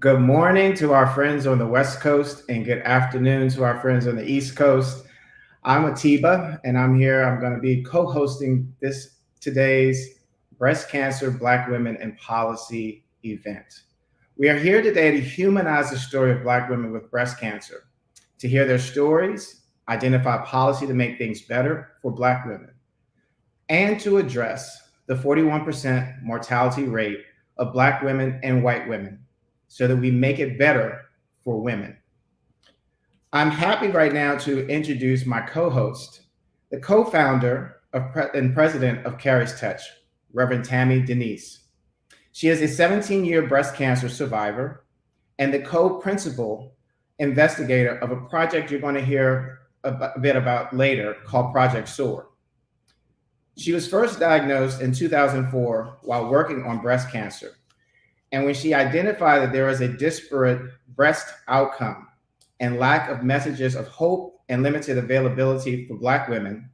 Good morning to our friends on the West Coast and good afternoon to our friends on the East Coast. I'm Atiba and I'm here. I'm going to be co-hosting today's Breast Cancer Black Women in Policy event. We are here today to humanize the story of Black women with breast cancer, to hear their stories, identify policy to make things better for Black women, and to address the 41% mortality rate of Black women and white women so that we make it better for women. I'm happy right now to introduce my co-host, the co-founder and president of Carrie's Touch, Reverend Tammy Denise. She is a 17-year breast cancer survivor and the co-principal investigator of a project you're going to hear a bit about later called Project SOAR. She was first diagnosed in 2004 while working on breast cancer. And when she identified that there was a disparate breast outcome and lack of messages of hope and limited availability for Black women,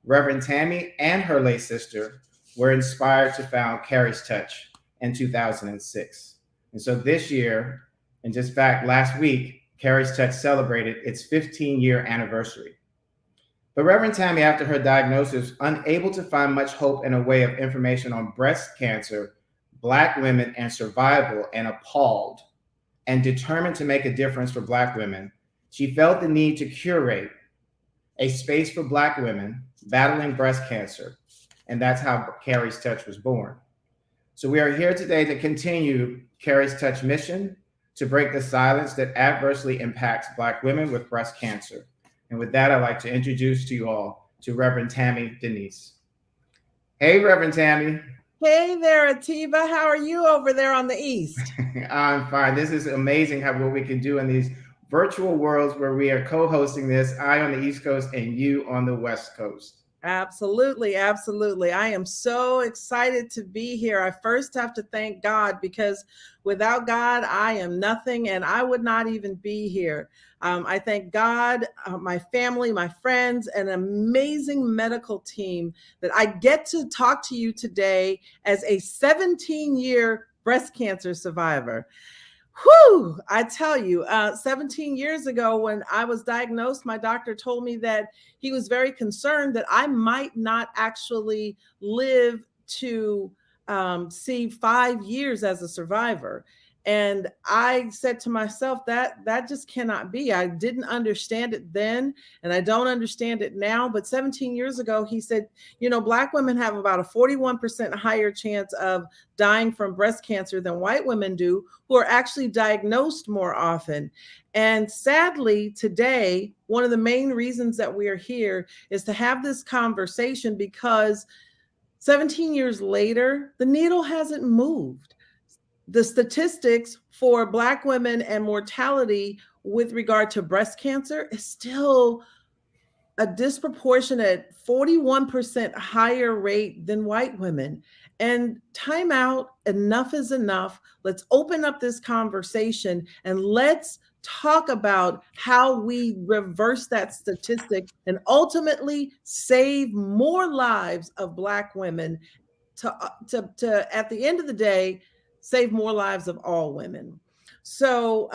Reverend Tammy and her lay sister were inspired to found Carrie's Touch in 2006. And so this year, and just fact, last week, Carrie's Touch celebrated its 15-year anniversary. But Reverend Tammy, after her diagnosis, unable to find much hope in a way of information on breast cancer, Black women, and survival, and appalled and determined to make a difference for Black women, she felt the need to curate a space for Black women battling breast cancer. And that's how Carrie's Touch was born. So we are here today to continue Carrie's Touch mission to break the silence that adversely impacts Black women with breast cancer. And with that, I'd like to introduce to you all to Reverend Tammy Denise. Hey, Reverend Tammy. Hey there, Atiba. How are you over there on the East? I'm fine. This is amazing what we can do in these virtual worlds where we are co-hosting this, I on the East Coast and you on the West Coast. Absolutely. Absolutely. I am so excited to be here. I first have to thank God because without God, I am nothing and I would not even be here. I thank God, my family, my friends, an amazing medical team that I get to talk to you today as a 17-year breast cancer survivor. Whew, I tell you, 17 years ago when I was diagnosed, my doctor told me that he was very concerned that I might not actually live to see 5 years as a survivor. And I said to myself that just cannot be. I didn't understand it then, and I don't understand it now. But 17 years ago, he said, Black women have about a 41% higher chance of dying from breast cancer than white women do, who are actually diagnosed more often. And sadly, today, one of the main reasons that we are here is to have this conversation because 17 years later, the needle hasn't moved. The statistics for Black women and mortality with regard to breast cancer is still a disproportionate 41% higher rate than white women. And time out, enough is enough. Let's open up this conversation and let's talk about how we reverse that statistic and ultimately save more lives of Black women to at the end of the day, save more lives of all women. So,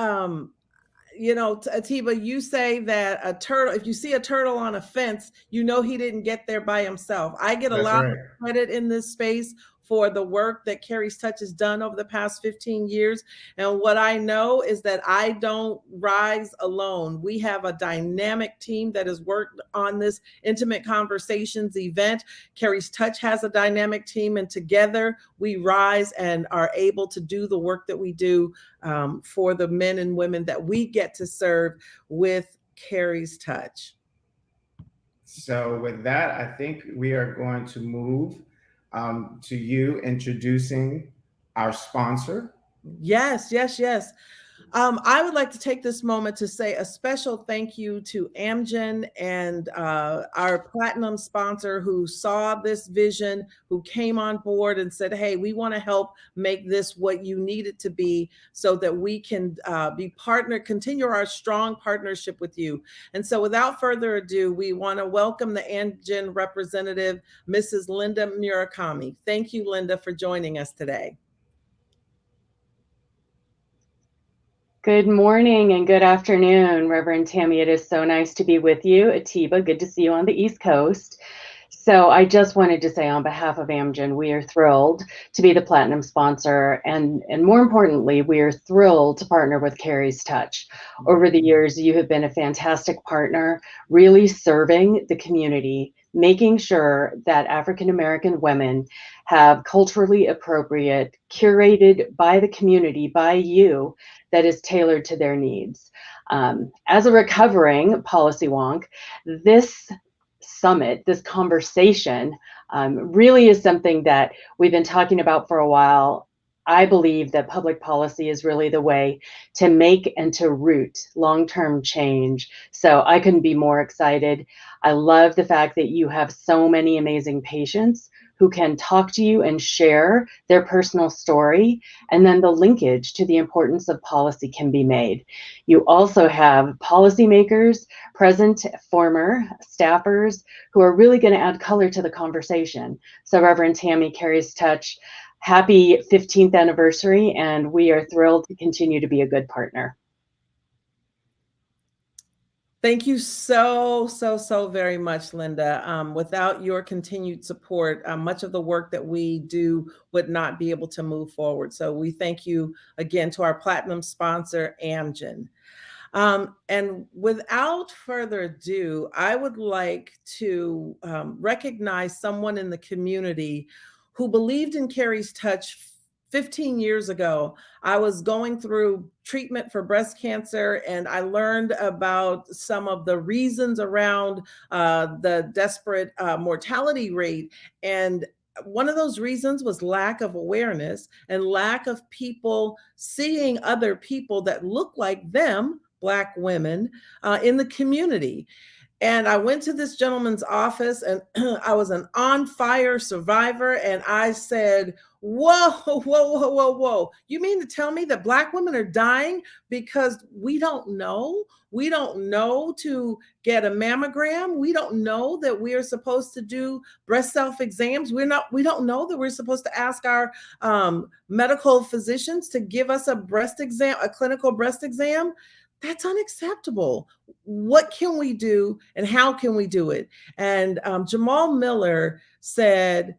Atiba, you say that a turtle, if you see a turtle on a fence, he didn't get there by himself. I get a lot of credit in this space for the work that Carrie's Touch has done over the past 15 years. And what I know is that I don't rise alone. We have a dynamic team that has worked on this Intimate Conversations event. Carrie's Touch has a dynamic team, and together we rise and are able to do the work that we do for the men and women that we get to serve with Carrie's Touch. So with that, I think we are going to move to you introducing our sponsor. Yes. I would like to take this moment to say a special thank you to Amgen and our platinum sponsor who saw this vision, who came on board and said, hey, we want to help make this what you need it to be so that we can continue our strong partnership with you. And so without further ado, we want to welcome the Amgen representative, Mrs. Linda Murakami. Thank you, Linda, for joining us today. Good morning and good afternoon, Reverend Tammy. It is so nice to be with you. Atiba, good to see you on the East Coast. So I just wanted to say on behalf of Amgen, we are thrilled to be the platinum sponsor. And more importantly, we are thrilled to partner with Carrie's Touch. Over the years, you have been a fantastic partner, really serving the community, making sure that African-American women have culturally appropriate, curated by the community, by you, that is tailored to their needs. As a recovering policy wonk, this summit, this conversation, really is something that we've been talking about for a while. I believe that public policy is really the way to make and to root long-term change. So I couldn't be more excited. I love the fact that you have so many amazing patients who can talk to you and share their personal story, and then the linkage to the importance of policy can be made. You also have policymakers, present, former staffers, who are really going to add color to the conversation. So Reverend Tammy, Carrie's Touch, happy 15th anniversary, and we are thrilled to continue to be a good partner. Thank you so very much, Linda. Without your continued support, much of the work that we do would not be able to move forward. So we thank you again to our platinum sponsor, Amgen. And without further ado, I would like to recognize someone in the community who believed in Carrie's Touch 15 years ago. I was going through treatment for breast cancer, and I learned about some of the reasons around the desperate mortality rate. And one of those reasons was lack of awareness and lack of people seeing other people that look like them, Black women, in the community. And I went to this gentleman's office, and I was an on fire survivor. And I said, whoa. You mean to tell me that Black women are dying because we don't know? We don't know to get a mammogram. We don't know that we are supposed to do breast self exams. We don't know that we're supposed to ask our medical physicians to give us a breast exam, a clinical breast exam. That's unacceptable. What can we do and how can we do it? And Jamal Miller said,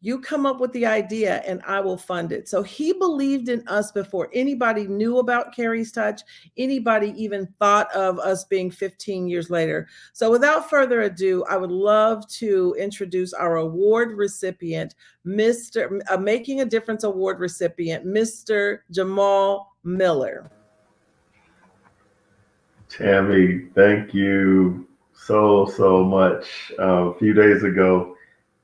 you come up with the idea and I will fund it. So he believed in us before anybody knew about Carrie's Touch, anybody even thought of us being 15 years later. So without further ado, I would love to introduce our award recipient, Mr. Making a Difference Award recipient, Mr. Jamal Miller. Tammy, thank you so much. A few days ago,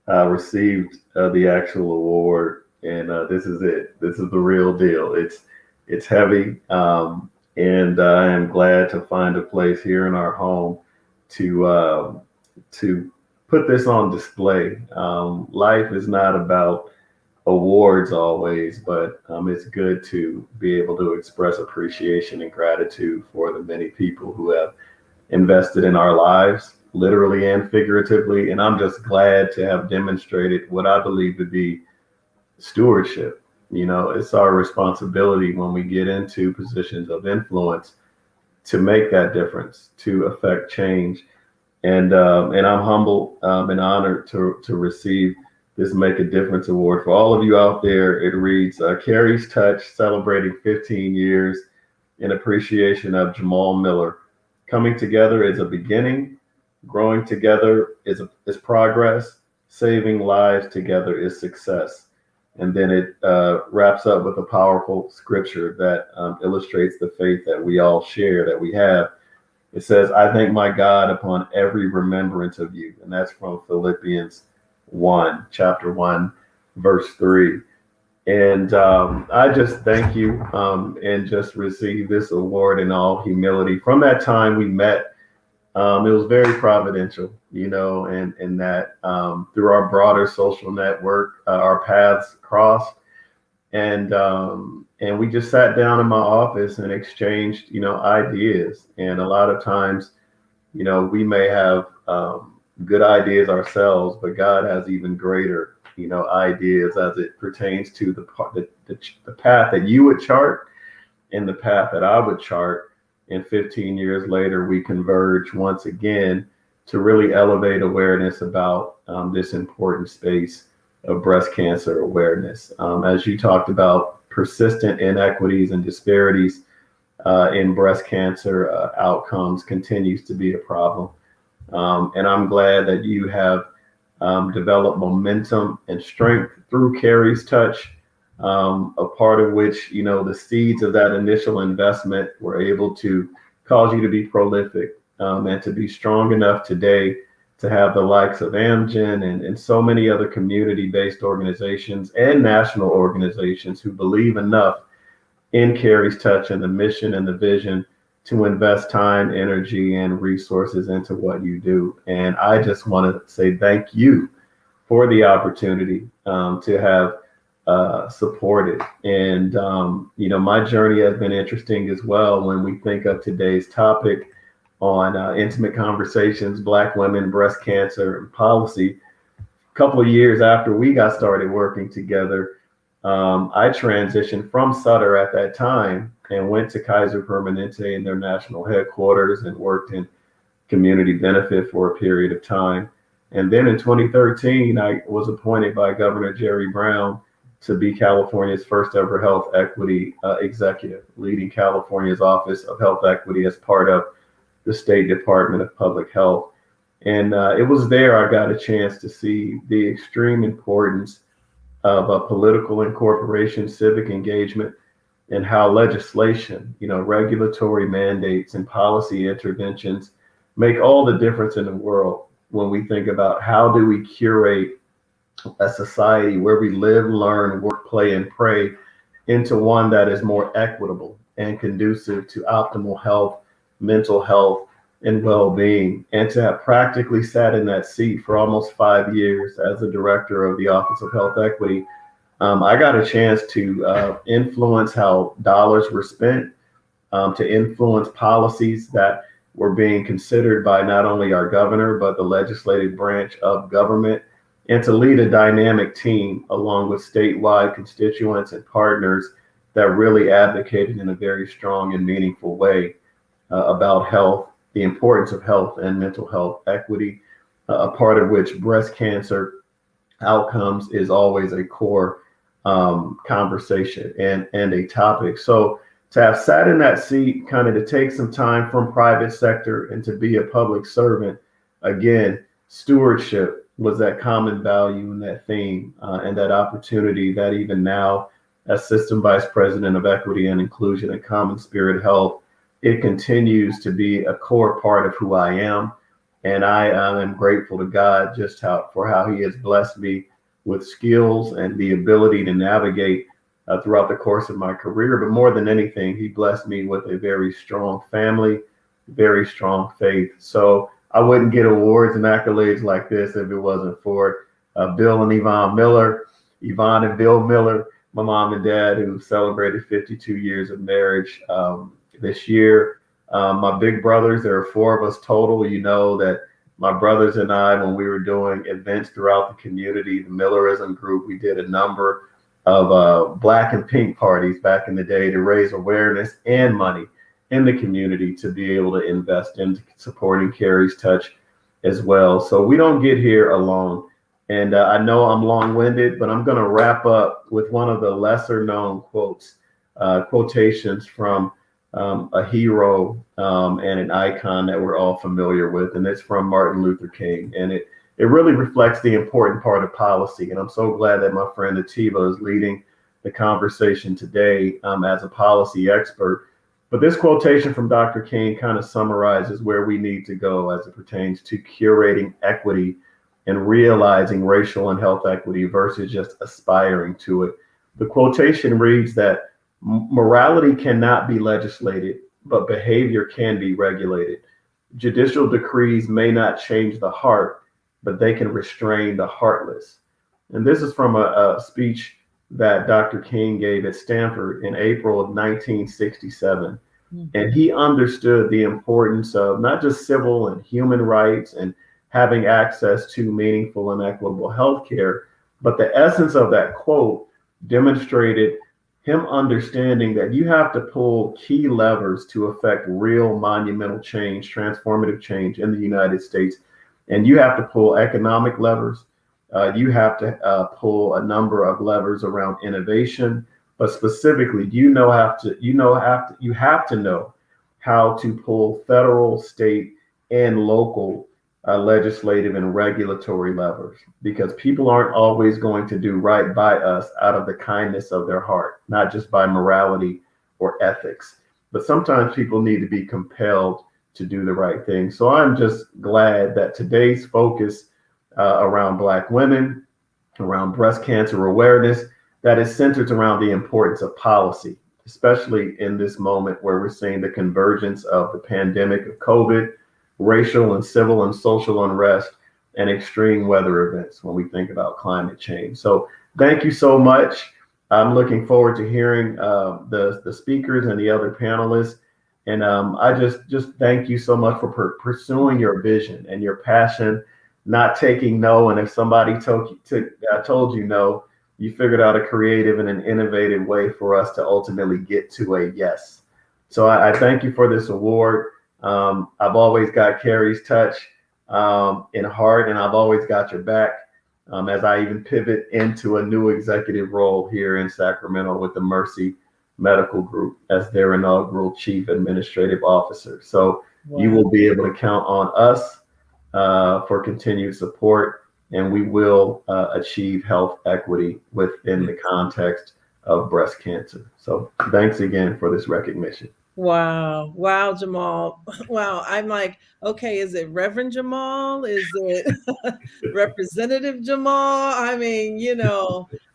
I received the actual award, and this is it. This is the real deal. It's heavy, and I am glad to find a place here in our home to put this on display. Life is not about awards always, but it's good to be able to express appreciation and gratitude for the many people who have invested in our lives, literally and figuratively. And I'm just glad to have demonstrated what I believe to be stewardship. You know, it's our responsibility when we get into positions of influence to make that difference, to affect change. And I'm humbled and honored to receive this Make a Difference Award. For all of you out there, it reads, Carrie's Touch, celebrating 15 years in appreciation of Jamal Miller. Coming together is a beginning, growing together is progress, saving lives together is success. And then it wraps up with a powerful scripture that illustrates the faith that we all share, that we have. It says, I thank my God upon every remembrance of you. And that's from Philippians 1, chapter 1, verse 3. And I just thank you and just received this award in all humility. From that time we met, it was very providential, you know, and that through our broader social network, our paths crossed. And we just sat down in my office and exchanged, you know, ideas. And a lot of times, you know, we may have good ideas ourselves, but God has even greater, you know, ideas as it pertains to the path that you would chart in the path that I would chart. And 15 years later, we converge once again to really elevate awareness about this important space of breast cancer awareness. As you talked about, persistent inequities and disparities in breast cancer outcomes continues to be a problem. And I'm glad that you have developed momentum and strength through Carrie's touch, a part of which, you know, the seeds of that initial investment were able to cause you to be prolific and to be strong enough today to have the likes of Amgen and so many other community-based organizations and national organizations who believe enough in Carrie's touch and the mission and the vision to invest time, energy, and resources into what you do. And I just want to say thank you for the opportunity to have supported. And, you know, my journey has been interesting as well when we think of today's topic on intimate conversations, Black women, breast cancer, and policy. A couple of years after we got started working together, I transitioned from Sutter at that time and went to Kaiser Permanente in their national headquarters and worked in community benefit for a period of time. And then in 2013, I was appointed by Governor Jerry Brown to be California's first ever health equity executive, leading California's Office of Health Equity as part of the State Department of Public Health. And it was there I got a chance to see the extreme importance of political incorporation, civic engagement, and how legislation, you know, regulatory mandates and policy interventions make all the difference in the world when we think about how do we curate a society where we live, learn, work, play, and pray into one that is more equitable and conducive to optimal health, mental health, and well-being. And to have practically sat in that seat for almost 5 years as the director of the Office of Health Equity, I got a chance to influence how dollars were spent, to influence policies that were being considered by not only our governor, but the legislative branch of government, and to lead a dynamic team along with statewide constituents and partners that really advocated in a very strong and meaningful way about health, the importance of health and mental health equity, a part of which breast cancer outcomes is always a core conversation and a topic. So to have sat in that seat, kind of to take some time from private sector and to be a public servant, again, stewardship was that common value and that theme and that opportunity that even now, as System Vice President of Equity and Inclusion at Common Spirit Health, it continues to be a core part of who I am. And I am grateful to God just for how he has blessed me with skills and the ability to navigate throughout the course of my career. But more than anything, he blessed me with a very strong family, very strong faith. So I wouldn't get awards and accolades like this if it wasn't for Bill and Yvonne Miller, Yvonne and Bill Miller, my mom and dad, who celebrated 52 years of marriage this year. My big brothers, there are 4 of us total. You know that my brothers and I, when we were doing events throughout the community, the Millerism group, we did a number of Black and Pink parties back in the day to raise awareness and money in the community to be able to invest in supporting Carrie's touch as well. So we don't get here alone. And I know I'm long-winded, but I'm going to wrap up with one of the lesser known quotations from a hero and an icon that we're all familiar with. And it's from Martin Luther King. And it really reflects the important part of policy. And I'm so glad that my friend Atiba is leading the conversation today as a policy expert. But this quotation from Dr. King kind of summarizes where we need to go as it pertains to curating equity and realizing racial and health equity versus just aspiring to it. The quotation reads that morality cannot be legislated, but behavior can be regulated. Judicial decrees may not change the heart, but they can restrain the heartless. And this is from a speech that Dr. King gave at Stanford in April of 1967. And he understood the importance of not just civil and human rights and having access to meaningful and equitable health care, but the essence of that quote demonstrated him understanding that you have to pull key levers to affect real monumental change, transformative change in the United States. And you have to pull economic levers. You have to pull a number of levers around innovation, but specifically, you have to know how to pull federal, state, and local legislative and regulatory levers, because people aren't always going to do right by us out of the kindness of their heart, not just by morality or ethics, but sometimes people need to be compelled to do the right thing. So I'm just glad that today's focus around Black women, around breast cancer awareness, that is centered around the importance of policy, especially in this moment where we're seeing the convergence of the pandemic of COVID, racial and civil and social unrest, and extreme weather events when we think about climate change. So thank you so much. I'm looking forward to hearing the speakers and the other panelists. And I just thank you so much for pursuing your vision and your passion, not taking no. And if somebody told you no, you figured out a creative and an innovative way for us to ultimately get to a yes. So I thank you for this award. I've always got Carrie's touch in heart, and I've always got your back as I even pivot into a new executive role here in Sacramento with the Mercy Medical Group as their inaugural Chief Administrative Officer. So wow. You will be able to count on us for continued support, and we will achieve health equity within the context of breast cancer. So thanks again for this recognition. Wow. Wow, Jamal. Wow. I'm like, okay, is it Reverend Jamal? Is it Representative Jamal? I mean,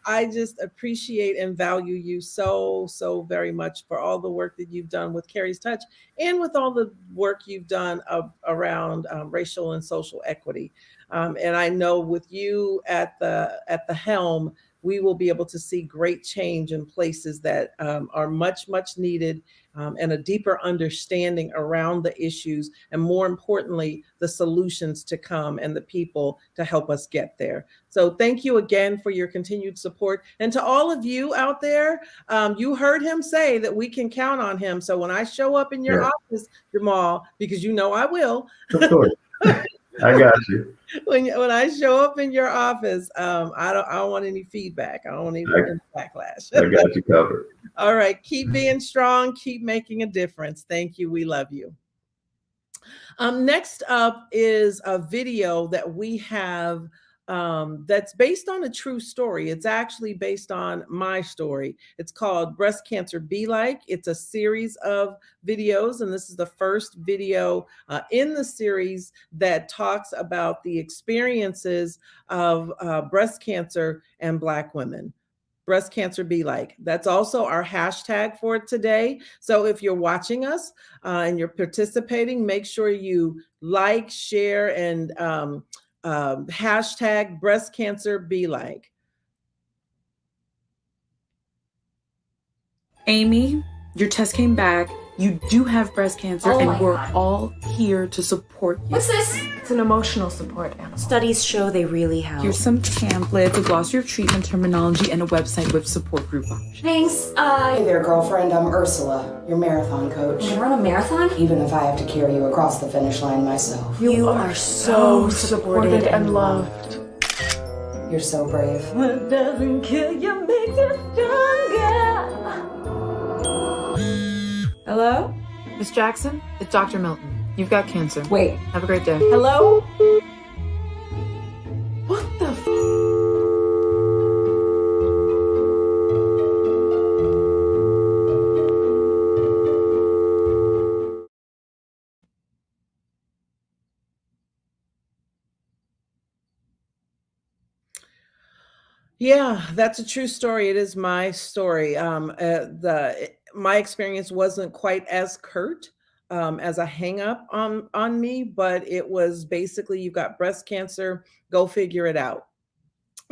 I just appreciate and value you so very much for all the work that you've done with Carrie's Touch and with all the work you've done around racial and social equity. And I know with you at the helm, we will be able to see great change in places that are much needed, and a deeper understanding around the issues, and more importantly, the solutions to come and the people to help us get there. So thank you again for your continued support. And to all of you out there, you heard him say that we can count on him. So when I show up in your office, Jamal, because I will. Of course. I got you. When I show up in your office, I don't want any feedback. I don't want any backlash. I got you covered. All right. Keep being strong. Keep making a difference. Thank you. We love you. Next up is a video that we have that's based on a true story. It's actually based on my story. It's called Breast Cancer Be Like. It's a series of videos, and this is the first video in the series that talks about the experiences of breast cancer and Black women. Breast Cancer Be Like. That's also our hashtag for today. So if you're watching us and you're participating, make sure you like, share, and hashtag Breast Cancer Be Like. Amy, your test came back. You do have breast cancer, and we're all here to support you. What's this? It's an emotional support animal. Studies show they really help. Here's some pamphlets, a glossary of treatment terminology, and a website with support group options. Thanks. Hey there, girlfriend. I'm Ursula, your marathon coach. You run a marathon? Even if I have to carry you across the finish line myself. You are so supported and loved. You're so brave. What doesn't kill you makes you stronger. Hello? Miss Jackson? It's Dr. Milton. You've got cancer. Wait. Have a great day. Hello? What the f? Yeah, that's a true story. It is my story. My experience wasn't quite as curt as a hang up on me, but it was basically, you got breast cancer, go figure it out.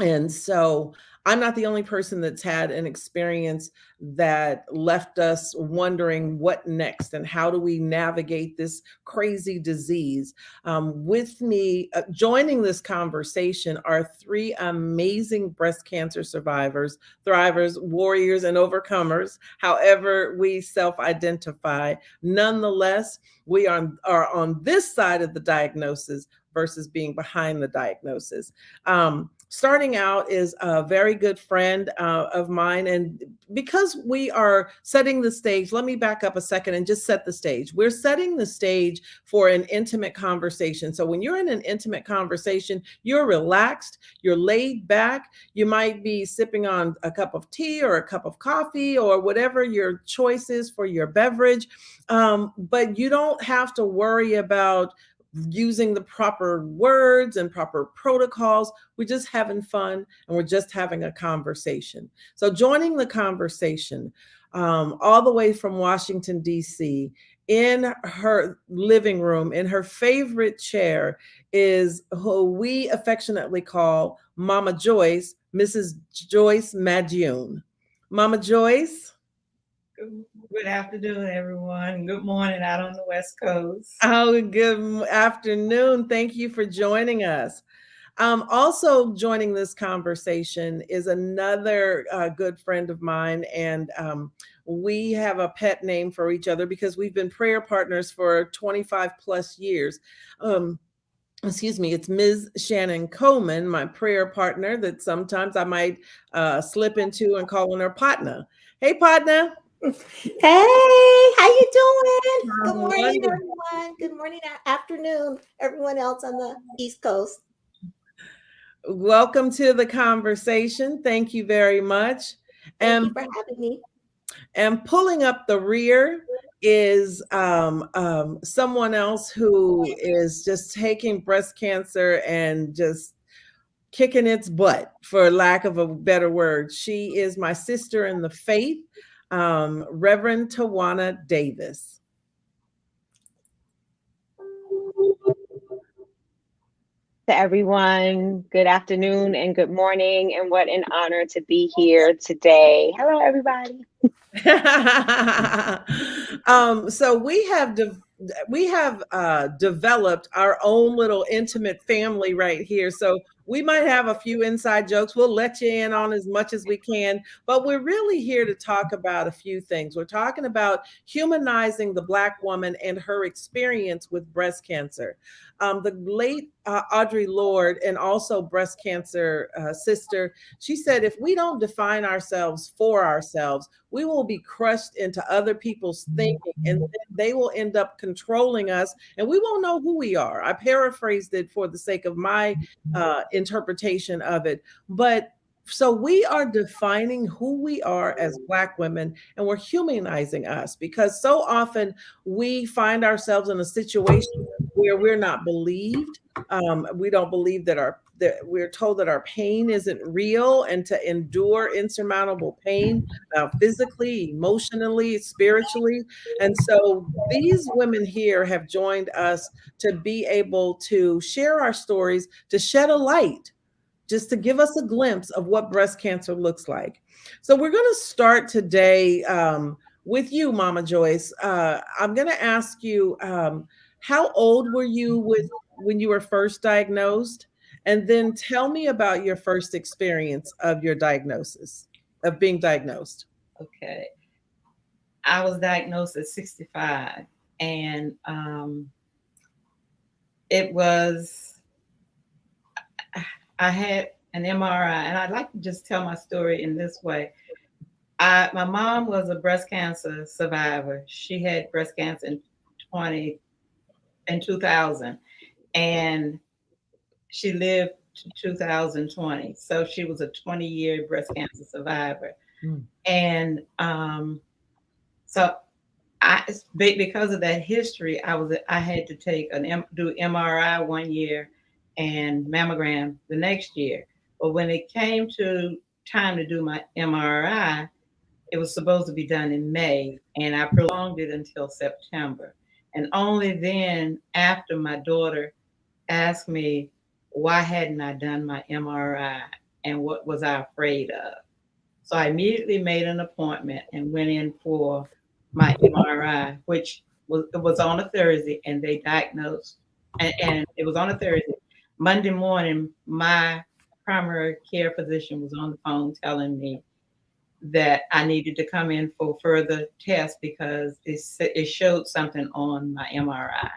And so I'm not the only person that's had an experience that left us wondering what next and how do we navigate this crazy disease. With me, joining this conversation are three amazing breast cancer survivors, thrivers, warriors, and overcomers, however we self-identify. Nonetheless, we are on this side of the diagnosis versus being behind the diagnosis. Starting out is a very good friend of mine. And because we are setting the stage, let me back up a second and just set the stage. We're setting the stage for an intimate conversation. So when you're in an intimate conversation, you're relaxed, you're laid back, you might be sipping on a cup of tea or a cup of coffee or whatever your choice is for your beverage. But you don't have to worry about using the proper words and proper protocols. We're just having fun and we're just having a conversation. So joining the conversation all the way from Washington, D.C., in her living room, in her favorite chair, is who we affectionately call Mama Joyce, Mrs. Joyce Madune. Mama Joyce. Good afternoon, everyone. Good morning out on the West Coast. Oh, good afternoon. Thank you for joining us. Also joining this conversation is another good friend of mine, and we have a pet name for each other because we've been prayer partners for 25 plus years. Excuse me, it's Ms. Shannon Coleman, my prayer partner that sometimes I might slip into and call on her partner. Hey, partner. Hey, how you doing? Good morning, Wonderful. everyone. Good morning, afternoon, everyone else on the East Coast. Welcome to the conversation. Thank you very much. Thank you for having me. And pulling up the rear is someone else who is just taking breast cancer and just kicking its butt, for lack of a better word. She is my sister in the faith, Reverend Tawana Davis. To everyone, good afternoon and good morning, and what an honor to be here today. Hello, everybody. So we have developed our own little intimate family right here. So we might have a few inside jokes. We'll let you in on as much as we can, but we're really here to talk about a few things. We're talking about humanizing the Black woman and her experience with breast cancer. The late Audre Lorde, and also breast cancer sister, she said, if we don't define ourselves for ourselves, we will be crushed into other people's thinking, and they will end up controlling us, and we won't know who we are. I paraphrased it for the sake of my interpretation of it. But so we are defining who we are as Black women, and we're humanizing us, because so often we find ourselves in a situation where we're not believed. We don't believe that we're told that our pain isn't real, and to endure insurmountable pain physically, emotionally, spiritually. And so these women here have joined us to be able to share our stories, to shed a light, just to give us a glimpse of what breast cancer looks like. So we're going to start today with you, Mama Joyce. I'm going to ask you, how old were you when you were first diagnosed? And then tell me about your first experience of your diagnosis, of being diagnosed. Okay. I was diagnosed at 65, and I had an MRI, and I'd like to just tell my story in this way. My mom was a breast cancer survivor. She had breast cancer in 2000, and she lived to 2020. So she was a 20-year breast cancer survivor. And so because of that history, I had to do MRI one year and mammogram the next year. But when it came to time to do my MRI, it was supposed to be done in May, and I prolonged it until September. And only then, after my daughter asked me why hadn't I done my MRI, and what was I afraid of. So I immediately made an appointment and went in for my MRI, which was on a Thursday, and they diagnosed, and it was on a Thursday. Monday morning, my primary care physician was on the phone telling me that I needed to come in for further tests because it showed something on my MRI.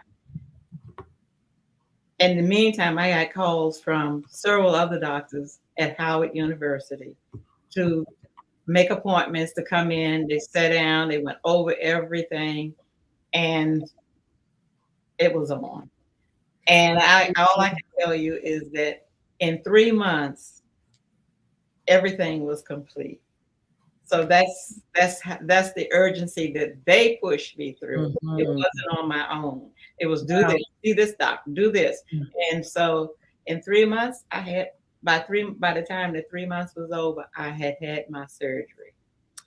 In the meantime, I got calls from several other doctors at Howard University to make appointments to come in. They sat down, they went over everything, and it was on. And all I can tell you is that in 3 months, everything was complete. So that's the urgency that they pushed me through. Mm-hmm. It wasn't on my own. It was do this, see this doctor, do this. Mm-hmm. And so in 3 months, I had by the time the 3 months was over, I had my surgery.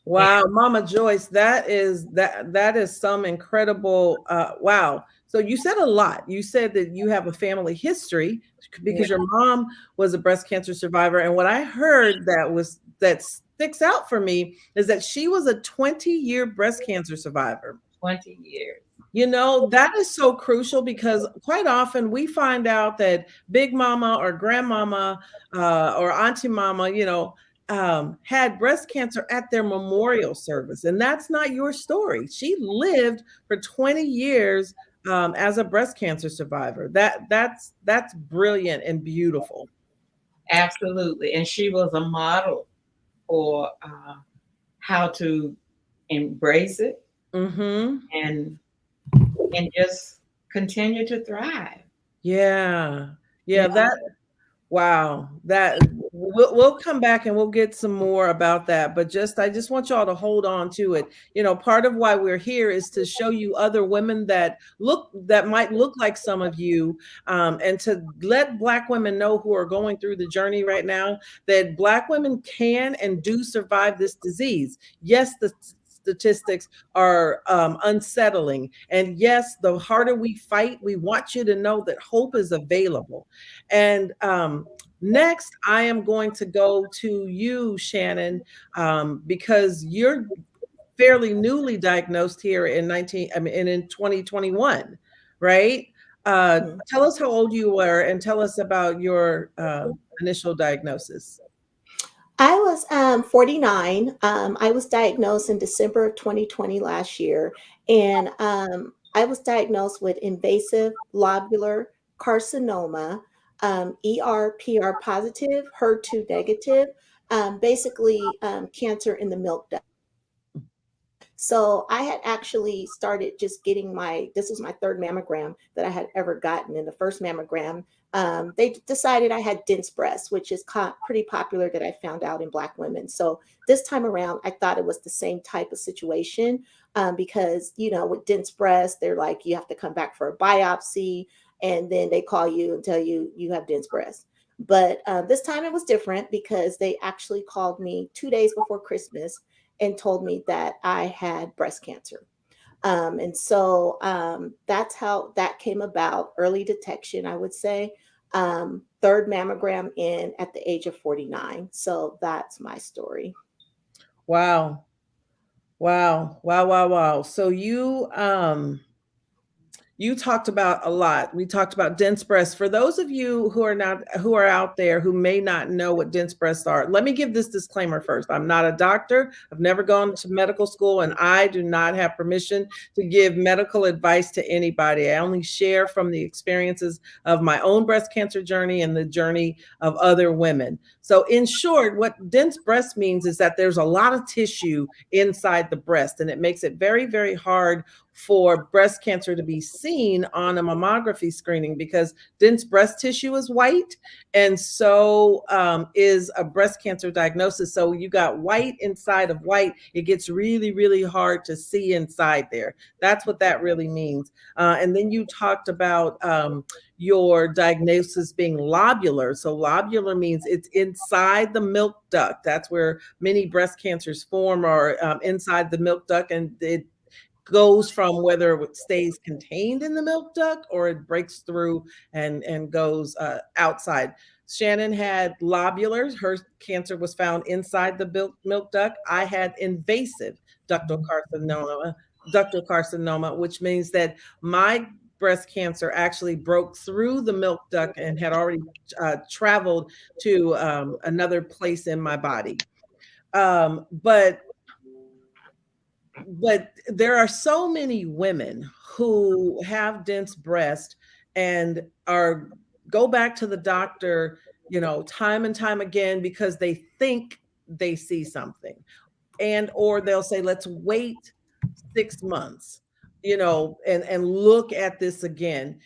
Wow, Mama Joyce, that is some incredible wow. So you said a lot. You said that you have a family history because your mom was a breast cancer survivor. And what I heard that sticks out for me is that she was a 20-year breast cancer survivor. 20 years. You know, that is so crucial because quite often we find out that big mama or grandmama or auntie mama, you know, had breast cancer at their memorial service. And that's not your story. She lived for 20 years as a breast cancer survivor. That's brilliant and beautiful. Absolutely. And she was a model for how to embrace it and just continue to thrive. Yeah. Wow. That we'll come back and we'll get some more about that. But I just want y'all to hold on to it. You know, part of why we're here is to show you other women that might look like some of you, and to let Black women know who are going through the journey right now that Black women can and do survive this disease. Yes, the statistics are unsettling. And yes, the harder we fight, we want you to know that hope is available. And next, I am going to go to you, Shannon, because you're fairly newly diagnosed here in 2021, right? Tell us how old you were and tell us about your initial diagnosis. I was 49. I was diagnosed in December of 2020 last year, and I was diagnosed with invasive lobular carcinoma, ER/PR positive, HER2 negative, basically cancer in the milk duct. So I had actually started just getting this was my third mammogram that I had ever gotten. In the first mammogram, they decided I had dense breasts, which is pretty popular that I found out in Black women. So this time around, I thought it was the same type of situation because, you know, with dense breasts, they're like, you have to come back for a biopsy and then they call you and tell you you have dense breasts. But this time it was different because they actually called me 2 days before Christmas and told me that I had breast cancer. And so that's how that came about, early detection, I would say. Third mammogram in at the age of 49. So that's my story. Wow. So you talked about a lot. We talked about dense breasts. For those of you who are out there who may not know what dense breasts are, let me give this disclaimer first. I'm not a doctor. I've never gone to medical school, and I do not have permission to give medical advice to anybody. I only share from the experiences of my own breast cancer journey and the journey of other women. So in short, what dense breast means is that there's a lot of tissue inside the breast, and it makes it very, very hard for breast cancer to be seen on a mammography screening because dense breast tissue is white, and so is a breast cancer diagnosis. So you got white inside of white. It gets really, really hard to see inside there. That's what that really means. And then you talked about your diagnosis being lobular. So lobular means it's inside the milk duct. That's where many breast cancers form, or inside the milk duct, and it goes from whether it stays contained in the milk duct or it breaks through and goes outside. Shannon had lobular. Her cancer was found inside the milk duct. I had invasive ductal carcinoma, which means that my breast cancer actually broke through the milk duct and had already traveled to another place in my body. But there are so many women who have dense breast and go back to the doctor, time and time again because they think they see something, and or they'll say, let's wait 6 months, and look at this again.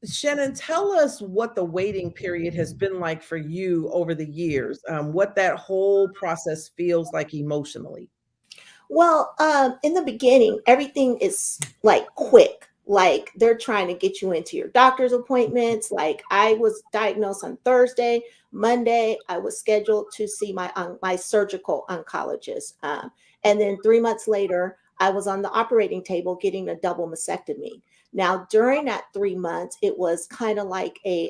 Shannon, tell us what the waiting period has been like for you over the years, what that whole process feels like emotionally. Well, in the beginning, everything is like quick. Like they're trying to get you into your doctor's appointments. Like I was diagnosed on Thursday, Monday, I was scheduled to see my surgical oncologist. And then 3 months later, I was on the operating table getting a double mastectomy. Now, during that 3 months, it was kind of like I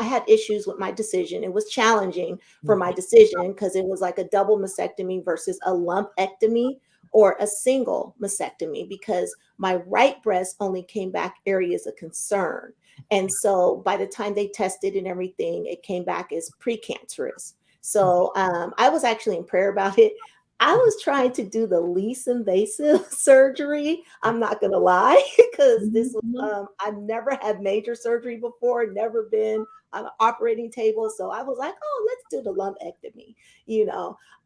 had issues with my decision. It was challenging for my decision because it was like a double mastectomy versus a lumpectomy or a single mastectomy, because my right breast only came back areas of concern. And so by the time they tested and everything, it came back as precancerous. So I was actually in prayer about it. I was trying to do the least invasive surgery. I'm not going to lie, because this was, I've never had major surgery before, never been on an operating table. So I was like, oh, let's do the lumpectomy,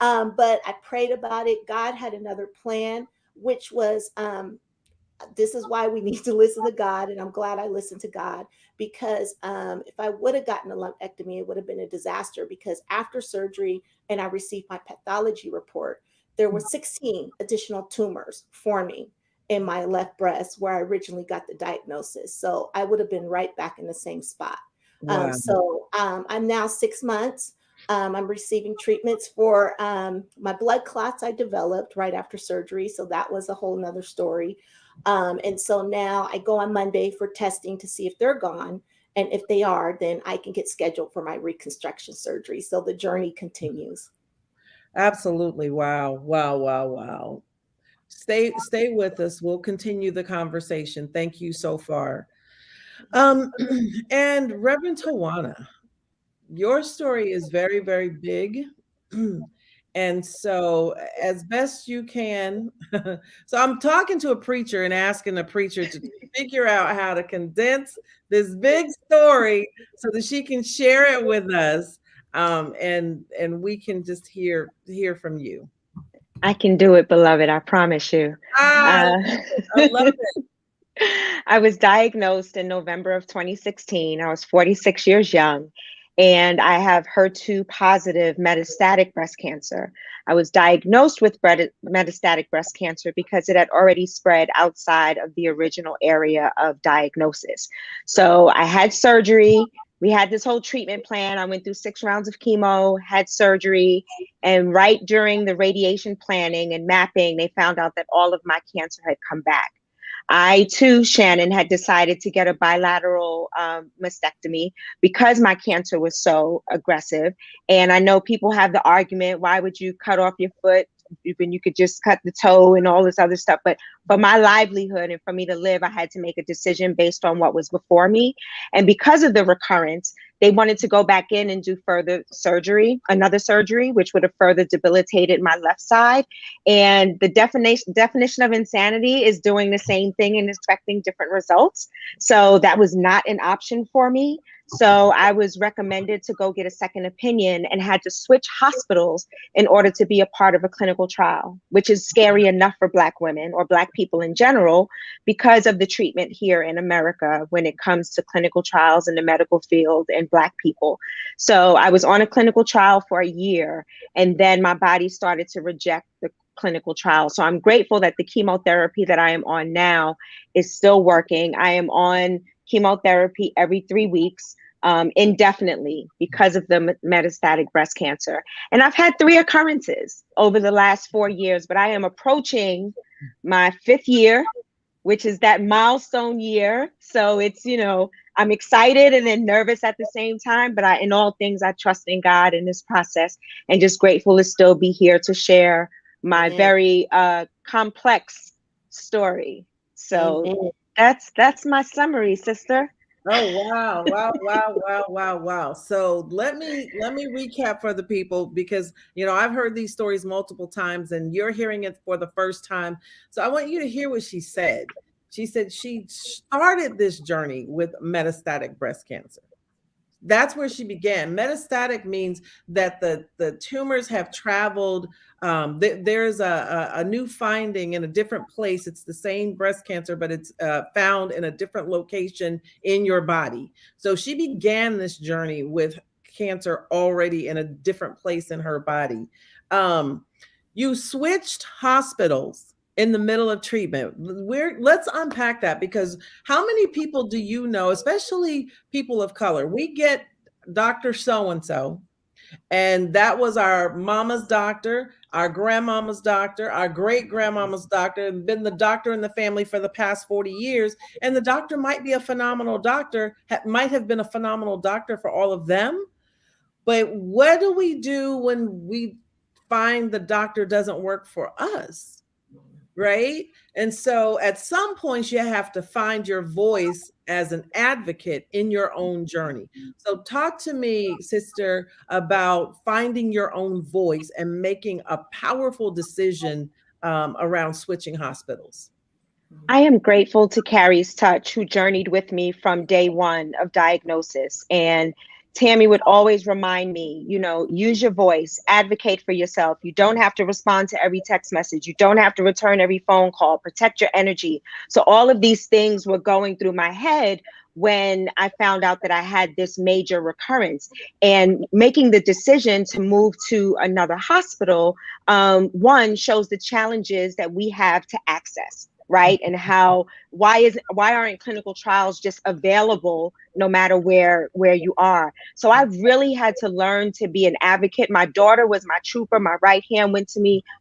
but I prayed about it. God had another plan, which was, this is why we need to listen to God. And I'm glad I listened to God, because if I would have gotten a lumpectomy, it would have been a disaster, because after surgery and I received my pathology report, there were 16 additional tumors forming in my left breast where I originally got the diagnosis. So I would have been right back in the same spot. Wow. I'm now 6 months. I'm receiving treatments for my blood clots I developed right after surgery. So that was a whole nother story. And so now I go on Monday for testing to see if they're gone. And if they are, then I can get scheduled for my reconstruction surgery. So the journey continues. Absolutely. Wow. Wow. Wow. Wow. Stay with us. We'll continue the conversation. Thank you so far. And Reverend Tawana, your story is very, very big. And so, as best you can, so I'm talking to a preacher and asking a preacher to figure out how to condense this big story so that she can share it with us, and we can just hear from you. I can do it, beloved. I promise you. I love it. I was diagnosed in November of 2016. I was 46 years young, and I have HER2 positive metastatic breast cancer. I was diagnosed with metastatic breast cancer because it had already spread outside of the original area of diagnosis. So I had surgery. We had this whole treatment plan. I went through 6 rounds of chemo, had surgery, and right during the radiation planning and mapping, they found out that all of my cancer had come back. I too, Shannon, had decided to get a bilateral mastectomy because my cancer was so aggressive. And I know people have the argument, why would you cut off your foot when you could just cut the toe and all this other stuff? But for my livelihood and for me to live, I had to make a decision based on what was before me. And because of the recurrence, they wanted to go back in and do further surgery, another surgery, which would have further debilitated my left side. And the definition of insanity is doing the same thing and expecting different results. So that was not an option for me. So I was recommended to go get a second opinion and had to switch hospitals in order to be a part of a clinical trial, which is scary enough for Black women or Black people in general because of the treatment here in America when it comes to clinical trials in the medical field and Black people. So I was on a clinical trial for a year, and then my body started to reject the clinical trial. So I'm grateful that the chemotherapy that I am on now is still working. I am on chemotherapy every 3 weeks indefinitely because of the metastatic breast cancer. And I've had 3 occurrences over the last 4 years, but I am approaching my 5th year, which is that milestone year. So it's, I'm excited and then nervous at the same time, but in all things, I trust in God in this process, and just grateful to still be here to share my very complex story. So that's my summary, sister. Oh, wow, wow, wow, wow, wow, wow. So let me recap for the people, because I've heard these stories multiple times and you're hearing it for the first time. So I want you to hear what she said. She said she started this journey with metastatic breast cancer. That's where she began. Metastatic means that the tumors have traveled. There's a new finding in a different place. It's the same breast cancer, but it's found in a different location in your body. So she began this journey with cancer already in a different place in her body. You switched hospitals in the middle of treatment. Let's unpack that, because how many people do you know, especially people of color? We get Dr. So-and-so, and that was our mama's doctor, our grandmama's doctor, our great grandmama's doctor, and been the doctor in the family for the past 40 years. And the doctor might be a phenomenal doctor, might have been a phenomenal doctor for all of them. But what do we do when we find the doctor doesn't work for us? Right? And so at some point, you have to find your voice as an advocate in your own journey. So talk to me, sister, about finding your own voice and making a powerful decision around switching hospitals. I am grateful to Carrie's Touch, who journeyed with me from day one of diagnosis. And Tammy would always remind me, use your voice, advocate for yourself. You don't have to respond to every text message. You don't have to return every phone call. Protect your energy. So all of these things were going through my head when I found out that I had this major recurrence, and making the decision to move to another hospital. One, shows the challenges that we have to access. Right. And why aren't clinical trials just available no matter where you are? So I've really had to learn to be an advocate. My daughter was my trooper. My right hand went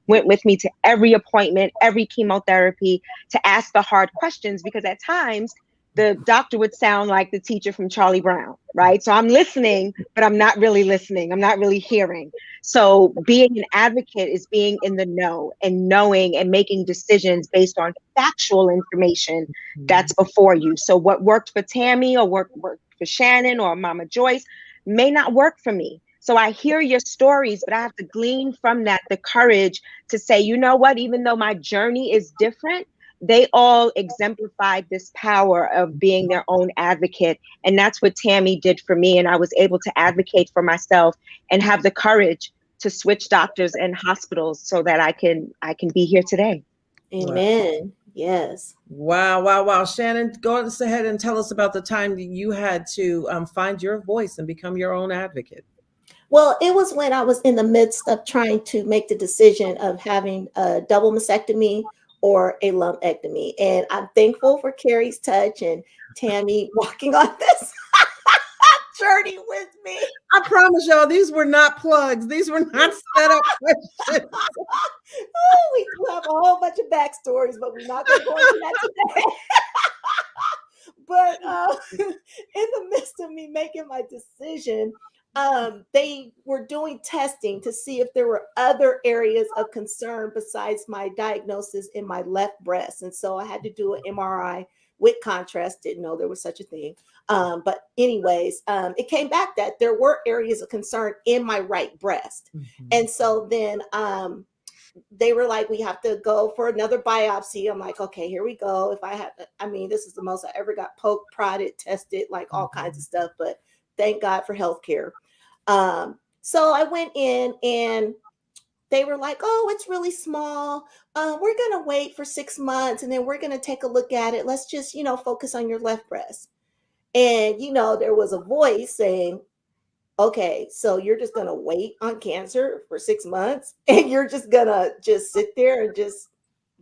with me to every appointment, every chemotherapy, to ask the hard questions, because at times the doctor would sound like the teacher from Charlie Brown. Right. So I'm listening, but I'm not really listening. I'm not really hearing. So being an advocate is being in the know and knowing and making decisions based on factual information that's before you. So what worked for Tammy or worked for Shannon or Mama Joyce may not work for me. So I hear your stories, but I have to glean from that the courage to say, you know what, even though my journey is different, they all exemplified this power of being their own advocate. And that's what Tammy did for me. And I was able to advocate for myself and have the courage to switch doctors and hospitals so that I can be here today. Amen. Wow. Yes. Wow. Shannon, go ahead and tell us about the time that you had to find your voice and become your own advocate. Well, it was when I was in the midst of trying to make the decision of having a double mastectomy or a lumpectomy. And I'm thankful for Carrie's Touch and Tammy walking on this journey with me. I promise y'all, these were not plugs. These were not set up questions. We do have a whole bunch of backstories, but we're not going to go into that today. But in the midst of me making my decision, they were doing testing to see if there were other areas of concern besides my diagnosis in my left breast. And so I had to do an MRI with contrast. Didn't know there was such a thing. But anyways, it came back that there were areas of concern in my right breast. Mm-hmm. And so then they were like, we have to go for another biopsy. I'm like, okay, here we go. This is the most I ever got poked, prodded, tested, like all kinds of stuff. But thank God for healthcare. So I went in and they were like, oh, it's really small. We're going to wait for 6 months and then we're going to take a look at it. Let's just, focus on your left breast. And, there was a voice saying, okay, so you're just going to wait on cancer for 6 months and you're just going to just sit there and just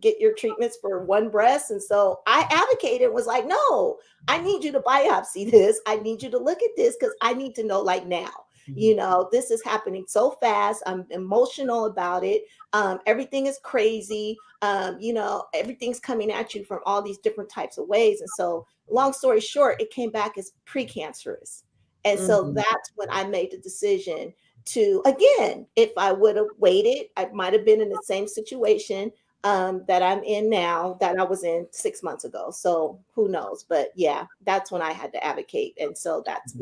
get your treatments for one breast. And so I advocated, was like, no, I need you to biopsy this. I need you to look at this because I need to know like now. You know, this is happening so fast. I'm emotional about it. Everything is crazy. You know, everything's coming at you from all these different types of ways. And so, long story short, it came back as precancerous. And so that's when I made the decision to, again, if I would have waited, I might have been in the same situation that I'm in now that I was in 6 months ago. So who knows? But yeah, that's when I had to advocate. And so that's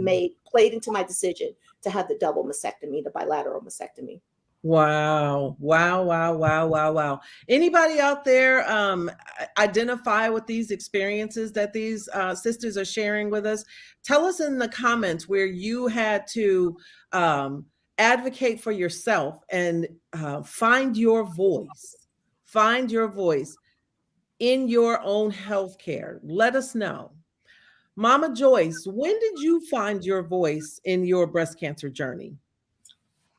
played into my decision to have the double mastectomy, the bilateral mastectomy. Wow. Wow. Wow. Wow. Wow. Wow. Anybody out there identify with these experiences that these sisters are sharing with us? Tell us in the comments where you had to advocate for yourself and find your voice. Find your voice in your own healthcare. Let us know. Mama Joyce, when did you find your voice in your breast cancer journey?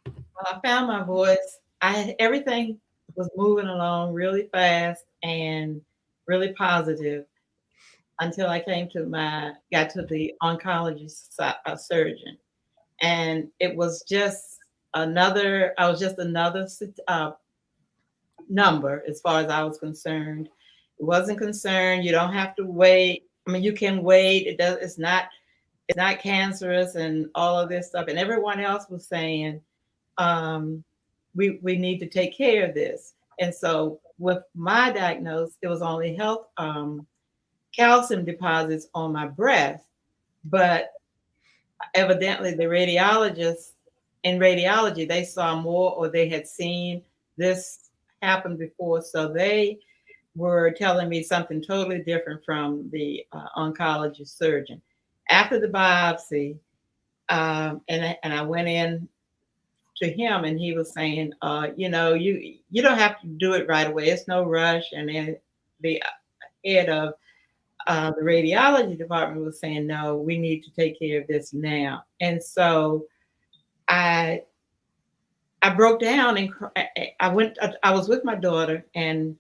Well, I found my voice. Everything was moving along really fast and really positive until I got to the oncologist surgeon, and it was just another. I was just another number as far as I was concerned. It wasn't concerned. You don't have to wait. I mean, you can wait. It's not cancerous and all of this stuff. And everyone else was saying, we need to take care of this. And so with my diagnosis, it was only calcium deposits on my breast, but evidently the radiologists in radiology, they saw more, or they had seen this happen before. So they were telling me something totally different from the oncology surgeon. After the biopsy, and I went in to him, and he was saying, you know, you don't have to do it right away. It's no rush. And then the head of the radiology department was saying, no, we need to take care of this now. And so I broke down, and I was with my daughter, and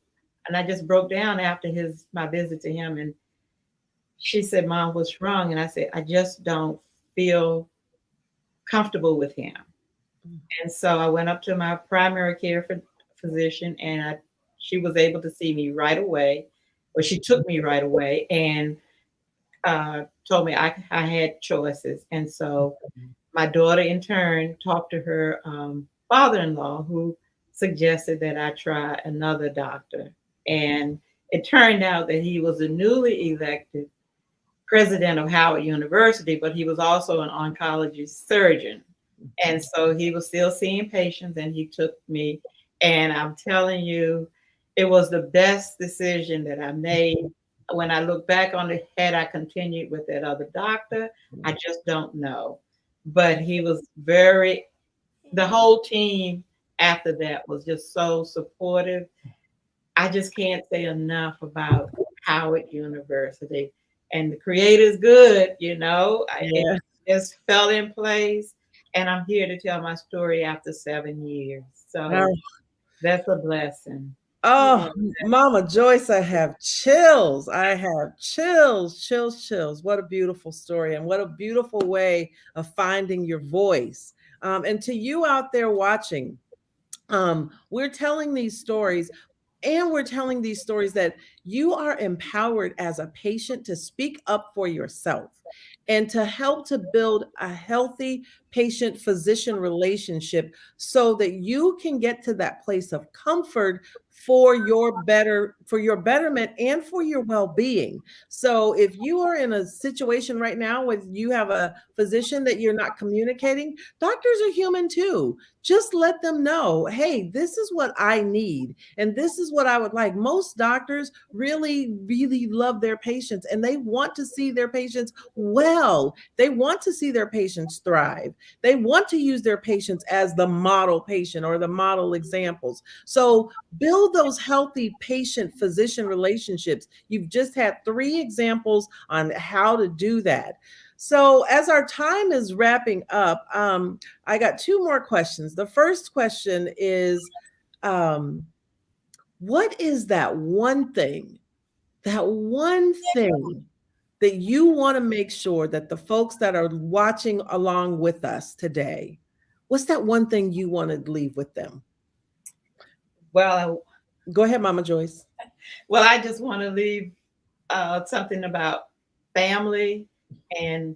I just broke down after my visit to him. And she said, Mom, what's wrong? And I said, I just don't feel comfortable with him. And so I went up to my primary care physician, and she was able to see me right away, or she took me right away, and told me I had choices. And so my daughter, in turn, talked to her father-in-law, who suggested that I try another doctor. And it turned out that he was a newly elected president of Howard University, but he was also an oncology surgeon. And so he was still seeing patients, and he took me. And I'm telling you, it was the best decision that I made. When I look back on it, had I continued with that other doctor, I just don't know. But he was the whole team after that was just so supportive. I just can't say enough about Howard University. And the creator's good, you know. It just fell in place. And I'm here to tell my story after 7 years. So that's a blessing. Oh, Mama Joyce, I have chills. I have chills. What a beautiful story, and what a beautiful way of finding your voice. And to you out there watching, we're telling these stories. And we're telling these stories that you are empowered as a patient to speak up for yourself and to help to build a healthy patient-physician relationship so that you can get to that place of comfort for your betterment and for your well-being. So if you are in a situation right now where you have a physician that you're not communicating, doctors are human too. Just let them know, hey, this is what I need, and this is what I would like. Most doctors really, really love their patients, and they want to see their patients well. They want to see their patients thrive. They want to use their patients as the model patient or the model examples. So build those healthy patient-physician relationships. You've just had 3 examples on how to do that. So as our time is wrapping up, I got 2 more questions. The first question is, what is that one thing that you want to make sure that the folks that are watching along with us today, what's that one thing you want to leave with them? Well, go ahead, Mama Joyce. Well, I just want to leave something about family and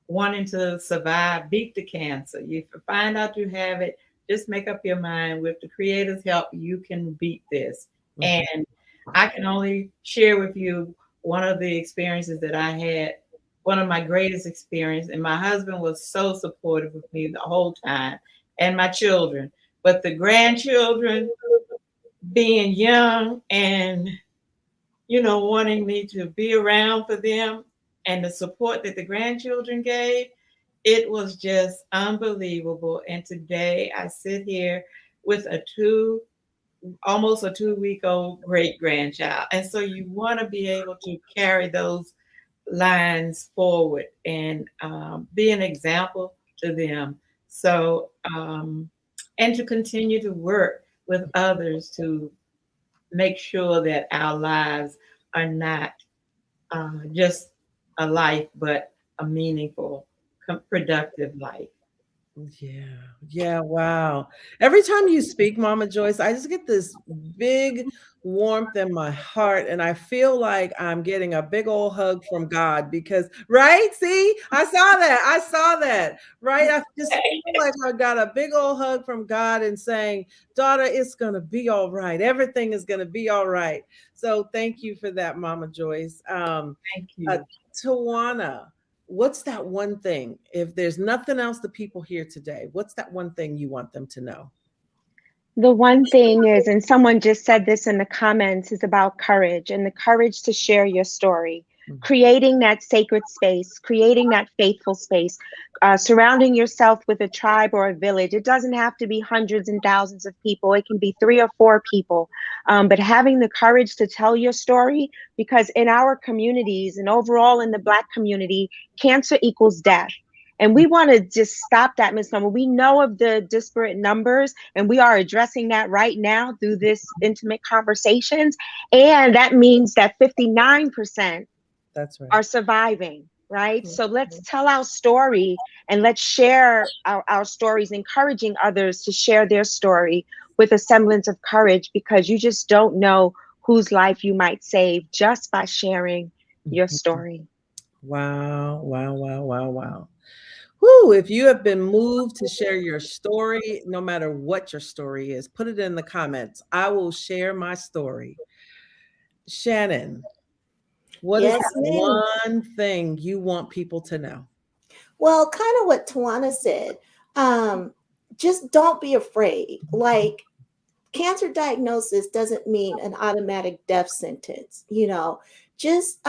wanting to survive, beat the cancer. If you find out you have it, just make up your mind. With the Creator's help, you can beat this. Mm-hmm. And I can only share with you one of the experiences that I had, one of my greatest experiences. And my husband was so supportive of me the whole time, and my children. But the grandchildren, being young and, wanting me to be around for them, and the support that the grandchildren gave, it was just unbelievable. And today I sit here with almost a 2-week-old great grandchild. And so you want to be able to carry those lines forward and be an example to them. So, and to continue to work with others to make sure that our lives are not just a life, but a meaningful, productive life. Yeah. Wow. Every time you speak, Mama Joyce, I just get this big warmth in my heart, and I feel like I'm getting a big old hug from God because, right? See, I saw that, right? I just feel like I got a big old hug from God and saying, daughter, it's going to be all right. Everything is going to be all right. So thank you for that, Mama Joyce. Thank you. Tawana, what's that one thing, if there's nothing else the people hear today, what's that one thing you want them to know? The one thing is, and someone just said this in the comments, is about courage and the courage to share your story, creating that sacred space, creating that faithful space, surrounding yourself with a tribe or a village. It doesn't have to be hundreds and thousands of people. It can be 3 or 4 people, but having the courage to tell your story, because in our communities and overall in the Black community, cancer equals death. And we want to just stop that misnomer. We know of the disparate numbers, and we are addressing that right now through this intimate conversations. And that means that 59% are surviving, right? So let's tell our story and let's share our stories, encouraging others to share their story with a semblance of courage, because you just don't know whose life you might save just by sharing your story. Wow. Whew, if you have been moved to share your story, no matter what your story is, put it in the comments. I will share my story. Shannon, what is that one thing you want people to know? Well, kind of what Tawana said. Just don't be afraid. Like, cancer diagnosis doesn't mean an automatic death sentence. Just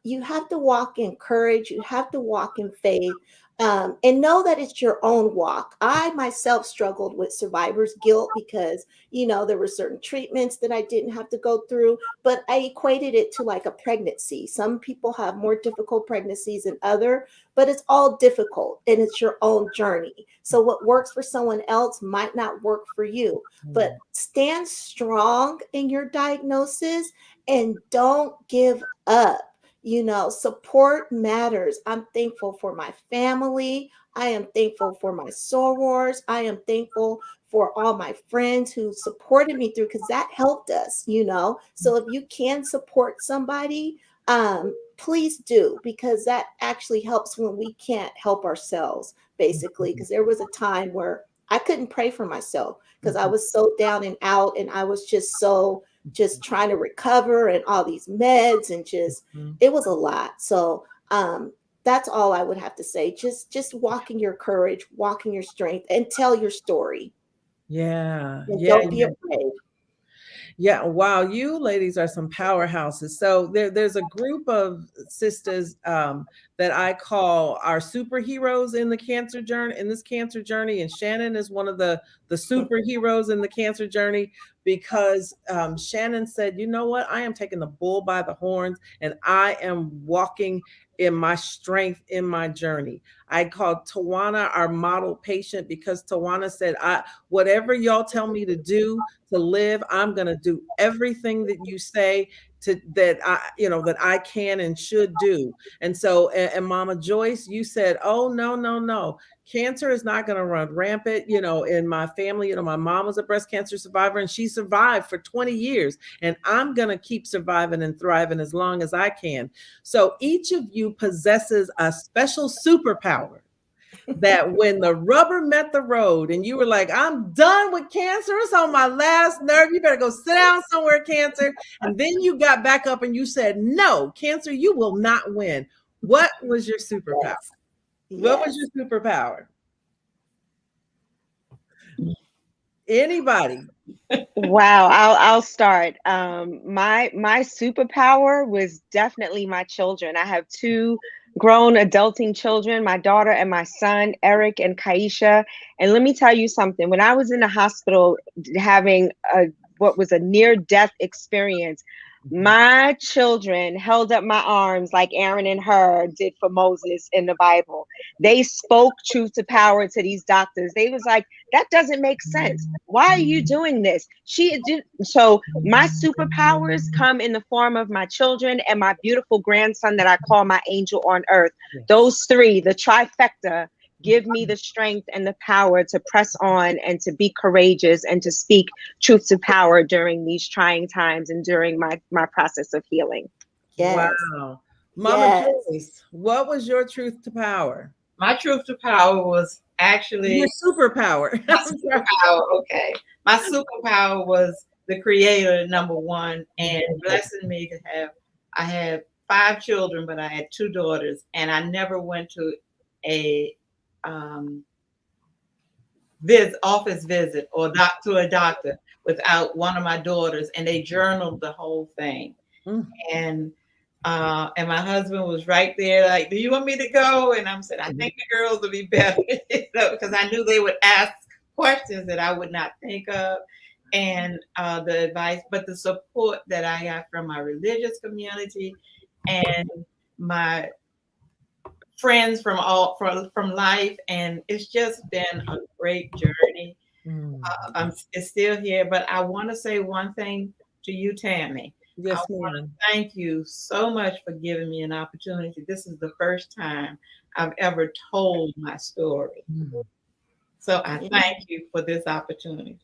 you have to walk in courage. You have to walk in faith. And know that it's your own walk. I myself struggled with survivor's guilt because, there were certain treatments that I didn't have to go through, but I equated it to like a pregnancy. Some people have more difficult pregnancies than other, but it's all difficult and it's your own journey. So what works for someone else might not work for you, but stand strong in your diagnosis and don't give up. Support matters. I'm thankful for my family. I am thankful for my sorors. I am thankful for all my friends who supported me through, because that helped us, So if you can support somebody, please do, because that actually helps when we can't help ourselves, basically. Because there was a time where I couldn't pray for myself because I was so down and out, and I was just trying to recover and all these meds, and it was a lot. So that's all I would have to say. Just walk in your courage, walk in your strength, and tell your story. Don't be afraid. Yeah, wow, you ladies are some powerhouses. So there's a group of sisters that I call our superheroes in the cancer journey, and Shannon is one of the superheroes in the cancer journey, because Shannon said, you know what, I am taking the bull by the horns and I am walking in my strength in my journey. I called Tawana our model patient because Tawana said, whatever y'all tell me to do to live, I'm going to do everything that you say that I can and should do. And so, and Mama Joyce, you said, oh, no. Cancer is not going to run rampant. In my family, my mom was a breast cancer survivor and she survived for 20 years. And I'm going to keep surviving and thriving as long as I can. So each of you possesses a special superpower that when the rubber met the road and you were like, I'm done with cancer, it's on my last nerve, you better go sit down somewhere, cancer. And then you got back up and you said, no, cancer, you will not win. What was your superpower? Yes. What was your superpower? Anybody? Wow, I'll start. My superpower was definitely my children. I have two grown adulting children, my daughter and my son, Eric and Kaisha. And let me tell you something. When I was in the hospital having what was a near-death experience, my children held up my arms like Aaron and Hur did for Moses in the Bible. They spoke truth to power to these doctors. They was like, that doesn't make sense. Why are you doing this? So my superpowers come in the form of my children and my beautiful grandson that I call my angel on earth. Those three, the trifecta, give me the strength and the power to press on and to be courageous and to speak truth to power during these trying times and during my process of healing. Yes. Wow. Mama Joyce, what was your truth to power? My truth to power was actually your superpower. My superpower, okay. My superpower was the creator, number one, and blessing me to I had 5 children, but I had 2 daughters, and I never went to a office visit or to a doctor without one of my daughters, and they journaled the whole thing. And my husband was right there, like, do you want me to go? And I'm saying, I think the girls will be better, because I knew they would ask questions that I would not think of, and the advice, but the support that I got from my religious community and my friends from life, and it's just been a great journey. It's still here, but I want to say one thing to you, Tammy. Yes, I want to thank you so much for giving me an opportunity. This is the first time I've ever told my story. So I thank you for this opportunity.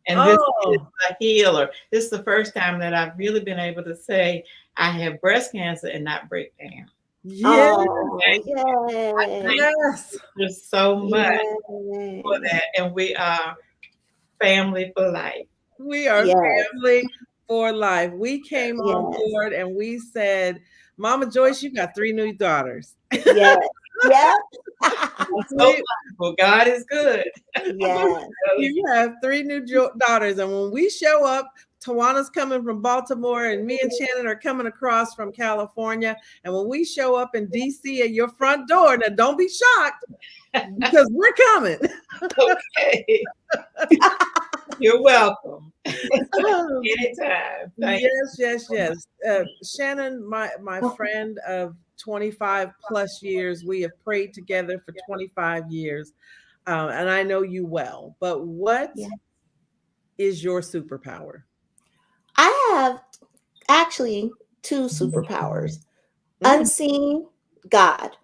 And this is a healer. This is the first time that I've really been able to say I have breast cancer and not break down. Yes. Yes. There's so much for that. And we are family for life. We are family for life. We came on board and we said, Mama Joyce, you got 3 new daughters. Yes. Yeah. Well, God is good. Yes. You have 3 new daughters. And when we show up, Tawana's coming from Baltimore and me and Shannon are coming across from California. And when we show up in DC at your front door, now don't be shocked because we're coming. Okay. You're welcome. Anytime. Yes. Shannon, my friend of 25 plus years, we have prayed together for 25 years. And I know you well, but what is your superpower? I have actually 2 superpowers. Unseen God.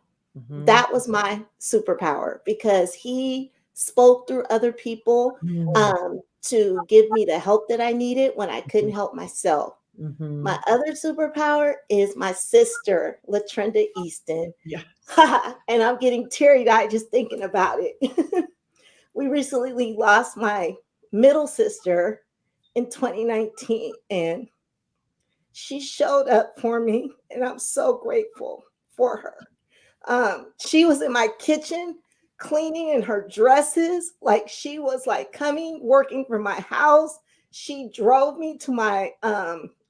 That was my superpower because he spoke through other people to give me the help that I needed when I couldn't help myself. My other superpower is my sister, LaTrenda Easton. And I'm getting teary-eyed just thinking about it. We recently lost my middle sister in 2019, and she showed up for me, and I'm so grateful for her. She was in my kitchen cleaning in her dresses, like she was like working from my house. She drove me to my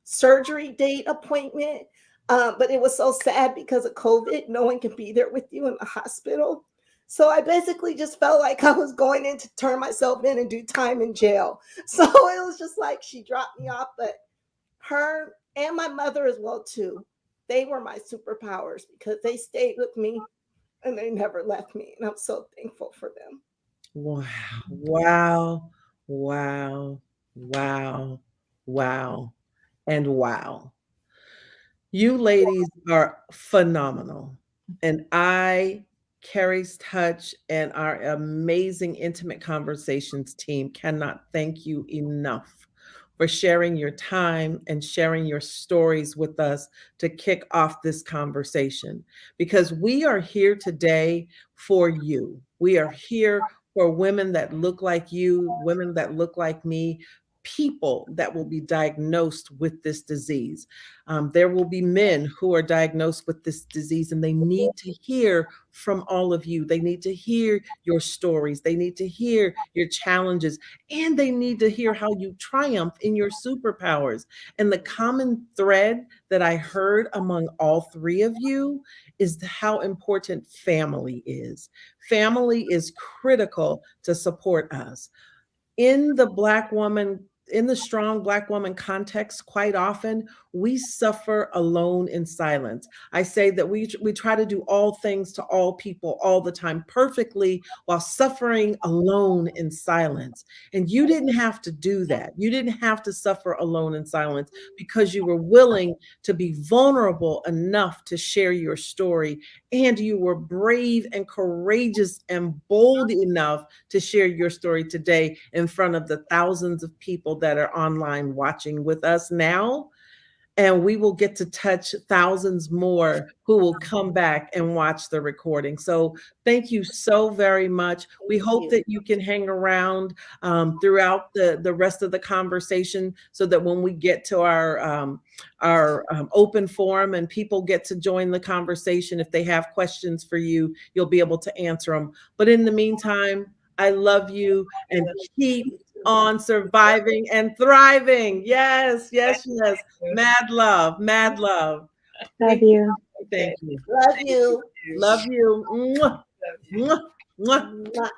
surgery date appointment, but it was so sad because of COVID. No one can be there with you in the hospital. So I basically just felt like I was going in to turn myself in and do time in jail. So it was just like she dropped me off, but her and my mother as well too, they were my superpowers because they stayed with me and they never left me. And I'm so thankful for them. Wow, wow, wow, wow, wow, and wow. You ladies are phenomenal. And Carrie's Touch, and our amazing Intimate Conversations team cannot thank you enough for sharing your time and sharing your stories with us to kick off this conversation. Because we are here today for you. We are here for women that look like you, women that look like me, people that will be diagnosed with this disease. There will be men who are diagnosed with this disease, and they need to hear from all of you. They need to hear your stories. They need to hear your challenges, and they need to hear how you triumph in your superpowers. And the common thread that I heard among all three of you is how important family is. Family is critical to support us in the Black woman, in the strong Black woman context. Quite often we suffer alone in silence. I say that we try to do all things to all people all the time perfectly while suffering alone in silence. And you didn't have to do that. You didn't have to suffer alone in silence because you were willing to be vulnerable enough to share your story, and you were brave and courageous and bold enough to share your story today in front of the thousands of people that are online watching with us now. And we will get to touch thousands more who will come back and watch the recording. So thank you so very much. We hope that you can hang around throughout the rest of the conversation, so that when we get to our open forum and people get to join the conversation, if they have questions for you, you'll be able to answer them. But in the meantime, I love you, and keep on surviving and thriving. Yes, yes, yes. Mad love, mad love. Love you. Thank you. Love you. Love you. Mwah, mwah, mwah.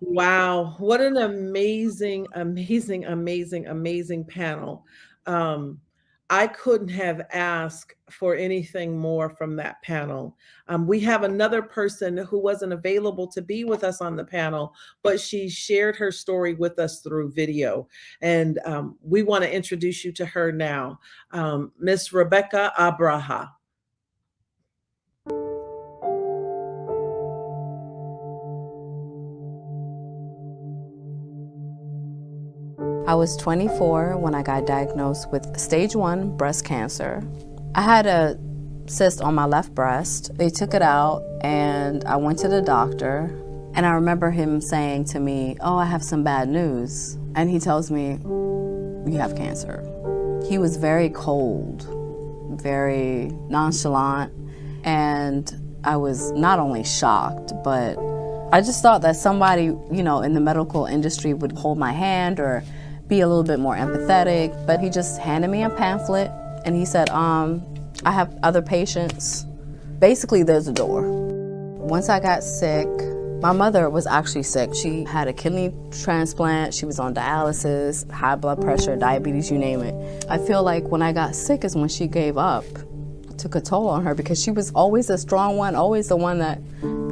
Wow, what an amazing, amazing, amazing, amazing panel. I couldn't have asked for anything more from that panel. We have another person who wasn't available to be with us on the panel, but she shared her story with us through video. And we want to introduce you to her now, Miss Rebecca Abraha. I was 24 when I got diagnosed with stage 1 breast cancer. I had a cyst on my left breast. They took it out and I went to the doctor, and I remember him saying to me, "Oh, I have some bad news." And he tells me, "You have cancer." He was very cold, very nonchalant, and I was not only shocked, but I just thought that somebody, you know, in the medical industry would hold my hand or be a little bit more empathetic. But he just handed me a pamphlet and he said, I have other patients. Basically, there's a door. Once I got sick, my mother was actually sick. She had a kidney transplant, she was on dialysis, high blood pressure, diabetes, you name it. I feel like when I got sick is when she gave up. It took a toll on her because she was always the strong one, always the one that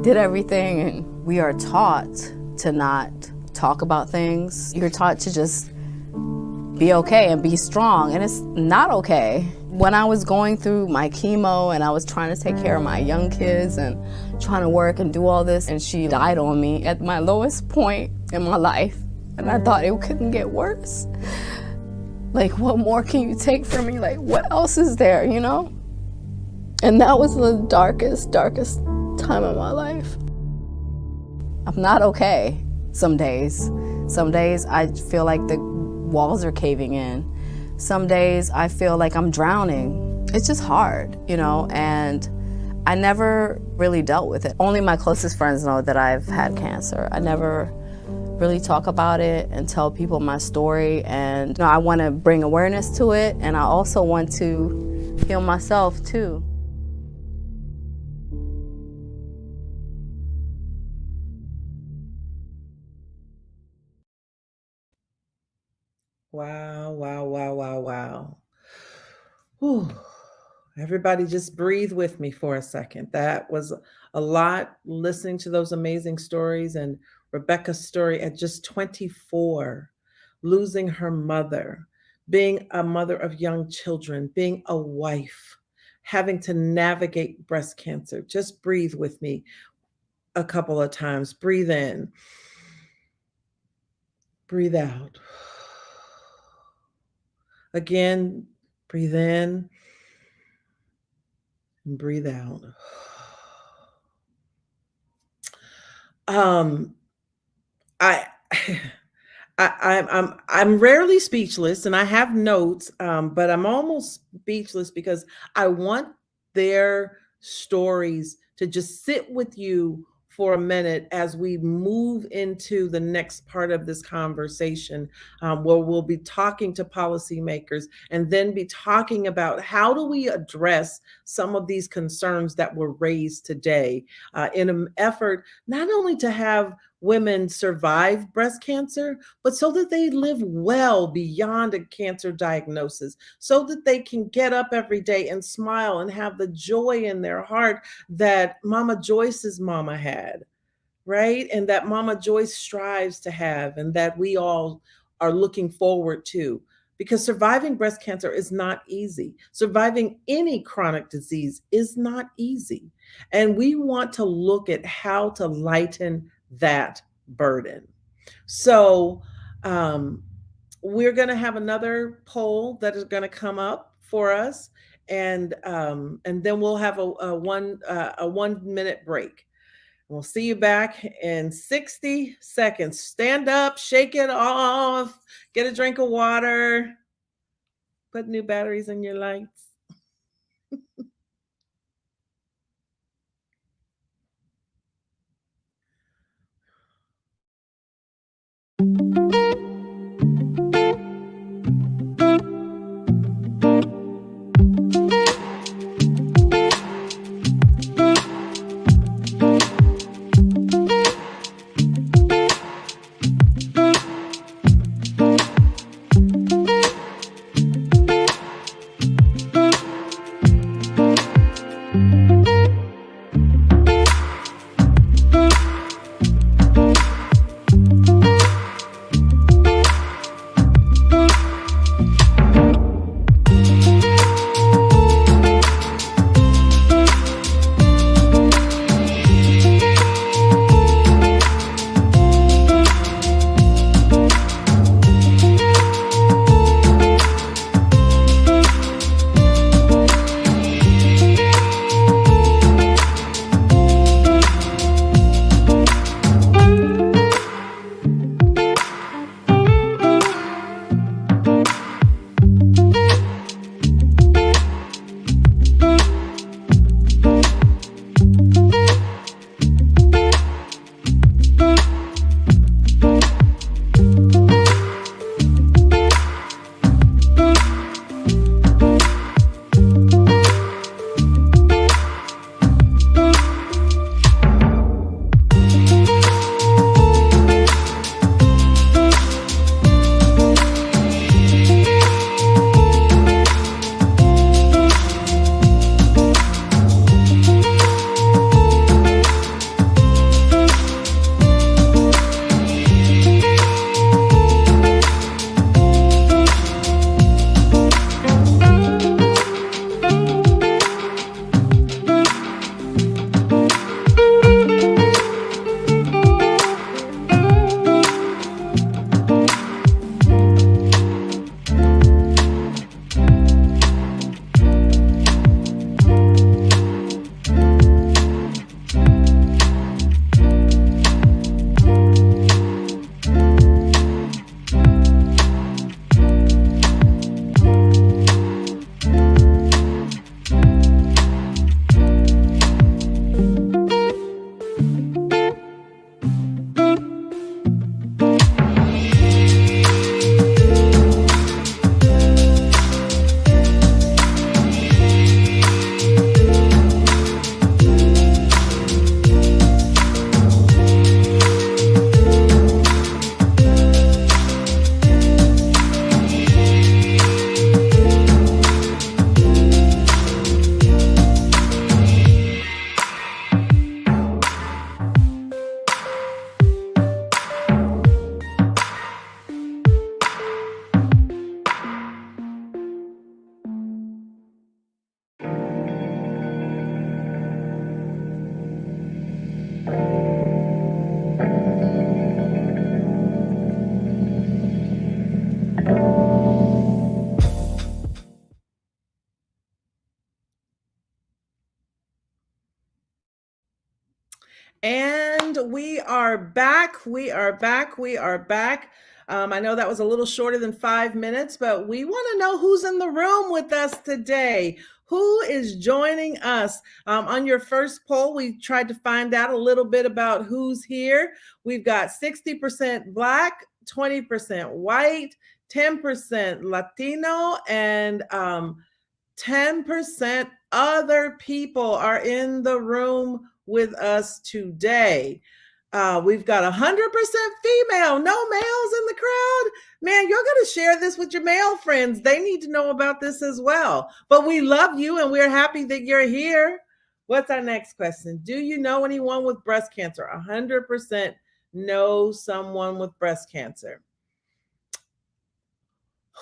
did everything. And we are taught to not talk about things. You're taught to just be okay and be strong, and it's not okay. When I was going through my chemo and I was trying to take care of my young kids and trying to work and do all this, and she died on me at my lowest point in my life, and I thought it couldn't get worse. Like, what more can you take from me? Like, what else is there, you know? And that was the darkest time of my life. I'm not okay some days. Some days I feel like the walls are caving in. Some days I feel like I'm drowning. It's just hard, you know, and I never really dealt with it. Only my closest friends know that I've had cancer. I never really talk about it and tell people my story, and you know, I want to bring awareness to it, and I also want to heal myself too. Wow, wow, wow, wow, wow. Whew. Everybody just breathe with me for a second. That was a lot, listening to those amazing stories, and Rebecca's story at just 24, losing her mother, being a mother of young children, being a wife, having to navigate breast cancer. Just breathe with me a couple of times. Breathe in, breathe out. Again, breathe in and breathe out. I I'm rarely speechless, and I have notes, but I'm almost speechless because I want their stories to just sit with you for a minute as we move into the next part of this conversation, where we'll be talking to policymakers and then be talking about how do we address some of these concerns that were raised today, in an effort not only to have women survive breast cancer, but so that they live well beyond a cancer diagnosis, so that they can get up every day and smile and have the joy in their heart that Mama Joyce's mama had, right? And that Mama Joyce strives to have, and that we all are looking forward to. Because surviving breast cancer is not easy. Surviving any chronic disease is not easy. And we want to look at how to lighten that burden. So we're going to have another poll that is going to come up for us, and then we'll have a 1 minute break. We'll see you back in 60 seconds. Stand up, shake it off, get a drink of water, put new batteries in your lights. And we are back. We are back. We are back. I know that was a little shorter than 5 minutes, but we want to know who's in the room with us today. Who is joining us? On your first poll, we tried to find out a little bit about who's here. We've got 60% Black, 20% white, 10% Latino, and 10% other people are in the room with us today. We've got 100% female, no males in the crowd. Man, you're going to share this with your male friends. They need to know about this as well. But we love you and we're happy that you're here. What's our next question? Do you know anyone with breast cancer? 100% know someone with breast cancer.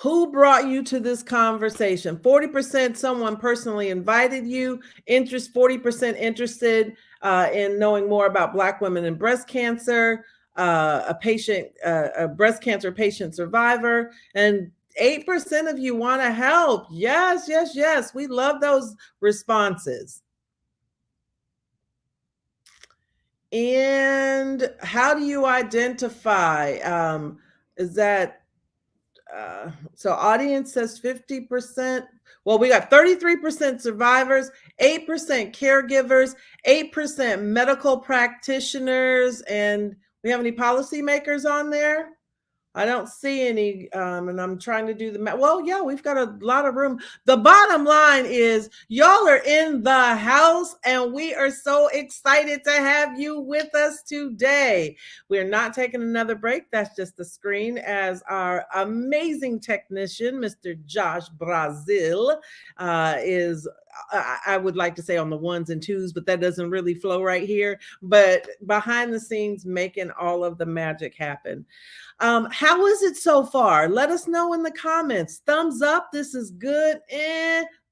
Who brought you to this conversation? 40% someone personally invited you. 40% interested in knowing more about Black women and breast cancer. A breast cancer patient survivor, and 8% of you want to help. Yes, yes, yes. We love those responses. And how do you identify? Is that so audience says 50%. Well, we got 33% survivors, 8% caregivers, 8% medical practitioners, and we have any policymakers on there? I don't see any, and I'm trying to do the math. Well, yeah, we've got a lot of room. The bottom line is y'all are in the house, and we are so excited to have you with us today. We're not taking another break. That's just the screen as our amazing technician, Mr. Josh Brazil, is, I would like to say on the ones and twos, but that doesn't really flow right here. But behind the scenes, making all of the magic happen. How is it so far? Let us know in the comments. Thumbs up, this is good.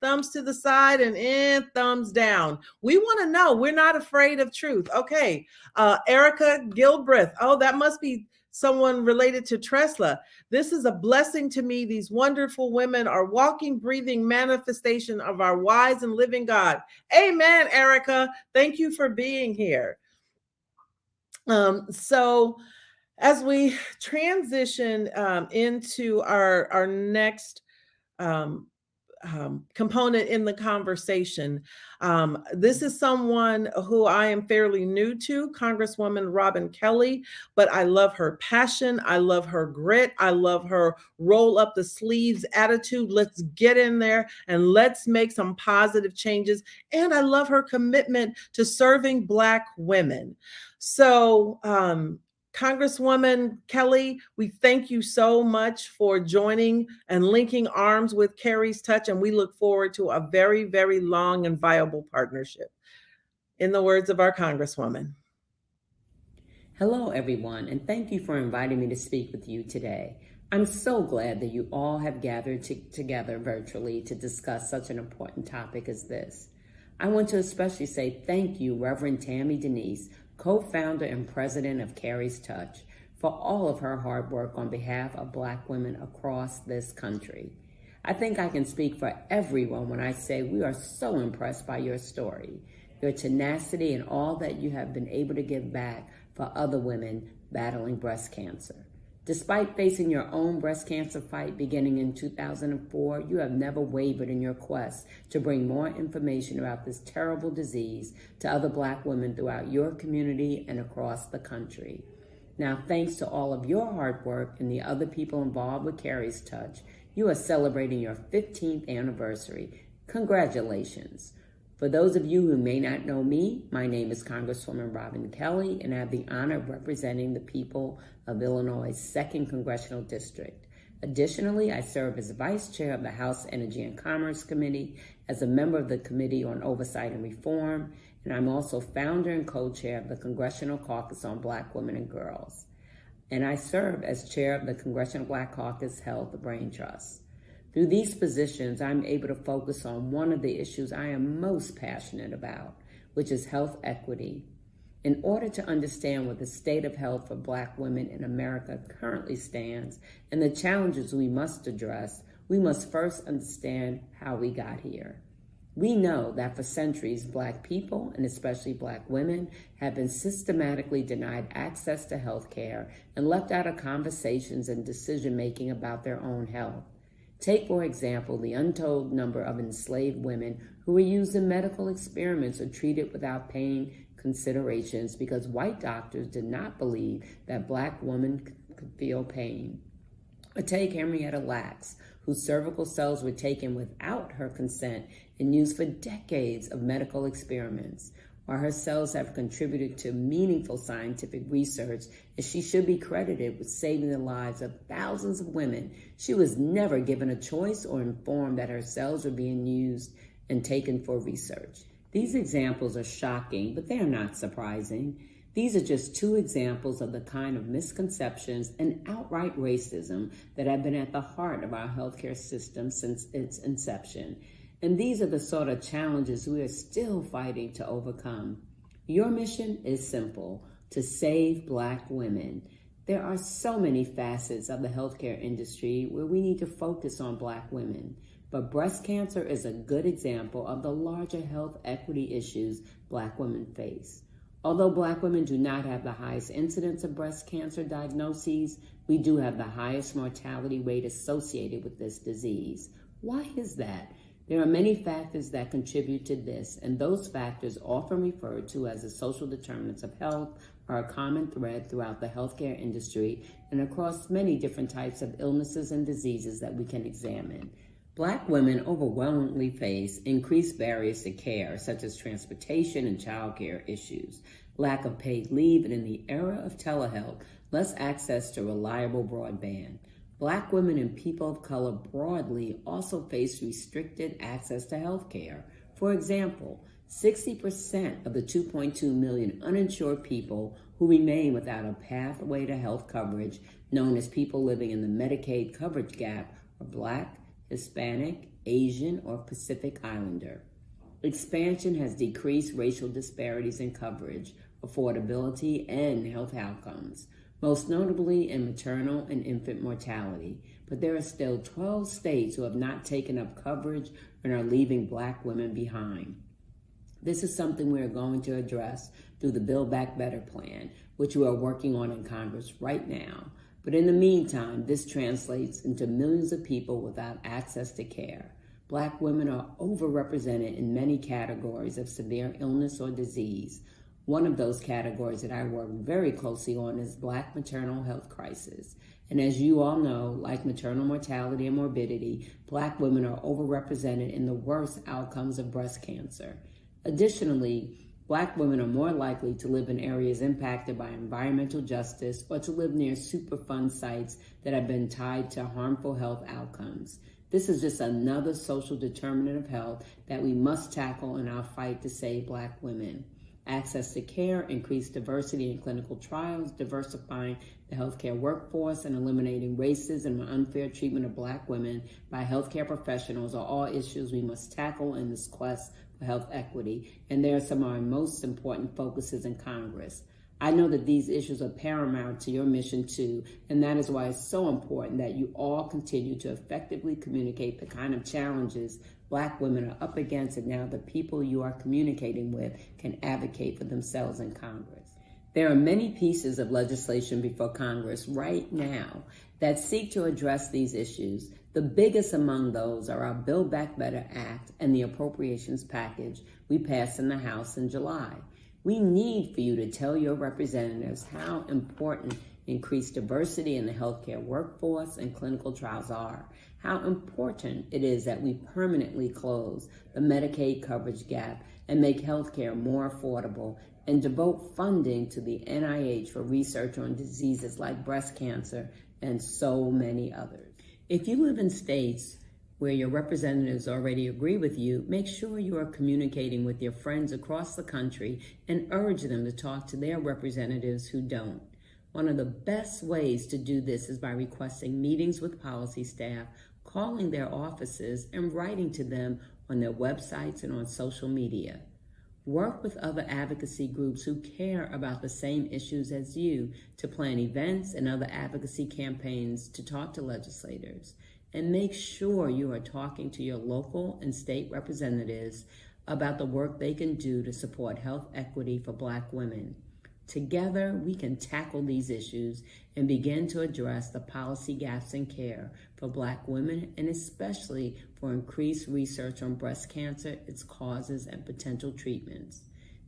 Thumbs to the side, and thumbs down. We want to know. We're not afraid of truth. Okay. Erica Gilbreth. Oh, that must be someone related to Tresla. This is a blessing to me. These wonderful women are walking, breathing manifestation of our wise and living God. Amen, Erica. Thank you for being here. So as we transition into our next component in the conversation, this is someone who I am fairly new to, Congresswoman Kelly, but I love her passion. I love her grit. I love her roll up the sleeves attitude. Let's get in there and let's make some positive changes. And I love her commitment to serving Black women. So, Congresswoman Kelly, we thank you so much for joining and linking arms with Carrie's Touch, and we look forward to a very, very long and viable partnership. In the words of our Congresswoman. Hello, everyone, and thank you for inviting me to speak with you today. I'm so glad that you all have gathered together virtually to discuss such an important topic as this. I want to especially say thank you, Reverend Tammy Denise, co-founder and president of Carrie's Touch, for all of her hard work on behalf of Black women across this country. I think I can speak for everyone when I say we are so impressed by your story, your tenacity, and all that you have been able to give back for other women battling breast cancer. Despite facing your own breast cancer fight beginning in 2004, you have never wavered in your quest to bring more information about this terrible disease to other Black women throughout your community and across the country. Now, thanks to all of your hard work and the other people involved with Carrie's Touch, you are celebrating your 15th anniversary. Congratulations. For those of you who may not know me, my name is Congresswoman Kelly, and I have the honor of representing the people of Illinois' 2nd Congressional District. Additionally, I serve as Vice Chair of the House Energy and Commerce Committee, as a member of the Committee on Oversight and Reform, and I'm also founder and co-chair of the Congressional Caucus on Black Women and Girls. And I serve as chair of the Congressional Black Caucus Health Brain Trust. Through these positions, I'm able to focus on one of the issues I am most passionate about, which is health equity. In order to understand what the state of health for Black women in America currently stands and the challenges we must address, we must first understand how we got here. We know that for centuries, Black people, and especially Black women, have been systematically denied access to health care and left out of conversations and decision-making about their own health. Take, for example, the untold number of enslaved women who were used in medical experiments or treated without paying considerations because white doctors did not believe that Black women could feel pain. Or take Henrietta Lacks, whose cervical cells were taken without her consent and used for decades of medical experiments. While her cells have contributed to meaningful scientific research, and she should be credited with saving the lives of thousands of women, she was never given a choice or informed that her cells were being used and taken for research. These examples are shocking, but they are not surprising. These are just two examples of the kind of misconceptions and outright racism that have been at the heart of our healthcare system since its inception. And these are the sort of challenges we are still fighting to overcome. Your mission is simple: to save Black women. There are so many facets of the healthcare industry where we need to focus on Black women. But breast cancer is a good example of the larger health equity issues Black women face. Although Black women do not have the highest incidence of breast cancer diagnoses, we do have the highest mortality rate associated with this disease. Why is that? There are many factors that contribute to this, and those factors, often referred to as the social determinants of health, are a common thread throughout the healthcare industry and across many different types of illnesses and diseases that we can examine. Black women overwhelmingly face increased barriers to care, such as transportation and childcare issues, lack of paid leave, and in the era of telehealth, less access to reliable broadband. Black women and people of color broadly also face restricted access to health care. For example, 60% of the 2.2 million uninsured people who remain without a pathway to health coverage, known as people living in the Medicaid coverage gap, are Black, Hispanic, Asian, or Pacific Islander. Expansion has decreased racial disparities in coverage, affordability, and health outcomes, most notably in maternal and infant mortality. But there are still 12 states who have not taken up coverage and are leaving Black women behind. This is something we are going to address through the Build Back Better plan, which we are working on in Congress right now. But in the meantime, this translates into millions of people without access to care. Black women are overrepresented in many categories of severe illness or disease. One of those categories that I work very closely on is Black maternal health crisis. And as you all know, like maternal mortality and morbidity, Black women are overrepresented in the worst outcomes of breast cancer. Additionally, Black women are more likely to live in areas impacted by environmental justice or to live near Superfund sites that have been tied to harmful health outcomes. This is just another social determinant of health that we must tackle in our fight to save Black women. Access to care, increased diversity in clinical trials, diversifying the healthcare workforce, and eliminating racism and unfair treatment of Black women by healthcare professionals are all issues we must tackle in this quest for health equity, and they are some of our most important focuses in Congress. I know that these issues are paramount to your mission too, and that is why it's so important that you all continue to effectively communicate the kind of challenges Black women are up against, and now the people you are communicating with can advocate for themselves in Congress. There are many pieces of legislation before Congress right now that seek to address these issues. The biggest among those are our Build Back Better Act and the appropriations package we passed in the House in July. We need for you to tell your representatives how important increased diversity in the healthcare workforce and clinical trials are, how important it is that we permanently close the Medicaid coverage gap and make healthcare more affordable, and devote funding to the NIH for research on diseases like breast cancer and so many others. If you live in states where your representatives already agree with you, make sure you are communicating with your friends across the country and urge them to talk to their representatives who don't. One of the best ways to do this is by requesting meetings with policy staff, calling their offices, and writing to them on their websites and on social media. Work with other advocacy groups who care about the same issues as you to plan events and other advocacy campaigns to talk to legislators. and make sure you are talking to your local and state representatives about the work they can do to support health equity for Black women. Together, we can tackle these issues and begin to address the policy gaps in care for Black women, and especially for increased research on breast cancer, its causes, and potential treatments.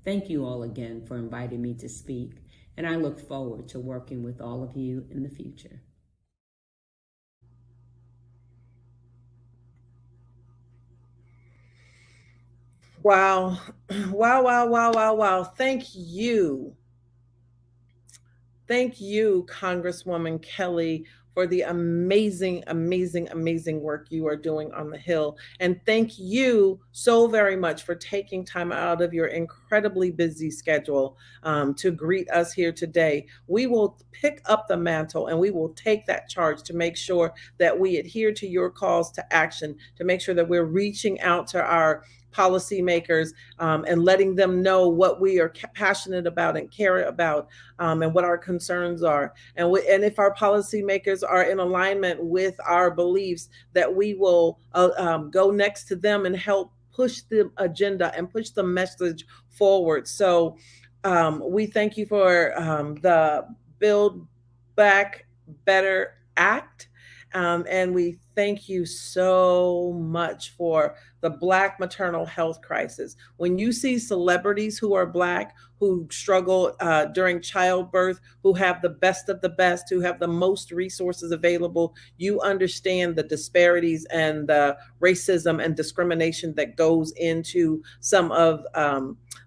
Thank you all again for inviting me to speak, and I look forward to working with all of you in the future. Wow. Wow. Thank you. Thank you, Congresswoman Kelly, for the amazing work you are doing on the Hill. And thank you so very much for taking time out of your incredibly busy schedule to greet us here today. We will pick up the mantle and we will take that charge to make sure that we adhere to your calls to action, to make sure that we're reaching out to our policymakers and letting them know what we are passionate about and care about and what our concerns are. And if our policymakers are in alignment with our beliefs, that we will go next to them and help push the agenda and push the message forward. So we thank you for the Build Back Better Act. And we thank you so much for the Black maternal health crisis. When you see celebrities who are Black, who struggle during childbirth, who have the best of the best, who have the most resources available, you understand the disparities and the racism and discrimination that goes into some of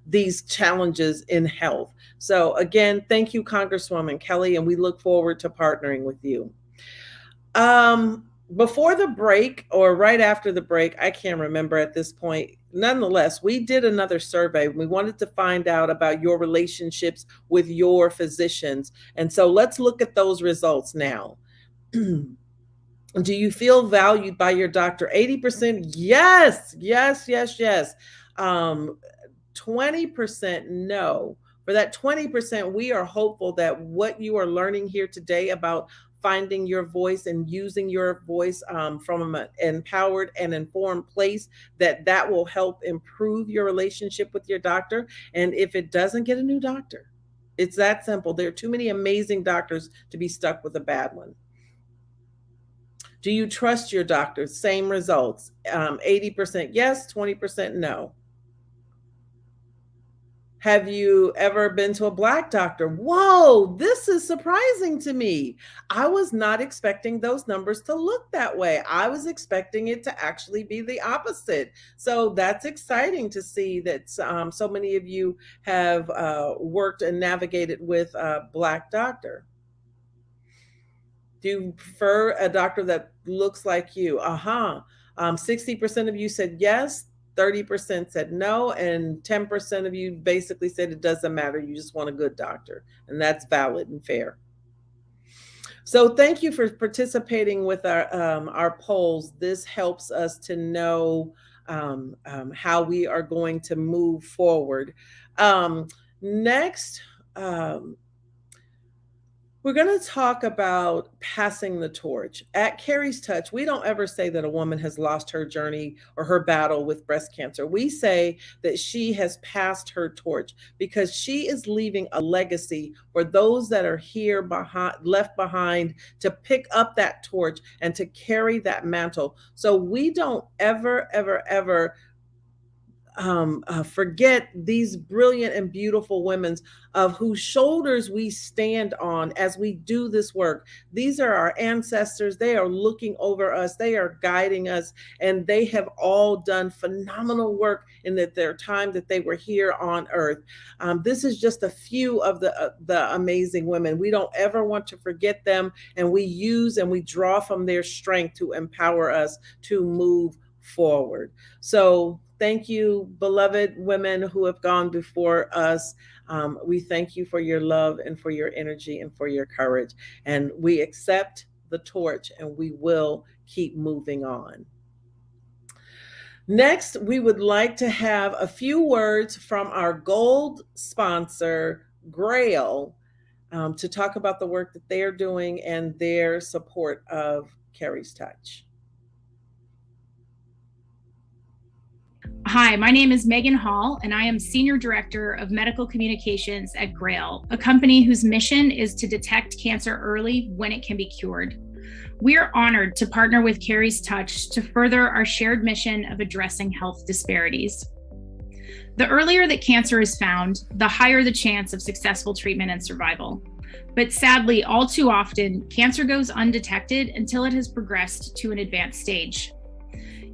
these challenges in health. So again, thank you, Congresswoman Kelly, and we look forward to partnering with you. Before the break or right after the break, I can't remember at this point. Nonetheless, we did another survey. We wanted to find out about your relationships with your physicians. And so let's look at those results now. Do you feel valued by your doctor? 80% yes. 20% no. For that 20%, we are hopeful that what you are learning here today about finding your voice and using your voice from an empowered and informed place, that will help improve your relationship with your doctor. And if it doesn't, get a new doctor. It's that simple. There are too many amazing doctors to be stuck with a bad one. Do you trust your doctor? Same results. 80% yes, 20% no. Have you ever been to a Black doctor? Whoa, this is surprising to me. I was not expecting those numbers to look that way. I was expecting it to actually be the opposite. So that's exciting to see that so many of you have worked and navigated with a Black doctor. Do you prefer a doctor that looks like you? 60% of you said yes. 30% said no, and 10% of you basically said it doesn't matter. You just want a good doctor, and that's valid and fair. So thank you for participating with our polls. This helps us to know how we are going to move forward. Next, we're going to talk about passing the torch. At Carrie's Touch, we don't ever say that a woman has lost her journey or her battle with breast cancer. We say that she has passed her torch because she is leaving a legacy for those that are here left behind to pick up that torch and to carry that mantle. So we don't ever forget these brilliant and beautiful women of whose shoulders we stand on as we do this work. These are our ancestors. They are looking over us. They are guiding us, and they have all done phenomenal work in their time that they were here on earth. This is just a few of the amazing women. We don't ever want to forget them, and we use and we draw from their strength to empower us to move forward. So thank you, beloved women who have gone before us. We thank you for your love and for your energy and for your courage. And we accept the torch and we will keep moving on. Next, we would like to have a few words from our gold sponsor, Grail, to talk about the work that they are doing and their support of Carrie's Touch. Hi, my name is Megan Hall, and I am Senior Director of Medical Communications at Grail, a company whose mission is to detect cancer early when it can be cured. We are honored to partner with Carrie's Touch to further our shared mission of addressing health disparities. The earlier that cancer is found, the higher the chance of successful treatment and survival. But sadly, all too often, cancer goes undetected until it has progressed to an advanced stage.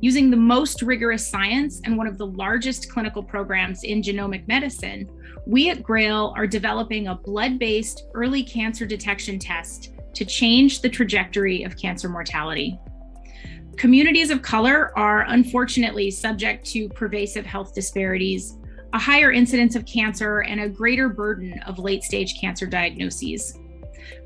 Using the most rigorous science and one of the largest clinical programs in genomic medicine, we at Grail are developing a blood-based early cancer detection test to change the trajectory of cancer mortality. Communities of color are unfortunately subject to pervasive health disparities, a higher incidence of cancer, and a greater burden of late-stage cancer diagnoses.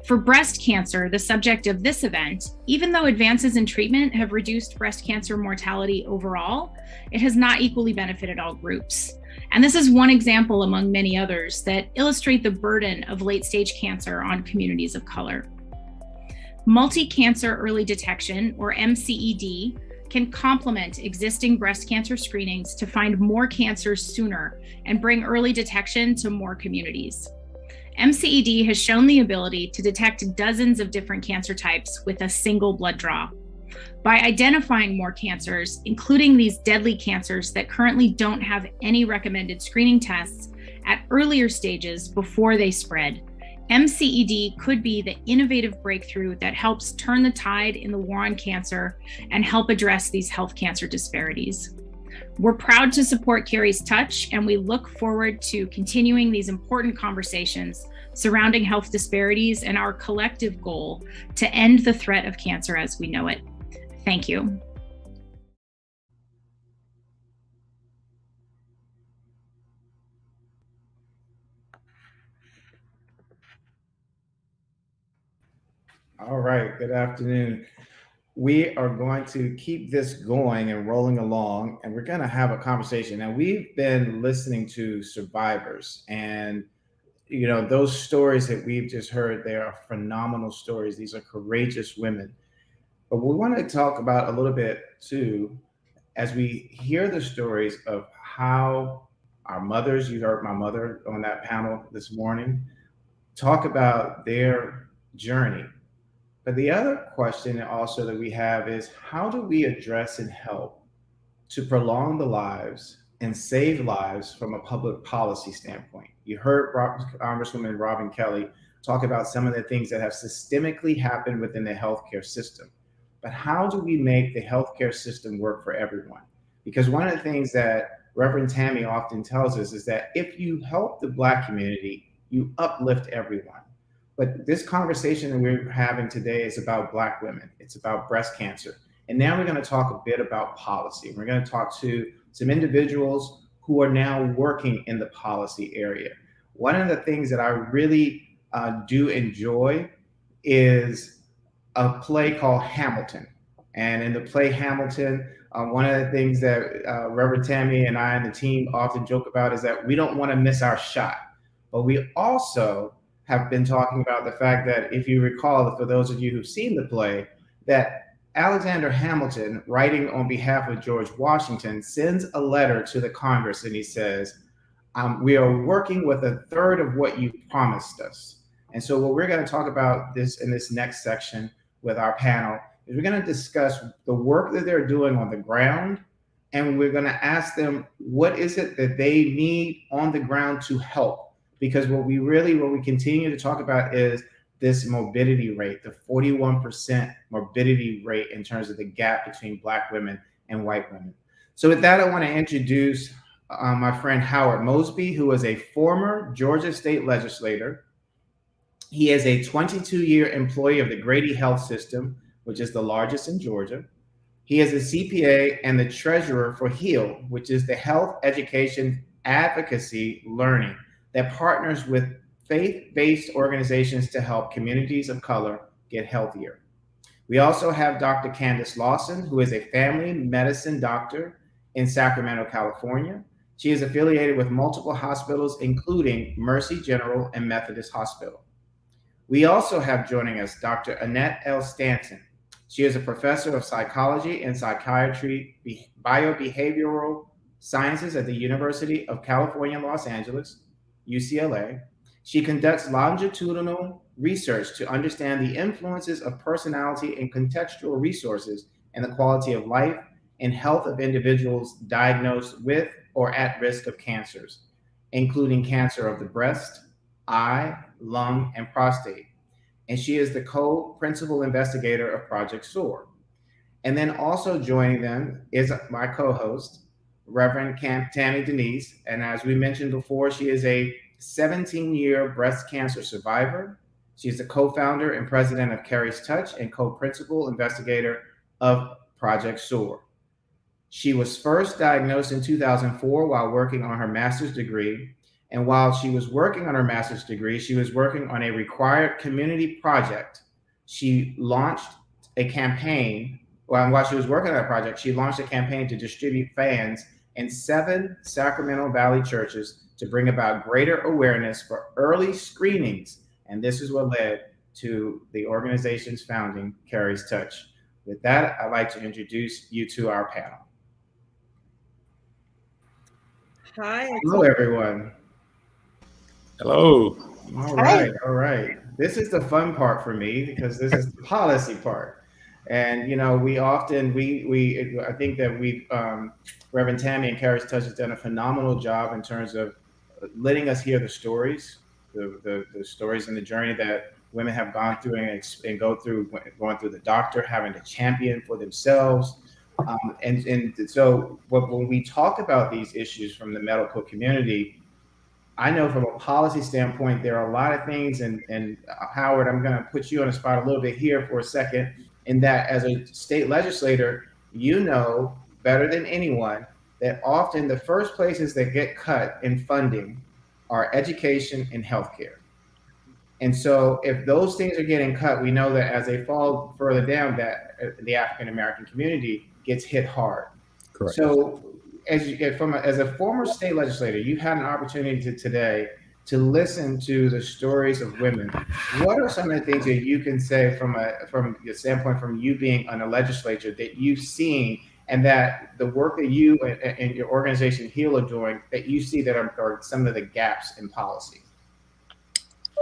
For breast cancer, the subject of this event, even though advances in treatment have reduced breast cancer mortality overall, it has not equally benefited all groups. And this is one example among many others that illustrate the burden of late-stage cancer on communities of color. Multi-cancer early detection, or MCED, can complement existing breast cancer screenings to find more cancers sooner and bring early detection to more communities. MCED has shown the ability to detect dozens of different cancer types with a single blood draw. By identifying more cancers, including these deadly cancers that currently don't have any recommended screening tests at earlier stages before they spread, MCED could be the innovative breakthrough that helps turn the tide in the war on cancer and help address these health cancer disparities. We're proud to support Carrie's Touch, and we look forward to continuing these important conversations surrounding health disparities and our collective goal to end the threat of cancer as we know it. Thank you. All right, good afternoon. We are going to keep this going and rolling along, and we're going to have a conversation. Now, we've been listening to survivors, and those stories that we've just heard, they are phenomenal stories. These are courageous women. But we want to talk about a little bit too, as we hear the stories of how our mothers, you heard my mother on that panel this morning, talk about their journey. But the other question also that we have is, how do we address and help to prolong the lives and save lives from a public policy standpoint? You heard Congresswoman Reverend Kelly talk about some of the things that have systemically happened within the healthcare system. But how do we make the healthcare system work for everyone? Because one of the things that Reverend Tammy often tells us is that if you help the Black community, you uplift everyone. But this conversation that we're having today is about Black women. It's about breast cancer. And now we're going to talk a bit about policy. We're going to talk to some individuals who are now working in the policy area. One of the things that I really do enjoy is a play called Hamilton. And in the play Hamilton, one of the things that Reverend Tammy and I and the team often joke about is that we don't want to miss our shot. But we also have been talking about the fact that, if you recall, for those of you who've seen the play, that Alexander Hamilton, writing on behalf of George Washington, sends a letter to the Congress and he says, we are working with a third of what you promised us. And so what we're going to talk about this in this next section with our panel is we're going to discuss the work that they're doing on the ground, and we're going to ask them what is it that they need on the ground to help. Because what we continue to talk about is this morbidity rate, the 41% morbidity rate in terms of the gap between Black women and white women. So with that, I want to introduce my friend Howard Mosby, who is a former Georgia state legislator. He is a 22-year employee of the Grady Health System, which is the largest in Georgia. He is a CPA and the treasurer for HEAL, which is the Health Education Advocacy Learning that partners with faith-based organizations to help communities of color get healthier. We also have Dr. Candace Lawson, who is a family medicine doctor in Sacramento, California. She is affiliated with multiple hospitals, including Mercy General and Methodist Hospital. We also have joining us Dr. Annette L. Stanton. She is a professor of psychology and psychiatry, biobehavioral Sciences at the University of California, Los Angeles, UCLA. She conducts longitudinal research to understand the influences of personality and contextual resources and the quality of life and health of individuals diagnosed with or at risk of cancers, including cancer of the breast, eye, lung, and prostate. And she is the co-principal investigator of Project SOAR. And then also joining them is my co-host, Reverend Tammy Denise. And as we mentioned before, she is a 17-year breast cancer survivor. She's the co-founder and president of Carrie's Touch and co-principal investigator of Project SOAR. She was first diagnosed in 2004 while working on her master's degree. And while she was working on her master's degree, she was working on a required community project. She launched a campaign. Well, while she was working on that project, she launched a campaign to distribute fans in 7 Sacramento Valley churches to bring about greater awareness for early screenings. And this is what led to the organization's founding, Carrie's Touch. With that, I'd like to introduce you to our panel. Hi. Hello, everyone. Hello. All right, all right. This is the fun part for me because this is the policy part. And, you know, we often, I think that Reverend Tammy and Carrie's Touch has done a phenomenal job in terms of letting us hear the stories, the stories and the journey that women have gone through and going through the doctor, having to champion for themselves. And so when we talk about these issues from the medical community, I know from a policy standpoint, there are a lot of things, and Howard, I'm going to put you on the spot a little bit here for a second, in that as a state legislator, you know better than anyone that often the first places that get cut in funding are education and healthcare. And so if those things are getting cut, we know that as they fall further down, that the African-American community gets hit hard. Correct. So as a former state legislator, you've had an opportunity today to listen to the stories of women. What are some of the things that you can say from your standpoint, from you being on a legislature, that you've seen, and that the work that you and your organization HEAL are doing, that you see that are some of the gaps in policy?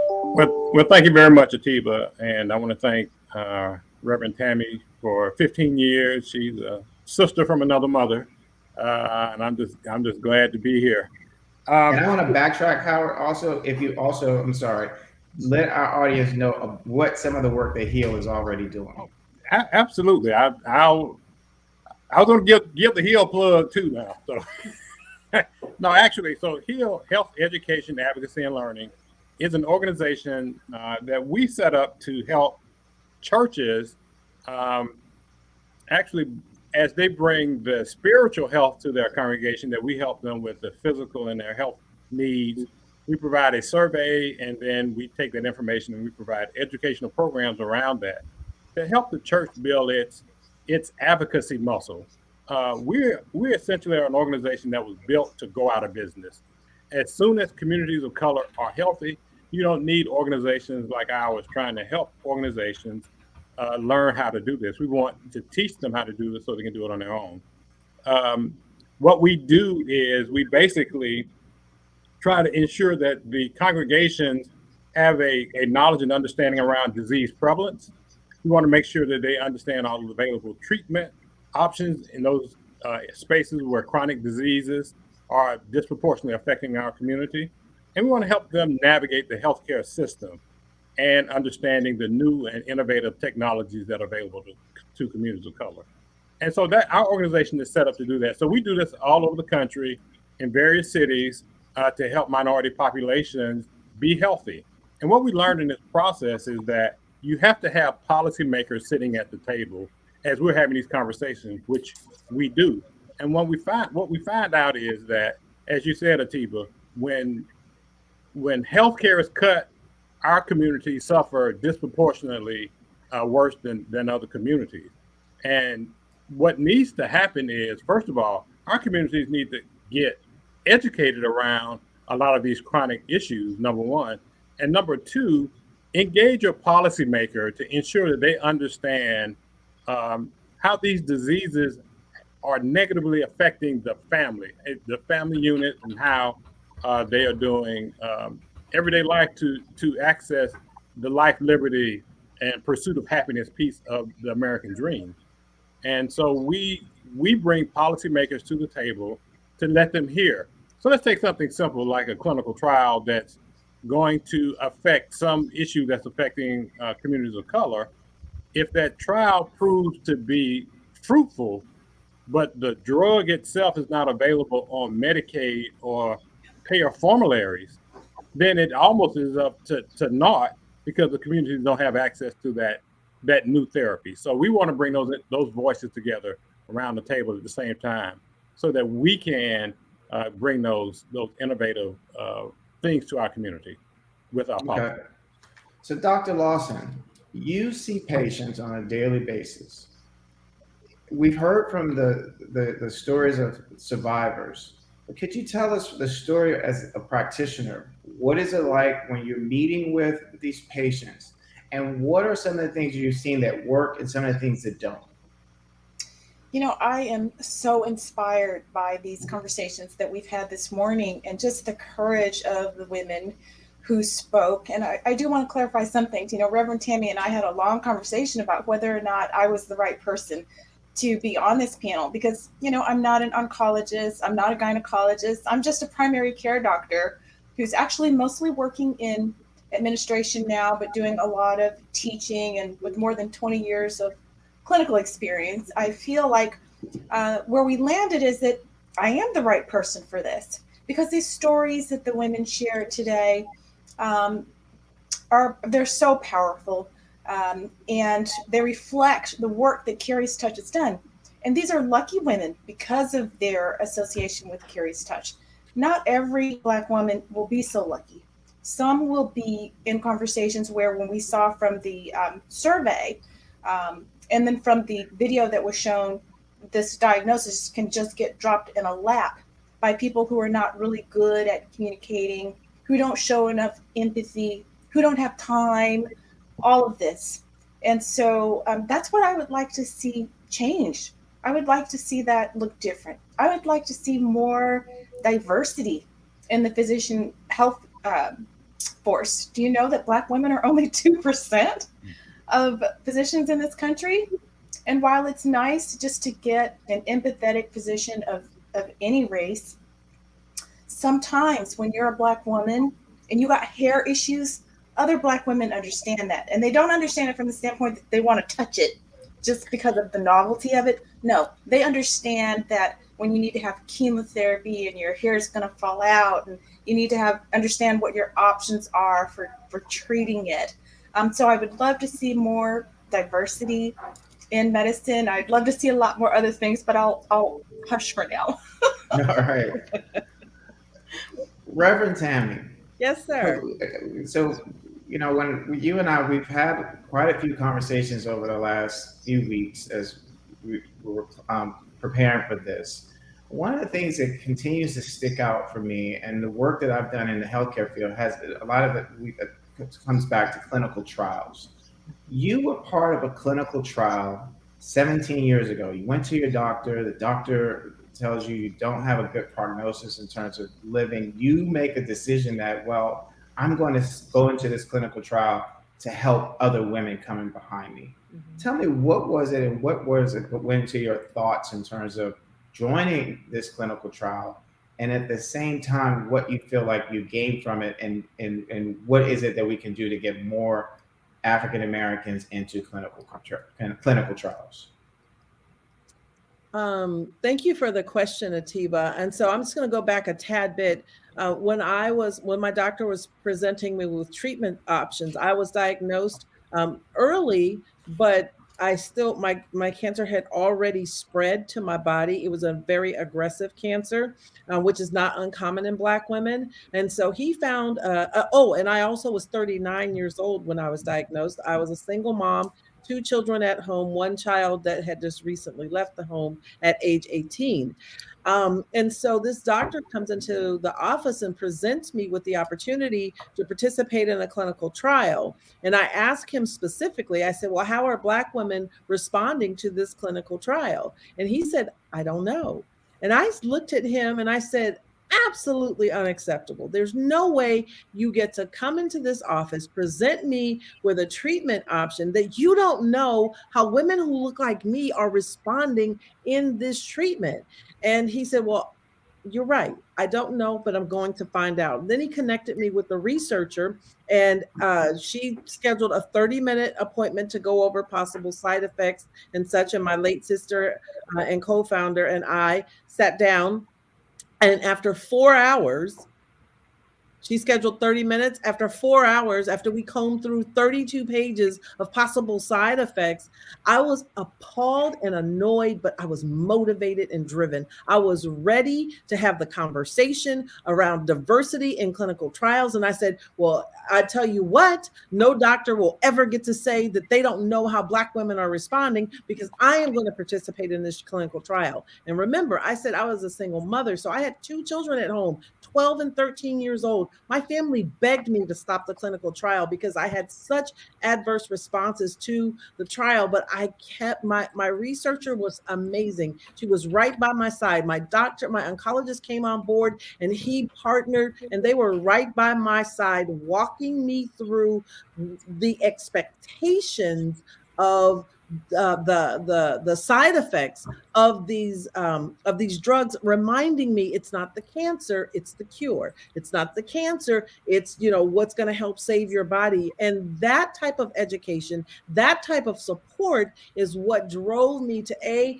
Well, thank you very much, Atiba, and I want to thank Reverend Tammy for 15 years. She's a sister from another mother, and I'm just glad to be here. And I want to backtrack, Howard. Also, I'm sorry, let our audience know of what some of the work that HEAL is already doing. Absolutely, I was going to give the HEAL plug too now. So, no, actually, so HEAL, Health, Education, Advocacy, and Learning, is an organization that we set up to help churches actually, as they bring the spiritual health to their congregation, that we help them with the physical and their health needs. We provide a survey, and then we take that information and we provide educational programs around that to help the church build its advocacy muscle. We essentially are an organization that was built to go out of business. As soon as communities of color are healthy, you don't need organizations like ours trying to help organizations learn how to do this. We want to teach them how to do this so they can do it on their own. What we do is we basically try to ensure that the congregations have a knowledge and understanding around disease prevalence. We want to make sure that they understand all the available treatment options in those spaces where chronic diseases are disproportionately affecting our community. And we want to help them navigate the healthcare system and understanding the new and innovative technologies that are available to communities of color. And so that our organization is set up to do that. So we do this all over the country in various cities to help minority populations be healthy. And what we learned in this process is that you have to have policymakers sitting at the table as we're having these conversations, which we do. And what we find out is that, as you said, Atiba, when healthcare is cut, our communities suffer disproportionately worse than other communities. And what needs to happen is, first of all, our communities need to get educated around a lot of these chronic issues, number one. And number two, engage your policymaker to ensure that they understand how these diseases are negatively affecting the family unit, and how they are doing everyday life to access the life, liberty, and pursuit of happiness piece of the American dream. And so we bring policymakers to the table to let them hear. So let's take something simple like a clinical trial that's going to affect some issue that's affecting communities of color. If that trial proves to be fruitful, but the drug itself is not available on Medicaid or payer formularies, then it almost is up to naught, because the communities don't have access to that new therapy. So we want to bring those voices together around the table at the same time, so that we can bring those innovative things to our community with our policy. Okay. So Dr. Lawson, you see patients on a daily basis. We've heard from the stories of survivors, but could you tell us the story as a practitioner? What is it like when you're meeting with these patients, and what are some of the things you've seen that work and some of the things that don't? You know, I am so inspired by these conversations that we've had this morning, and just the courage of the women who spoke. And I do want to clarify some things. You know, Reverend Tammy and I had a long conversation about whether or not I was the right person to be on this panel, because, you know, I'm not an oncologist, I'm not a gynecologist, I'm just a primary care doctor who's actually mostly working in administration now, but doing a lot of teaching, and with more than 20 years of clinical experience. I feel like where we landed is that I am the right person for this, because these stories that the women share today they're so powerful. And they reflect the work that Carrie's Touch has done. And these are lucky women because of their association with Carrie's Touch. Not every Black woman will be so lucky. Some will be in conversations where, when we saw from the survey, and then from the video that was shown, this diagnosis can just get dropped in a lap by people who are not really good at communicating, who don't show enough empathy, who don't have time, all of this. And so that's what I would like to see change. I would like to see that look different. I would like to see more diversity in the physician health force. Do you know that Black women are only 2% of physicians in this country? And while it's nice just to get an empathetic physician of any race, sometimes when you're a Black woman and you got hair issues, other Black women understand that. And they don't understand it from the standpoint that they want to touch it just because of the novelty of it. No, they understand that when you need to have chemotherapy and your hair is going to fall out, and you need to understand what your options are for treating it. So I would love to see more diversity in medicine. I'd love to see a lot more other things, but I'll hush for now. All right. Reverend Tammy. Yes, sir. So, you know, when you and I, we've had quite a few conversations over the last few weeks as we were preparing for this. One of the things that continues to stick out for me, and the work that I've done in the healthcare field, has a lot of it comes back to clinical trials. You were part of a clinical trial 17 years ago. You went to your doctor. The doctor tells you don't have a good prognosis in terms of living. You make a decision that, well, I'm going to go into this clinical trial to help other women coming behind me. Mm-hmm. Tell me, what was it, and what was it that went into your thoughts in terms of joining this clinical trial, and at the same time, what you feel like you gained from it, and what is it that we can do to get more African Americans into clinical trials? Thank you for the question, Atiba. And so I'm just going to go back a tad bit. When my doctor was presenting me with treatment options, I was diagnosed early, but my cancer had already spread to my body. It was a very aggressive cancer, which is not uncommon in Black women. And so he found, and I also was 39 years old when I was diagnosed. I was a single mom 2 children at home, 1 child that had just recently left the home at age 18. And so this doctor comes into the office and presents me with the opportunity to participate in a clinical trial. And I asked him specifically, I said, well, how are Black women responding to this clinical trial? And he said, I don't know. And I looked at him and I said, absolutely unacceptable. There's no way you get to come into this office, present me with a treatment option that you don't know how women who look like me are responding in this treatment. And he said, well, you're right. I don't know, but I'm going to find out. And then he connected me with the researcher, and she scheduled a 30-minute appointment to go over possible side effects and such. And my late sister and co-founder and I sat down. And after 4 hours, she scheduled 30 minutes. After 4 hours, after we combed through 32 pages of possible side effects, I was appalled and annoyed, but I was motivated and driven. I was ready to have the conversation around diversity in clinical trials. And I said, well, I tell you what, no doctor will ever get to say that they don't know how Black women are responding, because I am going to participate in this clinical trial. And remember, I said I was a single mother, so I had 2 children at home, 12 and 13 years old. My family begged me to stop the clinical trial because I had such adverse responses to the trial, but I kept my researcher was amazing. She was right by my side. My doctor, my oncologist came on board and he partnered, and they were right by my side, walking me through the expectations of the side effects of these drugs, reminding me it's not the cancer, it's the cure. It's not the cancer, it's what's going to help save your body. And that type of education, that type of support is what drove me to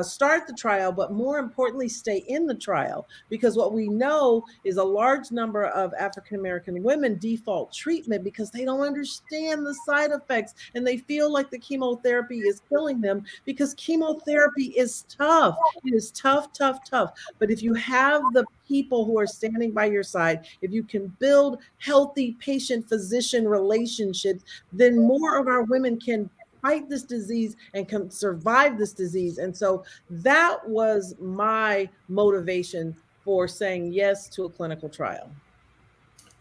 start the trial, but more importantly, stay in the trial. Because what we know is a large number of African-American women default treatment because they don't understand the side effects and they feel like the chemotherapy is killing them, because chemotherapy is tough. It is tough, tough, tough. But if you have the people who are standing by your side, if you can build healthy patient-physician relationships, then more of our women can fight this disease and can survive this disease. And so that was my motivation for saying yes to a clinical trial.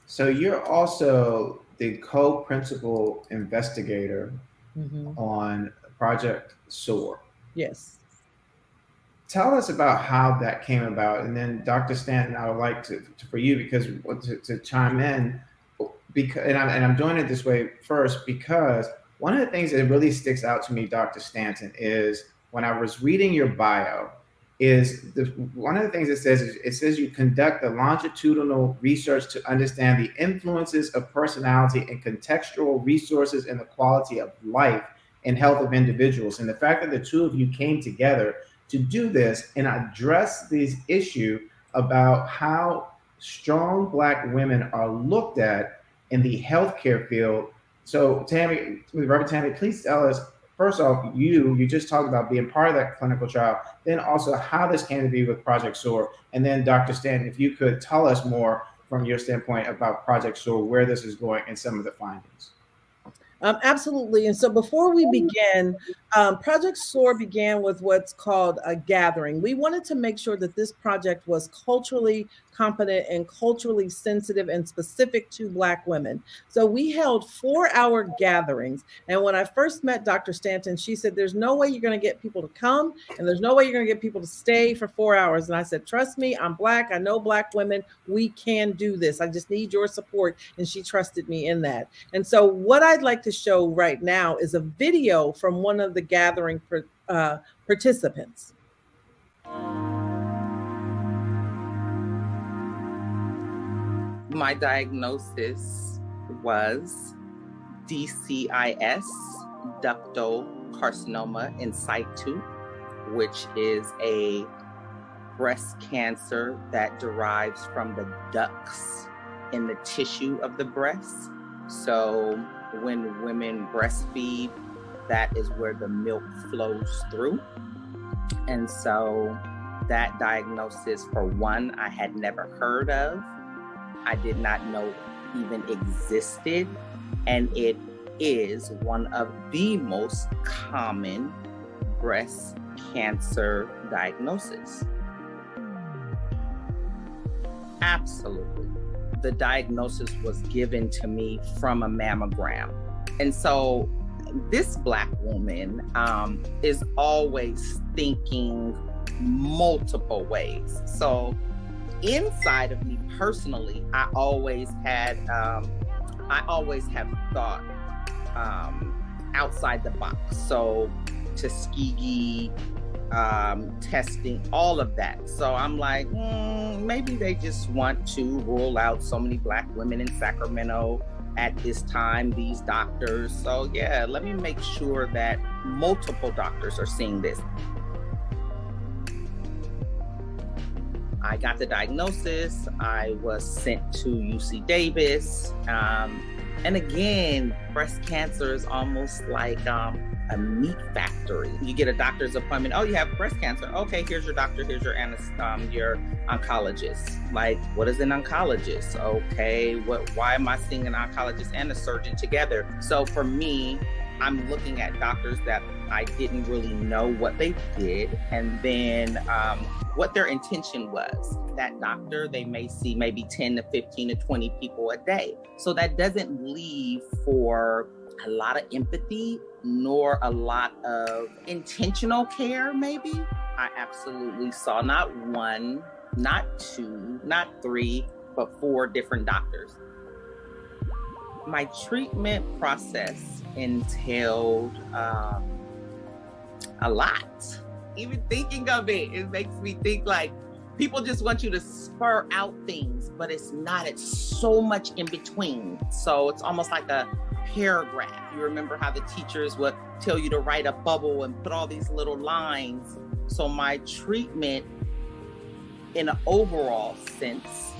So you're also the co-principal investigator on Project SOAR. Yes. Tell us about how that came about. And then Dr. Stanton, I would like for you, because to chime in, because and I'm doing it this way first, because one of the things that really sticks out to me, Dr. Stanton, is when I was reading your bio, one of the things it says you conduct the longitudinal research to understand the influences of personality and contextual resources in the quality of life and health of individuals. And the fact that the two of you came together to do this and address this issue about how strong Black women are looked at in the healthcare field. So Tammy, Reverend Tammy, please tell us, first off, you just talked about being part of that clinical trial, then also how this came to be with Project SOAR. And then Dr. Stanton, if you could tell us more from your standpoint about Project SOAR, where this is going and some of the findings. Absolutely. And so before we begin, Project SOAR began with what's called a gathering. We wanted to make sure that this project was culturally competent and culturally sensitive and specific to Black women. So we held 4-hour gatherings. And when I first met Dr. Stanton, she said, there's no way you're going to get people to come, and there's no way you're going to get people to stay for 4 hours. And I said, trust me, I'm Black. I know Black women. We can do this. I just need your support. And she trusted me in that. And so what I'd like to show right now is a video from one of the gathering participants. My diagnosis was DCIS, ductal carcinoma in situ, which is a breast cancer that derives from the ducts in the tissue of the breast. So when women breastfeed, that is where the milk flows through. And so that diagnosis, for one, I had never heard of. I did not know even existed, and it is one of the most common breast cancer diagnoses. Absolutely. The diagnosis was given to me from a mammogram. And so this Black woman is always thinking multiple ways. So inside of me personally, I always have thought outside the box. So Tuskegee, testing, all of that. So I'm like, maybe they just want to rule out so many Black women in Sacramento at this time, these doctors. So yeah, let me make sure that multiple doctors are seeing this. I got the diagnosis. I was sent to UC Davis. And again, breast cancer is almost like a meat factory. You get a doctor's appointment. Oh, you have breast cancer. Okay, here's your doctor. Here's your oncologist. Like, what is an oncologist? Okay, why am I seeing an oncologist and a surgeon together? So for me, I'm looking at doctors that I didn't really know what they did, and then what their intention was. That doctor, they may see maybe 10 to 15 to 20 people a day. So that doesn't leave for a lot of empathy, nor a lot of intentional care, maybe. I absolutely saw not one, not two, not three, but 4 different doctors. My treatment process entailed a lot. Even thinking of it, it makes me think like people just want you to spur out things, but it's not. It's so much in between. So it's almost like a paragraph. You remember how the teachers would tell you to write a bubble and put all these little lines. So my treatment in an overall sense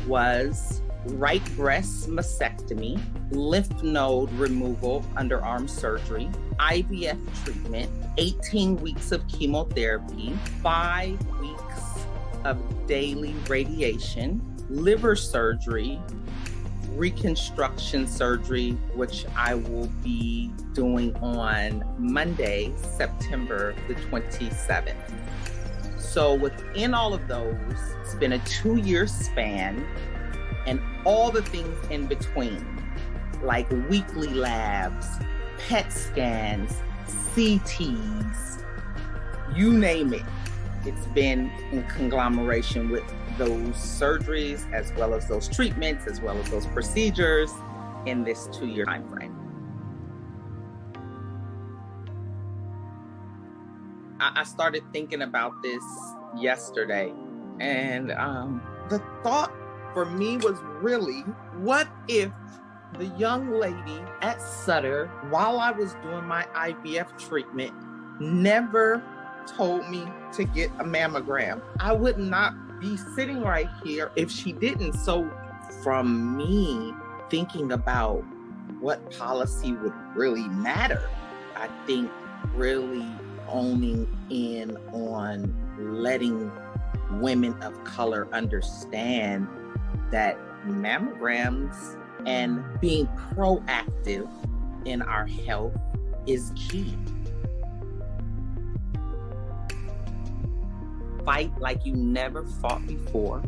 was right breast mastectomy, lymph node removal, underarm surgery, IVF treatment, 18 weeks of chemotherapy, 5 weeks of daily radiation, liver surgery, reconstruction surgery, which I will be doing on Monday, September the 27th. So within all of those, it's been a 2-year span, and all the things in between, like weekly labs, PET scans, CTs, you name it. It's been in conglomeration with those surgeries, as well as those treatments, as well as those procedures in this 2-year time frame. I started thinking about this yesterday, and the thought for me was really, what if the young lady at Sutter, while I was doing my IVF treatment, never told me to get a mammogram? I would not be sitting right here if she didn't. So from me thinking about what policy would really matter, I think really owning in on letting women of color understand that mammograms and being proactive in our health is key. Fight like you never fought before.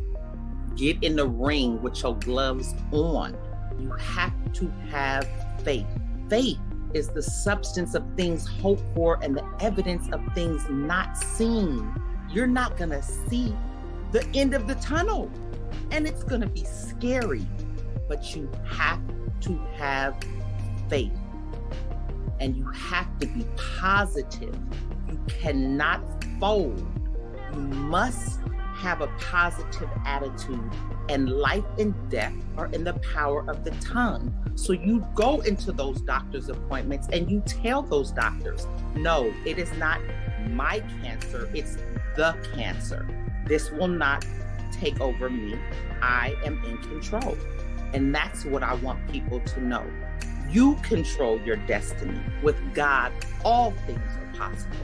Get in the ring with your gloves on. You have to have faith. Faith is the substance of things hoped for and the evidence of things not seen. You're not gonna see the end of the tunnel, and it's gonna be scary, but you have to have faith, and you have to be positive. You cannot fold. You must have a positive attitude, and life and death are in the power of the tongue. So you go into those doctor's appointments and you tell those doctors, no, it is not my cancer, it's the cancer. This will not take over me. I am in control. And that's what I want people to know. You control your destiny. With God, all things are possible.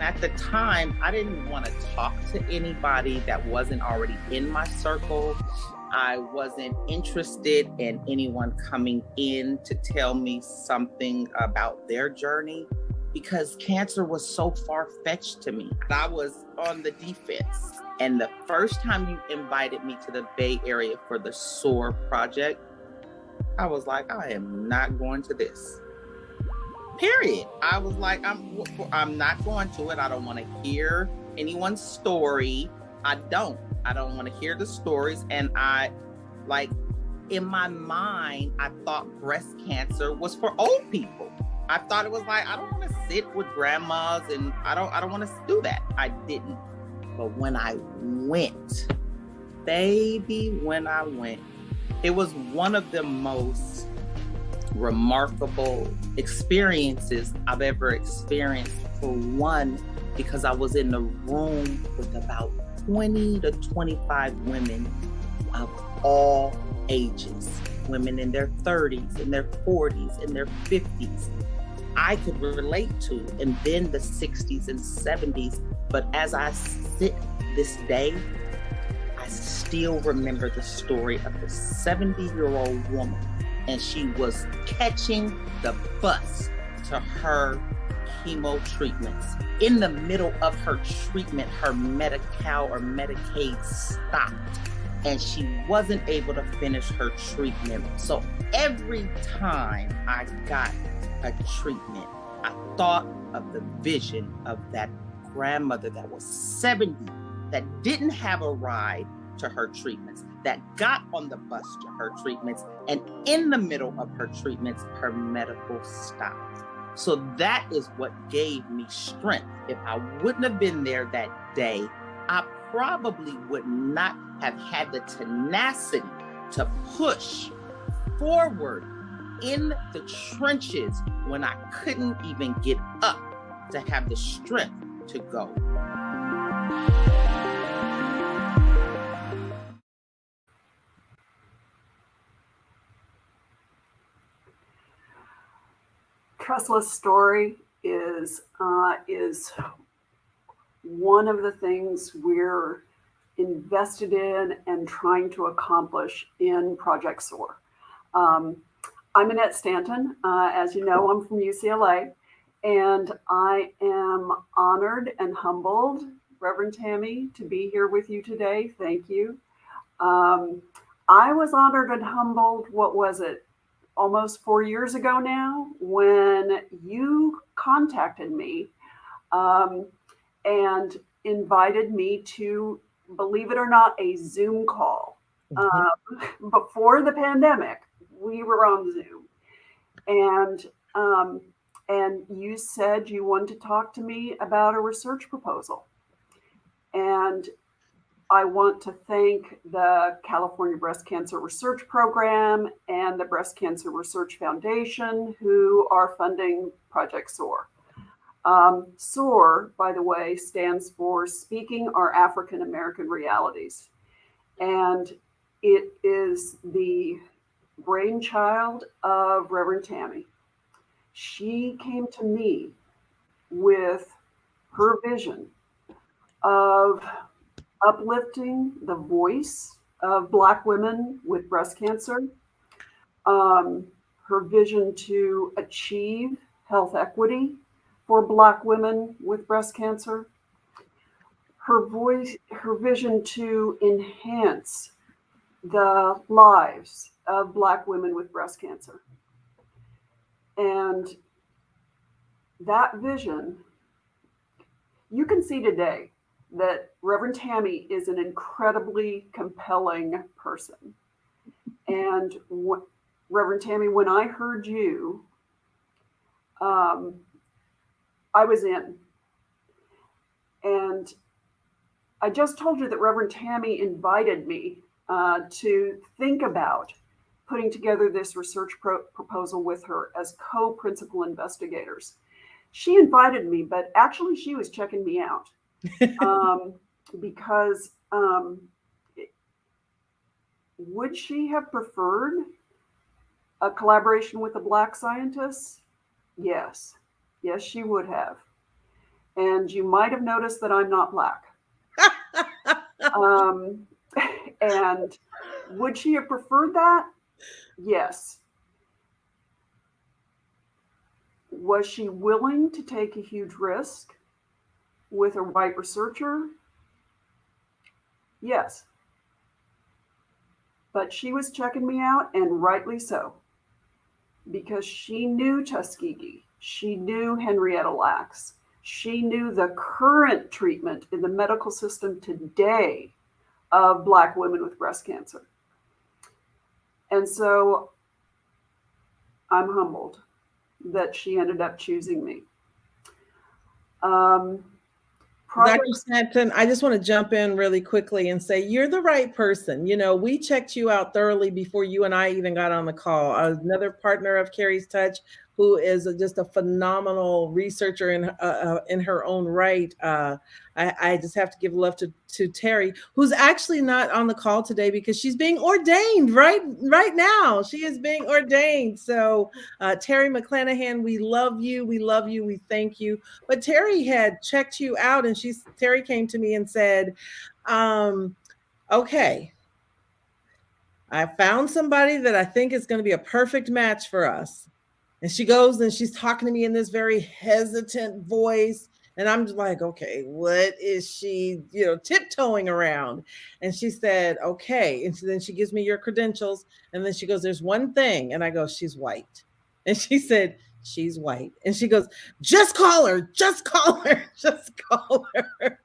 At the time, I didn't want to talk to anybody that wasn't already in my circle. I wasn't interested in anyone coming in to tell me something about their journey because cancer was so far-fetched to me. I was on the defense. And the first time you invited me to the Bay Area for the SOAR project, I was like, I am not going to this. Period. I was like, I'm not going to it. I don't want to hear anyone's story. I don't want to hear the stories. And in my mind, I thought breast cancer was for old people. I thought it was like, I don't want to sit with grandmas and I don't want to do that. I didn't. But when I went, it was one of the most remarkable experiences I've ever experienced. For one, because I was in the room with about 20 to 25 women of all ages, women in their 30s, in their 40s, in their 50s. I could relate to, and then the 60s and 70s. But as I sit this day, I still remember the story of the 70-year-old woman, and she was catching the bus to her chemo treatments. In the middle of her treatment, her Medi-Cal or Medicaid stopped, and she wasn't able to finish her treatment. So every time I got a treatment, I thought of the vision of that grandmother that was 70, that didn't have a ride to her treatments, that got on the bus to her treatments, and in the middle of her treatments, her medical stopped. So that is what gave me strength. If I wouldn't have been there that day, I probably would not have had the tenacity to push forward in the trenches when I couldn't even get up to have the strength to go. Trustless story is one of the things we're invested in and trying to accomplish in Project SOAR. I'm Annette Stanton. As you know, I'm from UCLA, and I am honored and humbled, Reverend Tammy, to be here with you today. Thank you. I was honored and humbled, what was it, almost 4 years ago now, when you contacted me and invited me to, believe it or not, a Zoom call. Before the pandemic, we were on Zoom, and you said you wanted to talk to me about a research proposal. And I want to thank the California Breast Cancer Research Program and the Breast Cancer Research Foundation, who are funding Project SOAR. SOAR, by the way, stands for Speaking Our African American Realities. And it is the brainchild of Reverend Tammy. She came to me with her vision of uplifting the voice of Black women with breast cancer, her vision to achieve health equity for Black women with breast cancer, her vision to enhance the lives of Black women with breast cancer. And that vision, you can see today that Reverend Tammy is an incredibly compelling person. And Reverend Tammy, when I heard you, I was in. And I just told you that Reverend Tammy invited me to think about putting together this research proposal with her as co-principal investigators. She invited me, but actually she was checking me out. Because would she have preferred a collaboration with a Black scientist? Yes. Yes, she would have. And you might have noticed that I'm not Black. And Would she have preferred that? Yes. Was she willing to take a huge risk with a white researcher? Yes. But she was checking me out, and rightly so, because she knew Tuskegee. She knew Henrietta Lacks. She knew the current treatment in the medical system today of Black women with breast cancer. And so I'm humbled that she ended up choosing me. Dr. Stanton, I just want to jump in really quickly and say you're the right person. You know, we checked you out thoroughly before you and I even got on the call. Another partner of Carrie's Touch, who is just a phenomenal researcher in her own right. I just have to give love to Terry, who's actually not on the call today because she's being ordained right now. She is being ordained. So Terry McClanahan, we love you. We love you. We thank you. But Terry had checked you out, and Terry came to me and said, okay, I found somebody that I think is going to be a perfect match for us. And she goes and she's talking to me in this very hesitant voice. And I'm just like, okay, what is she, tiptoeing around? And she said, okay. And then she gives me your credentials. And then she goes, there's one thing. And I go, she's white. And she said, she's white. And she goes, just call her, just call her, just call her.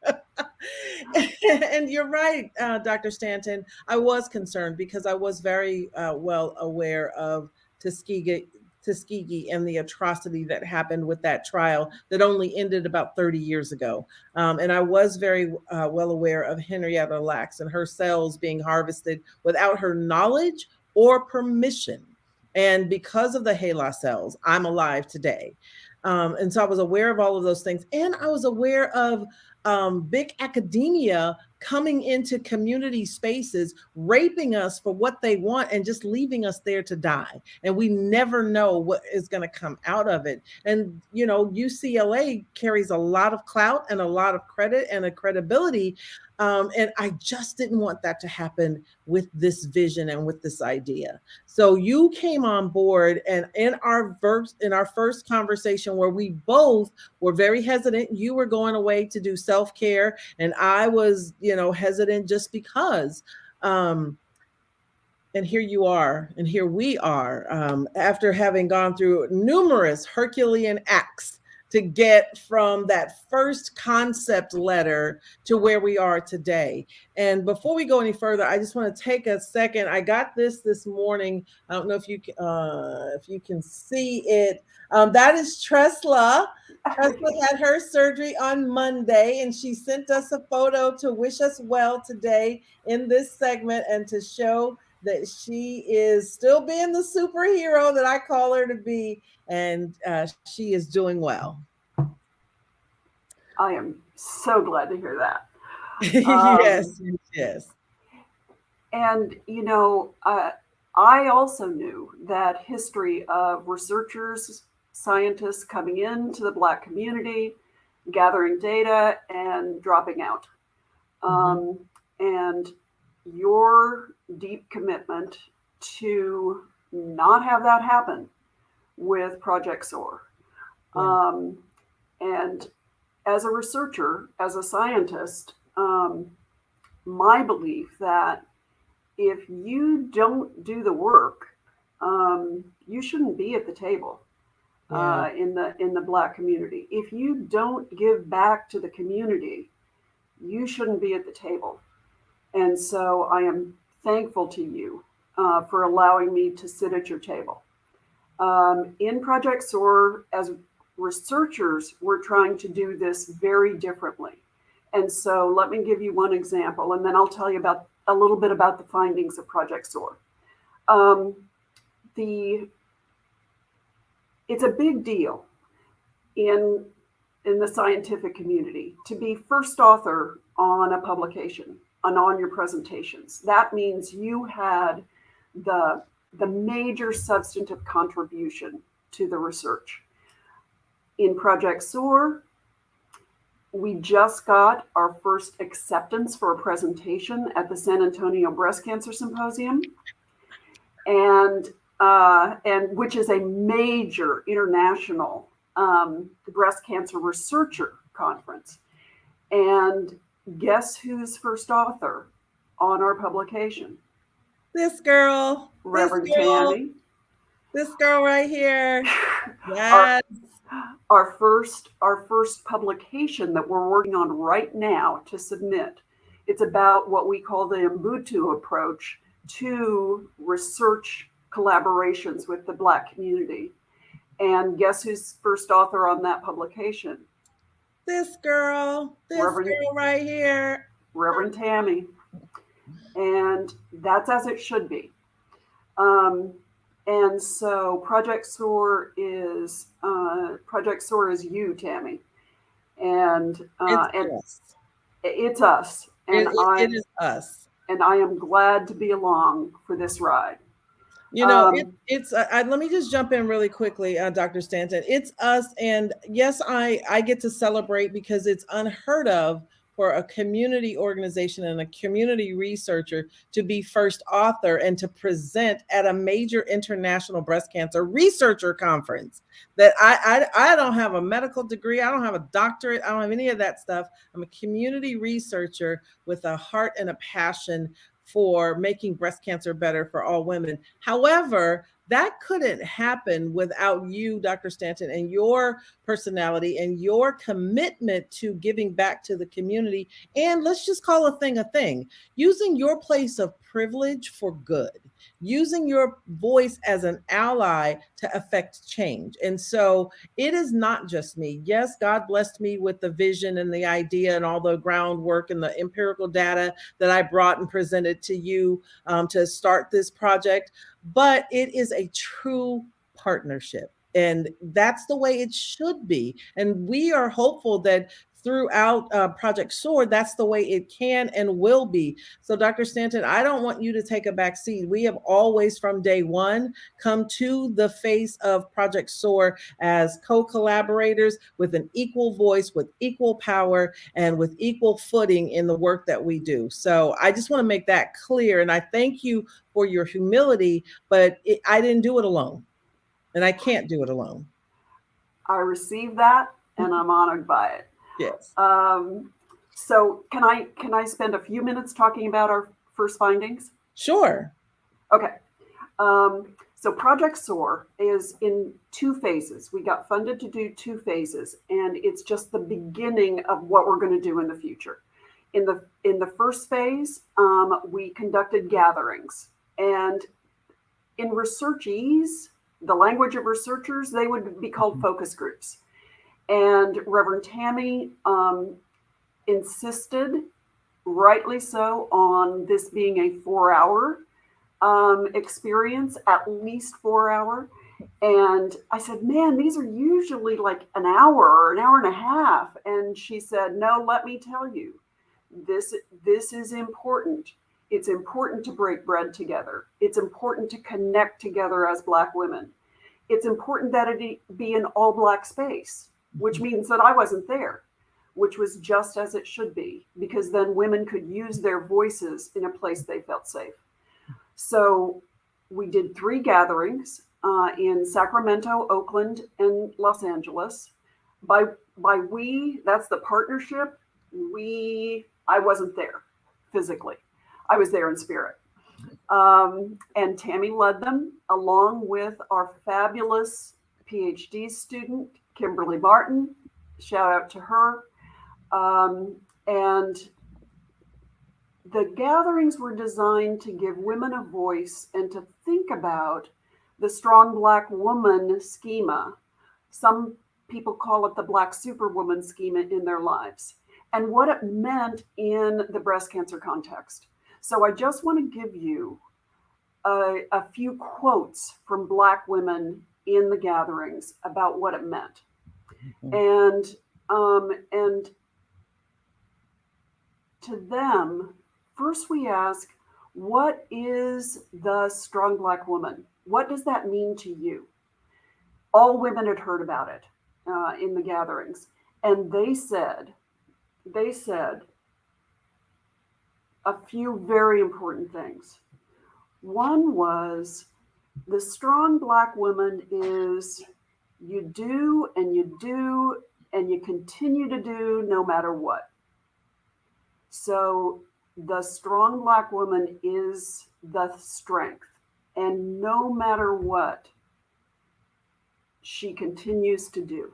And you're right, Dr. Stanton. I was concerned because I was very well aware of Tuskegee and the atrocity that happened with that trial that only ended about 30 years ago. And I was very well aware of Henrietta Lacks and her cells being harvested without her knowledge or permission. And because of the HeLa cells, I'm alive today. And so I was aware of all of those things. And I was aware of big academia coming into community spaces, raping us for what they want and just leaving us there to die. And we never know what is going to come out of it. And, UCLA carries a lot of clout and a lot of credit and a credibility. And I just didn't want that to happen with this vision and with this idea. So you came on board, and in our first conversation where we both were very hesitant, you were going away to do self-care, and I was, hesitant just because. And here you are, and here we are, after having gone through numerous Herculean acts to get from that first concept letter to where we are today. And before we go any further, I just want to take a second. I got this morning. I don't know if you can see it. That is Tresla. Tresla had her surgery on Monday, and she sent us a photo to wish us well today in this segment and to show that she is still being the superhero that I call her to be, and she is doing well. I am so glad to hear that. Yes. And, I also knew that history of researchers, scientists coming into the Black community, gathering data and dropping out. And your deep commitment to not have that happen with Project SOAR. And as a researcher, as a scientist, my belief that if you don't do the work, you shouldn't be at the table in the Black community. If you don't give back to the community, you shouldn't be at the table. And so I am thankful to you for allowing me to sit at your table. In Project SOAR, as researchers, we're trying to do this very differently. And so let me give you one example, and then I'll tell you about a little bit about the findings of Project SOAR. It's a big deal in the scientific community to be first author on a publication and on your presentations. That means you had the major substantive contribution to the research. In Project SOAR, We just got our first acceptance for a presentation at the San Antonio Breast Cancer Symposium, and which is a major international breast cancer researcher conference. And guess who's first author on our publication? This girl. Reverend this girl, Tammy. This girl right here. Yes. Our first publication that we're working on right now to submit. It's about what we call the Ubuntu approach to research collaborations with the Black community. And guess who's first author on that publication? This girl. This girl right here. Reverend Tammy. And that's as it should be. And so Project SOAR is you, Tammy, and it's us, and it is us, and I am glad to be along for this ride. You know, it's let me just jump in really quickly, Dr. Stanton. It's us, and yes, I get to celebrate because it's unheard of for a community organization and a community researcher to be first author and to present at a major international breast cancer researcher conference. That I don't have a medical degree, I don't have a doctorate, I don't have any of that stuff. I'm a community researcher with a heart and a passion for making breast cancer better for all women. However, that couldn't happen without you, Dr. Stanton, and your personality and your commitment to giving back to the community. And let's just call a thing, using your place of privilege for good, using your voice as an ally to affect change. And so it is not just me. Yes, God blessed me with the vision and the idea and all the groundwork and the empirical data that I brought and presented to you to start this project. But it is a true partnership. And that's the way it should be. And we are hopeful that throughout Project SOAR, that's the way it can and will be. So Dr. Stanton, I don't want you to take a back seat. We have always from day one come to the face of Project SOAR as co-collaborators with an equal voice, with equal power, and with equal footing in the work that we do. So I just want to make that clear. And I thank you for your humility, but I didn't do it alone. And I can't do it alone. I received that and I'm honored by it. Yes. So can I spend a few minutes talking about our first findings? Sure. Okay. So Project SOAR is in 2 phases. We got funded to do 2 phases, and it's just the beginning of what we're going to do in the future. In the first phase, we conducted gatherings, and in researchese, the language of researchers, they would be called focus groups. And Reverend Tammy insisted, rightly so, on this being a 4-hour experience, at least 4 hour. And I said, man, these are usually like an hour or an hour and a half. And she said, no, let me tell you, this is important. It's important to break bread together. It's important to connect together as Black women. It's important that it be an all Black space, which means that I wasn't there, which was just as it should be, because then women could use their voices in a place they felt safe. So we did 3 gatherings in Sacramento, Oakland, and Los Angeles. By we, that's the partnership. I wasn't there physically. I was there in spirit. And Tammy led them along with our fabulous PhD student, Kimberly Martin. Shout out to her. And the gatherings were designed to give women a voice and to think about the strong Black woman schema. Some people call it the Black superwoman schema in their lives, and what it meant in the breast cancer context. So I just want to give you a few quotes from Black women in the gatherings about what it meant. And to them, first we ask, what is the strong Black woman? What does that mean to you? All women had heard about it in the gatherings. And they said, they said a few very important things. One was the strong Black woman is you do and you do and you continue to do no matter what. So the strong Black woman is the strength, and no matter what, she continues to do.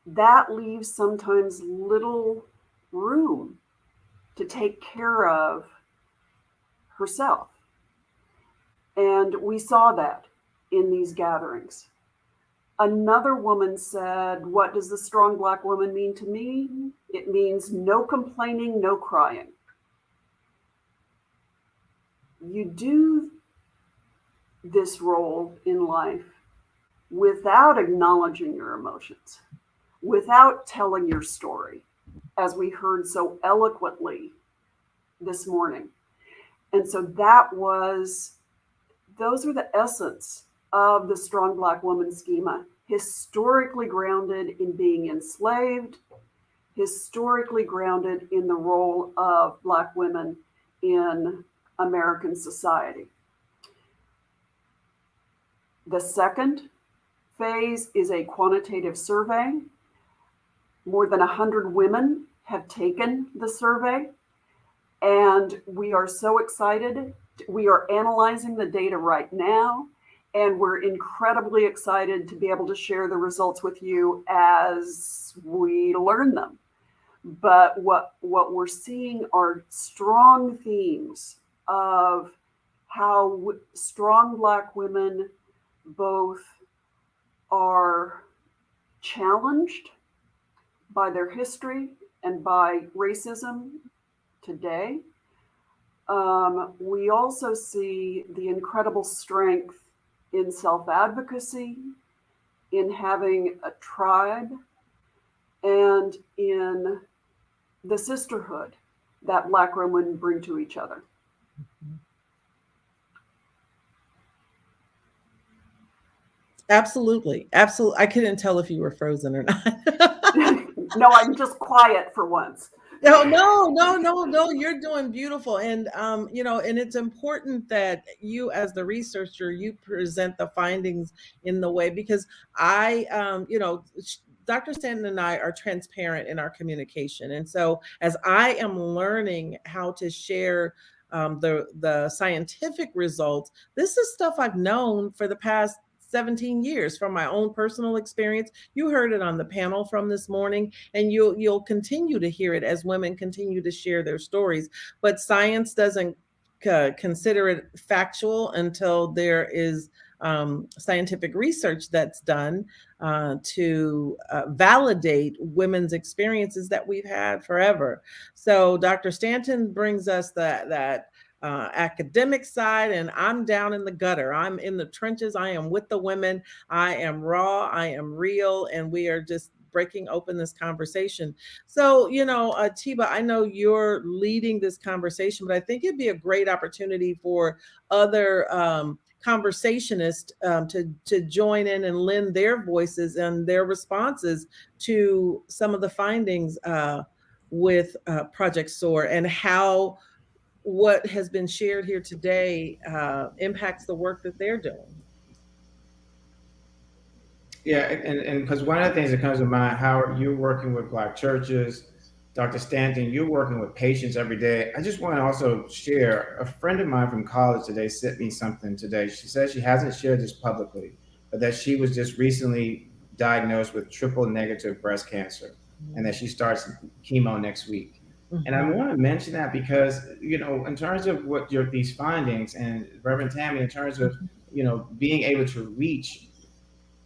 That leaves sometimes little room to take care of herself. And we saw that in these gatherings. Another woman said, what does the strong Black woman mean to me? It means no complaining, no crying. You do this role in life without acknowledging your emotions, without telling your story, as we heard so eloquently this morning. And so those are the essence of the strong Black woman schema, historically grounded in being enslaved, historically grounded in the role of Black women in American society. The second phase is a quantitative survey. More than 100 women have taken the survey, and we are so excited. We are analyzing the data right now, and we're incredibly excited to be able to share the results with you as we learn them. But what we're seeing are strong themes of how strong Black women both are challenged by their history and by racism today. We also see the incredible strength in self-advocacy, in having a tribe, and in the sisterhood that Black women bring to each other. Absolutely. Absolutely. I couldn't tell if you were frozen or not. No, I'm just quiet for once. No, you're doing beautiful. And, and it's important that you, as the researcher, you present the findings in the way, because Dr. Stanton and I are transparent in our communication. And so as I am learning how to share the scientific results, this is stuff I've known for the past 17 years from my own personal experience. You heard it on the panel from this morning, and you'll continue to hear it as women continue to share their stories. But science doesn't consider it factual until there is scientific research that's done to validate women's experiences that we've had forever. So Dr. Stanton brings us that academic side, and I'm down in the gutter. I'm in the trenches. I am with the women. I am raw. I am real. And we are just breaking open this conversation. So, Tiba, I know you're leading this conversation, but I think it'd be a great opportunity for other conversationists to join in and lend their voices and their responses to some of the findings with Project SOAR, and how what has been shared here today impacts the work that they're doing. Yeah, and because one of the things that comes to mind, Howard, you're working with Black churches. Dr. Stanton, you're working with patients every day. I just want to also share, a friend of mine from college today sent me something today. She says she hasn't shared this publicly, but that she was just recently diagnosed with triple negative breast cancer, and that she starts chemo next week. And I want to mention that because, in terms of what these findings, and Reverend Tammy, in terms of, being able to reach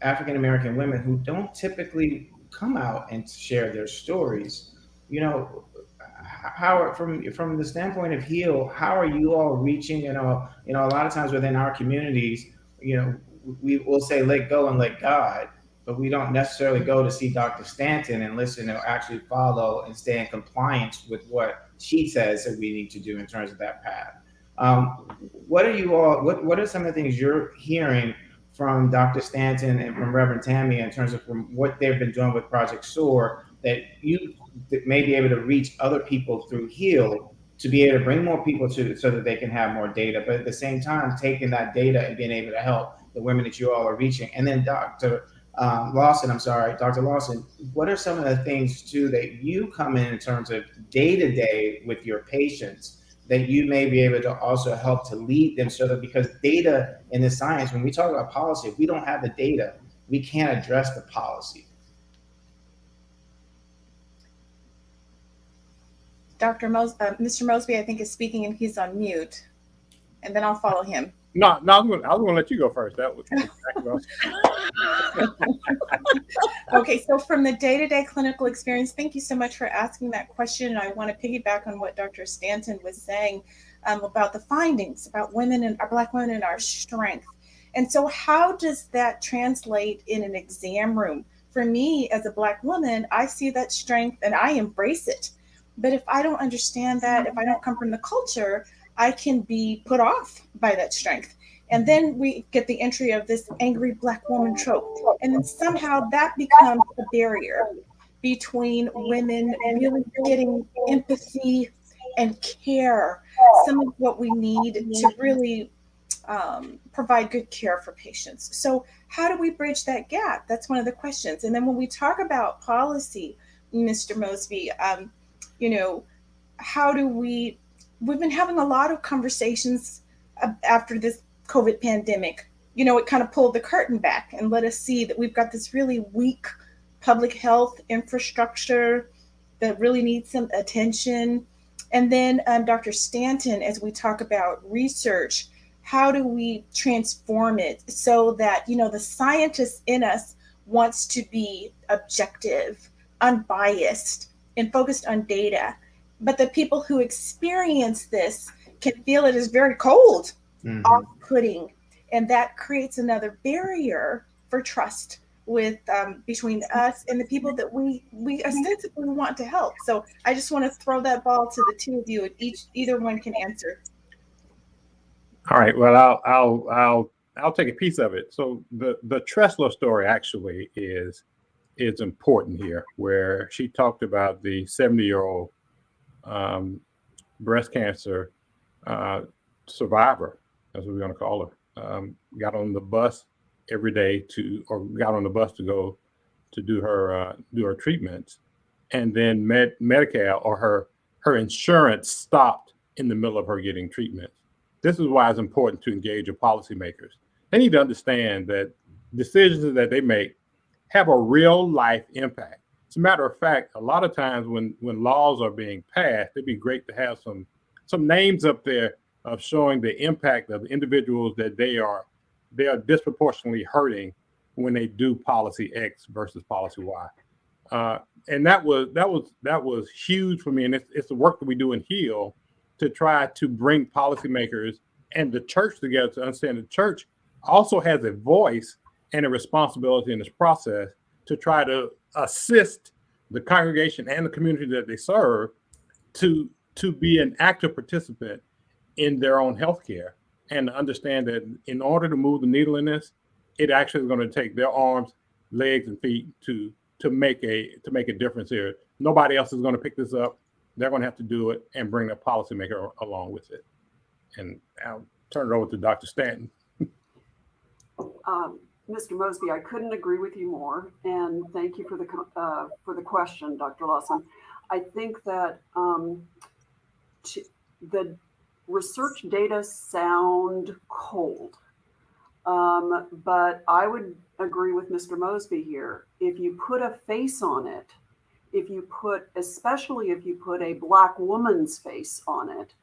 African-American women who don't typically come out and share their stories, how, from the standpoint of HEAL, how are you all reaching, a lot of times within our communities, we will say, let go and let God, but we don't necessarily go to see Dr. Stanton and listen or actually follow and stay in compliance with what she says that we need to do in terms of that path. What are some of the things you're hearing from Dr. Stanton and from Reverend Tammy in terms of from what they've been doing with Project SOAR, that you may be able to reach other people through Heal to be able to bring more people to so that they can have more data, but at the same time taking that data and being able to help the women that you all are reaching. And then Dr. Dr. Lawson, what are some of the things too that you come in terms of day-to-day with your patients that you may be able to also help to lead them, so that, because data in the science, when we talk about policy, if we don't have the data, we can't address the policy. Mr. Mosby, I think, is speaking and he's on mute, and then I'll follow him. No, I was going to let you go first. That was exactly Okay, so from the day-to-day clinical experience, thank you so much for asking that question. I want to piggyback on what Dr. Stanton was saying about the findings about women and our Black women and our strength. And so how does that translate in an exam room? For me, as a Black woman, I see that strength and I embrace it. But if I don't understand that, if I don't come from the culture, I can be put off by that strength. And then we get the entry of this angry Black woman trope. And then somehow that becomes a barrier between women really getting empathy and care, some of what we need to really provide good care for patients. So how do we bridge that gap? That's one of the questions. And then when we talk about policy, Mr. Mosby, how do we've been having a lot of conversations after this COVID pandemic. It kind of pulled the curtain back and let us see that we've got this really weak public health infrastructure that really needs some attention. And then Dr. Stanton, as we talk about research, how do we transform it so that, the scientist in us wants to be objective, unbiased, and focused on data, but the people who experience this can feel it is very cold, off-putting, and that creates another barrier for trust with between us and the people that we ostensibly want to help. So I just want to throw that ball to the two of you, and either one can answer. All right. Well, I'll take a piece of it. So the Tressler story actually is important here, where she talked about the 70-year-old breast cancer survivor, that's what we're going to call her. Got on the bus every day to go to do her treatments, and then Medicare or her insurance stopped in the middle of her getting treatment. This is why it's important to engage with policymakers. They need to understand that decisions that they make have a real life impact. As a matter of fact, a lot of times when laws are being passed, it'd be great to have some names up there of showing the impact of individuals that they are disproportionately hurting when they do policy X versus policy Y. And that was huge for me. And it's the work that we do in Heal to try to bring policymakers and the church together to understand the church also has a voice and a responsibility in this process to try to assist the congregation and the community that they serve to be an active participant in their own healthcare, and understand that in order to move the needle in this, it actually is going to take their arms, legs, and feet to make a difference here. Nobody else is going to pick this up. They're going to have to do it and bring a policymaker along with it. And I'll turn it over to Dr. Stanton. Mr. Mosby, I couldn't agree with you more, and thank you for the question, Dr. Lawson. I think that the research data sound cold, but I would agree with Mr. Mosby here. If you put a face on it, especially if you put a Black woman's face on it,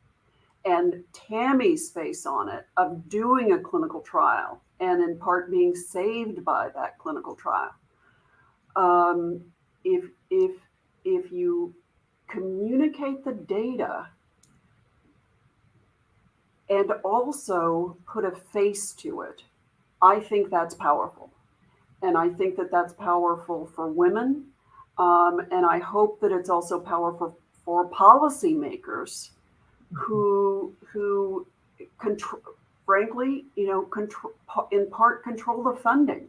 and Tammy's face on it, of doing a clinical trial, and in part being saved by that clinical trial. If you communicate the data and also put a face to it, I think that's powerful. And I think that that's powerful for women. And I hope that it's also powerful for policymakers who control, frankly, in part control the funding.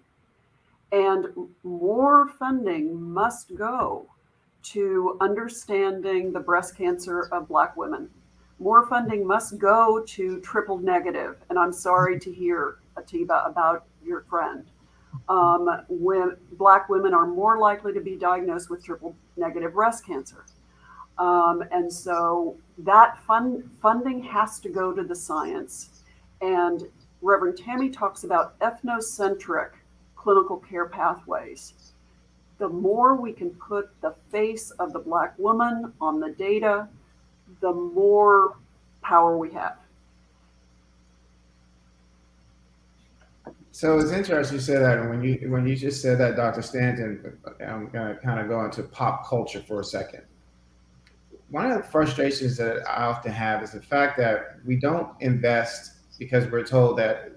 And more funding must go to understanding the breast cancer of Black women. More funding must go to triple negative. And I'm sorry to hear, Atiba, about your friend. When Black women are more likely to be diagnosed with triple negative breast cancer. And so that funding has to go to the science. And Reverend Tammy talks about ethnocentric clinical care pathways. The more we can put the face of the Black woman on the data, the more power we have. So it's interesting you said that. And when you just said that, Dr. Stanton, I'm going to kind of go into pop culture for a second. One of the frustrations that I often have is the fact that we don't invest because we're told that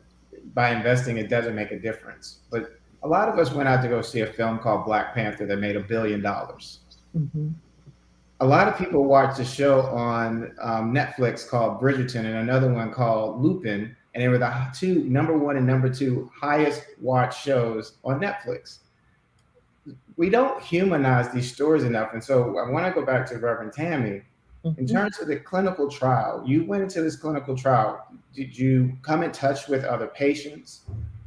by investing it doesn't make a difference. But a lot of us went out to go see a film called Black Panther that made $1 billion. Mm-hmm. A lot of people watched a show on Netflix called Bridgerton and another one called Lupin, and they were the two number one and number two highest watched shows on Netflix. We don't humanize these stories enough. And so I want to go back to Reverend Tammy. In terms of the clinical trial, you went into this clinical trial. Did you come in touch with other patients?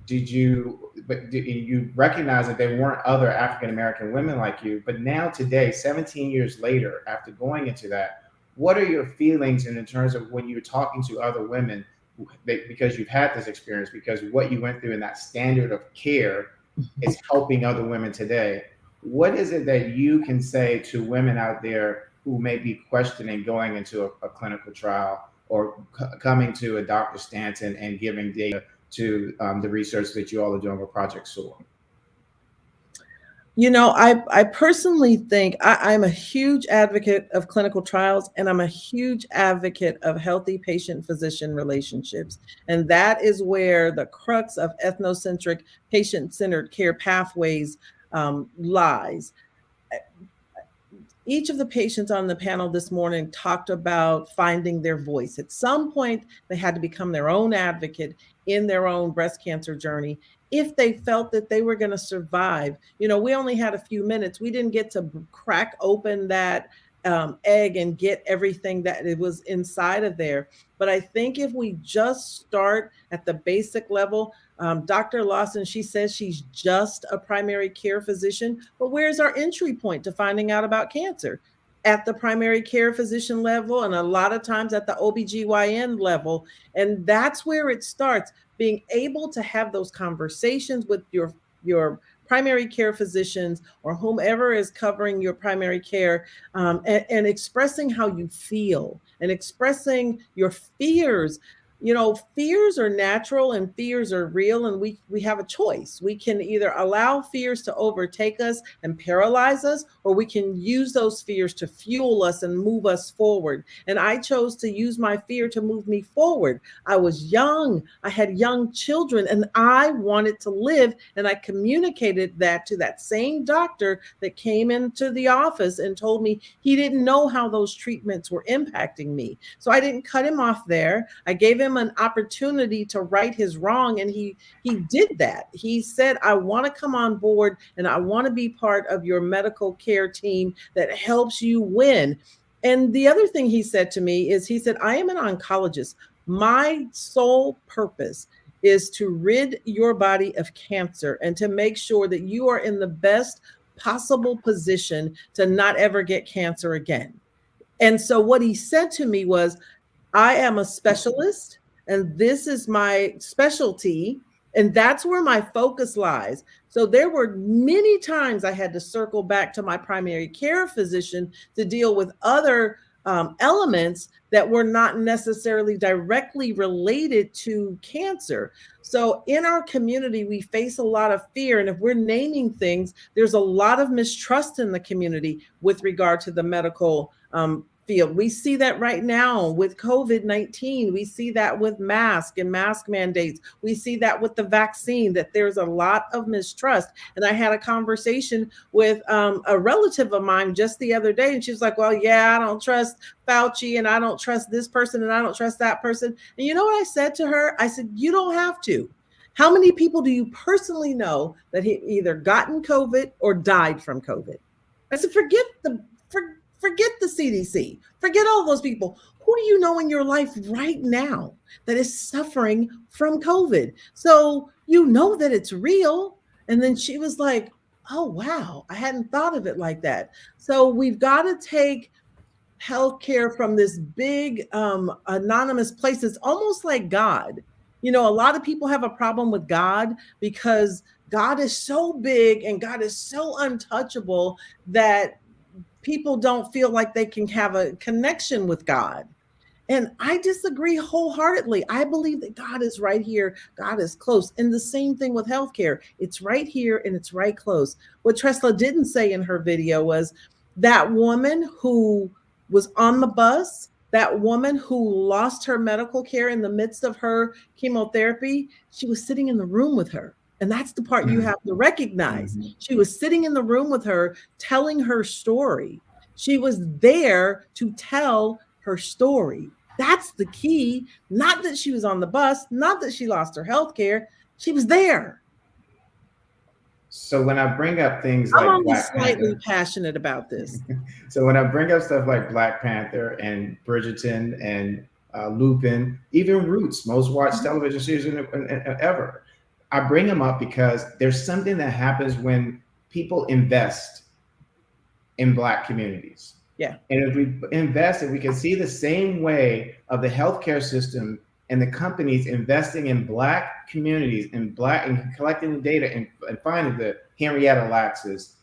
Did you recognize that there weren't other African-American women like you? But now today, 17 years later, after going into that, what are your feelings in terms of when you're talking to other women, because you've had this experience, because what you went through in that standard of care is helping other women today? What is it that you can say to women out there who may be questioning going into a clinical trial or coming to a Dr. Stanton and giving data to the research that you all are doing with Project SOAR? You know, I personally think I'm a huge advocate of clinical trials, and I'm a huge advocate of healthy patient-physician relationships. And that is where the crux of ethnocentric, patient-centered care pathways lies. Each of the patients on the panel this morning talked about finding their voice. At some point, they had to become their own advocate in their own breast cancer journey if they felt that they were going to survive. You know, we only had a few minutes. We didn't get to crack open that egg and get everything that it was inside of there. But I think if we just start at the basic level, Dr. Lawson, she says she's just a primary care physician, but where's our entry point to finding out about cancer? At the primary care physician level, and a lot of times at the OBGYN level. And that's where it starts, being able to have those conversations with your primary care physicians or whomever is covering your primary care, and expressing how you feel and expressing your fears. You know, fears are natural and fears are real, and we have a choice. We can either allow fears to overtake us and paralyze us, or we can use those fears to fuel us and move us forward. And I chose to use my fear to move me forward. I was young, I had young children, and I wanted to live. And I communicated that to that same doctor that came into the office and told me he didn't know how those treatments were impacting me. So I didn't cut him off there. I gave him an opportunity to right his wrong, and he did that. He said, I want to come on board and I want to be part of your medical care team that helps you win. And the other thing he said to me is, he said, I am an oncologist. My sole purpose is to rid your body of cancer and to make sure that you are in the best possible position to not ever get cancer again. And so what he said to me was, I am a specialist, and this is my specialty, and that's where my focus lies. So there were many times I had to circle back to my primary care physician to deal with other elements that were not necessarily directly related to cancer. So in our community, we face a lot of fear. And if we're naming things, there's a lot of mistrust in the community with regard to the medical field. We see that right now with COVID-19. We see that with mask and mask mandates. We see that with the vaccine, that there's a lot of mistrust. And I had a conversation with a relative of mine just the other day, and she was like, well, yeah, I don't trust Fauci, and I don't trust this person, and I don't trust that person. And you know what I said to her? I said, you don't have to. How many people do you personally know that he either gotten COVID or died from COVID? I said, forget the CDC, forget all those people. Who do you know in your life right now that is suffering from COVID? So you know that it's real. And then she was like, oh, wow, I hadn't thought of it like that. So we've got to take healthcare from this big anonymous place. It's almost like God. You know, a lot of people have a problem with God because God is so big and God is so untouchable that people don't feel like they can have a connection with God. And I disagree wholeheartedly. I believe that God is right here. God is close. And the same thing with healthcare. It's right here and it's right close. What Tresla didn't say in her video was that woman who was on the bus, that woman who lost her medical care in the midst of her chemotherapy, she was sitting in the room with her. And that's the part you have to recognize. She was sitting in the room with her, telling her story. She was there to tell her story. That's the key. Not that she was on the bus, not that she lost her health care. She was there. So when I bring up things like I'm only Black slightly Panther, passionate about this. so when I bring up stuff like Black Panther and Bridgerton and Lupin, even Roots, most watched television series ever, I bring them up because there's something that happens when people invest in Black communities. Yeah. And if we invest, if we can see the same way of the healthcare system and the companies investing in Black communities and collecting the data and finding the Henrietta Laxes,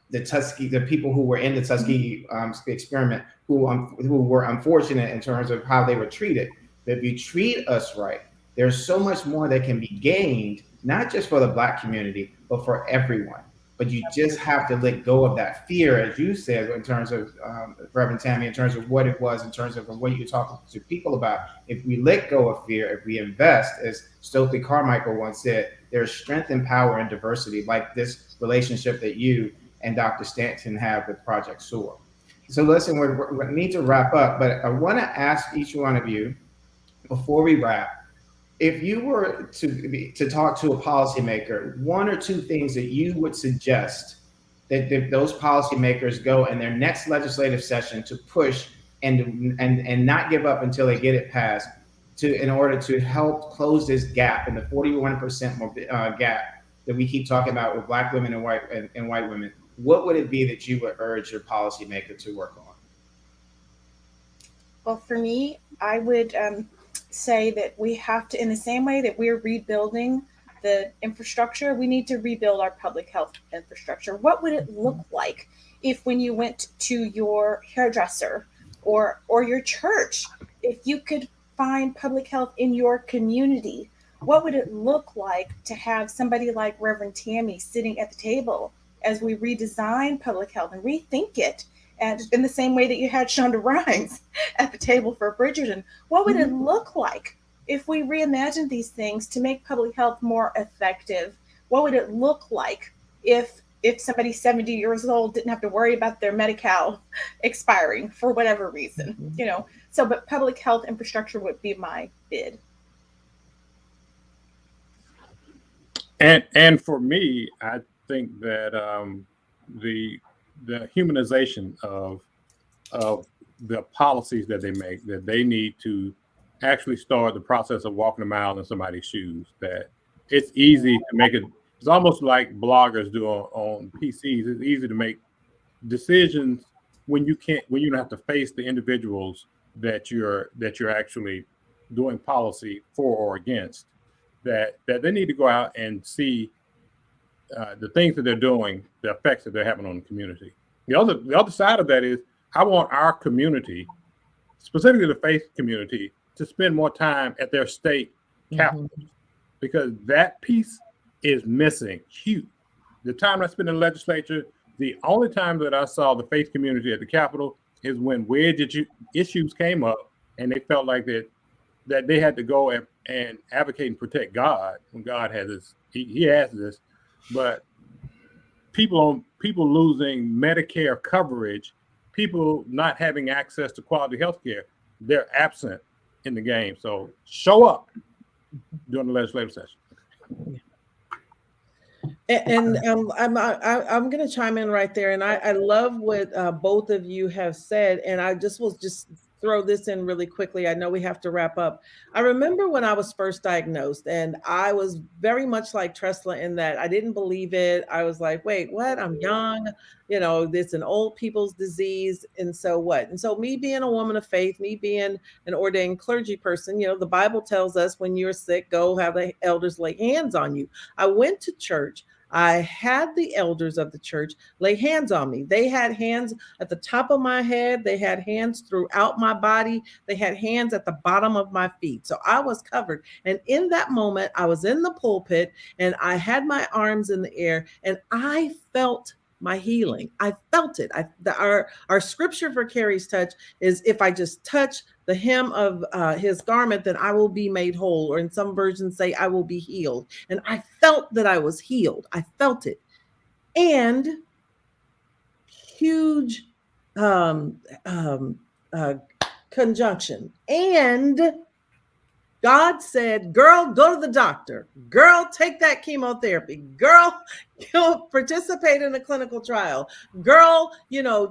the Tuskegee, the people who were in the Tuskegee experiment, who were unfortunate in terms of how they were treated. But if you treat us right, there's so much more that can be gained, not just for the Black community, but for everyone. But you just have to let go of that fear, as you said, in terms of Reverend Tammy, in terms of what it was, in terms of what you're talking to people about. If we let go of fear, if we invest, as Stokely Carmichael once said, there's strength and power in diversity, like this relationship that you and Dr. Stanton have with Project SOAR. So listen, we need to wrap up, but I want to ask each one of you, before we wrap, if you were to talk to a policymaker, one or two things that you would suggest that those policymakers go in their next legislative session to push and not give up until they get it passed, in order to help close this gap in the 41% gap that we keep talking about with Black women and white women, what would it be that you would urge your policymaker to work on? Well, for me, I would say that we have to, in the same way that we're rebuilding the infrastructure, we need to rebuild our public health infrastructure. What would it look like if, when you went to your hairdresser or your church, if you could find public health in your community? What would it look like to have somebody like Reverend Tammy sitting at the table as we redesign public health and rethink it? And in the same way that you had Shonda Rhimes at the table for Bridgerton, what would it look like if we reimagined these things to make public health more effective? What would it look like if somebody 70 years old didn't have to worry about their Medi-Cal expiring for whatever reason, you know? So, but public health infrastructure would be my bid. And for me, I think that the humanization of the policies that they make, that they need to actually start the process of walking a mile in somebody's shoes. That it's easy to make it. It's almost like bloggers do on PCs. It's easy to make decisions when you don't have to face the individuals that you're actually doing policy for or against. That they need to go out and see the things that they're doing, the effects that they're having on the community. The other side of that is, I want our community, specifically the faith community, to spend more time at their state capitals, because that piece is missing. Huge. The time I spent in the legislature, the only time that I saw the faith community at the Capitol is when weird issues came up, and they felt like that they had to go and advocate and protect God when God has this. He has this. But people losing Medicare coverage, people not having access to quality health care, they're absent in the game. So show up during the legislative session. And I'm going to chime in right there. And I love what both of you have said. And I will just throw this in really quickly. I know we have to wrap up. I remember when I was first diagnosed, and I was very much like Tresla in that I didn't believe it. I was like, wait, what? I'm young. It's an old people's disease. And so what? And so me being a woman of faith, me being an ordained clergy person, the Bible tells us when you're sick, go have the elders lay hands on you. I went to church. I had the elders of the church lay hands on me. They had hands at the top of my head. They had hands throughout my body. They had hands at the bottom of my feet. So I was covered. And in that moment, I was in the pulpit and I had my arms in the air and I felt my healing. I felt it. Our scripture for Carrie's touch is, if I just touch the hem of his garment, then I will be made whole. Or in some versions say, I will be healed. And I felt that I was healed. I felt it. And huge conjunction. And God said, girl, go to the doctor. Girl, take that chemotherapy. Girl, participate in a clinical trial. Girl,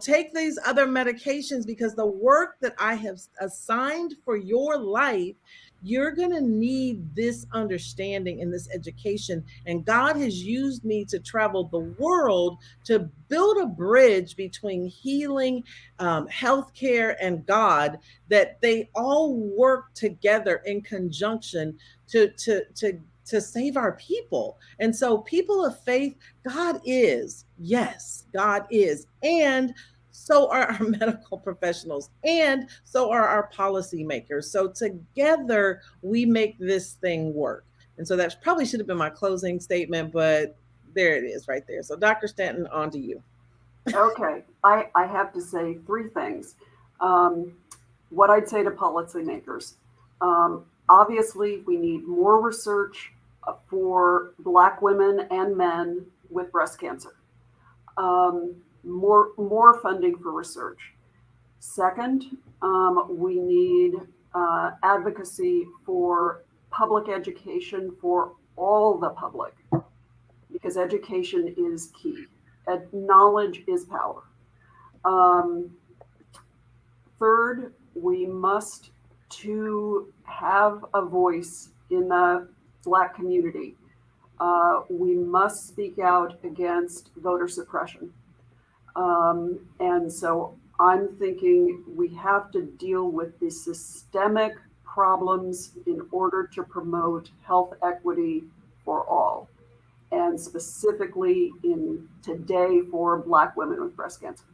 take these other medications, because the work that I have assigned for your life, you're going to need this understanding and this education. And God has used me to travel the world to build a bridge between healing, healthcare, and God, that they all work together in conjunction to save our people. And so, people of faith, God is, yes, God is. And so are our medical professionals, and so are our policymakers. So together we make this thing work. And so that probably should have been my closing statement, but there it is right there. So Dr. Stanton, on to you. Okay, I have to say three things. What I'd say to policymakers, obviously we need more research for Black women and men with breast cancer. More funding for research. Second, we need advocacy for public education for all the public, because education is key. Knowledge is power. Third, we must, to have a voice in the Black community, we must speak out against voter suppression. And so I'm thinking we have to deal with the systemic problems in order to promote health equity for all, and specifically in today for Black women with breast cancer.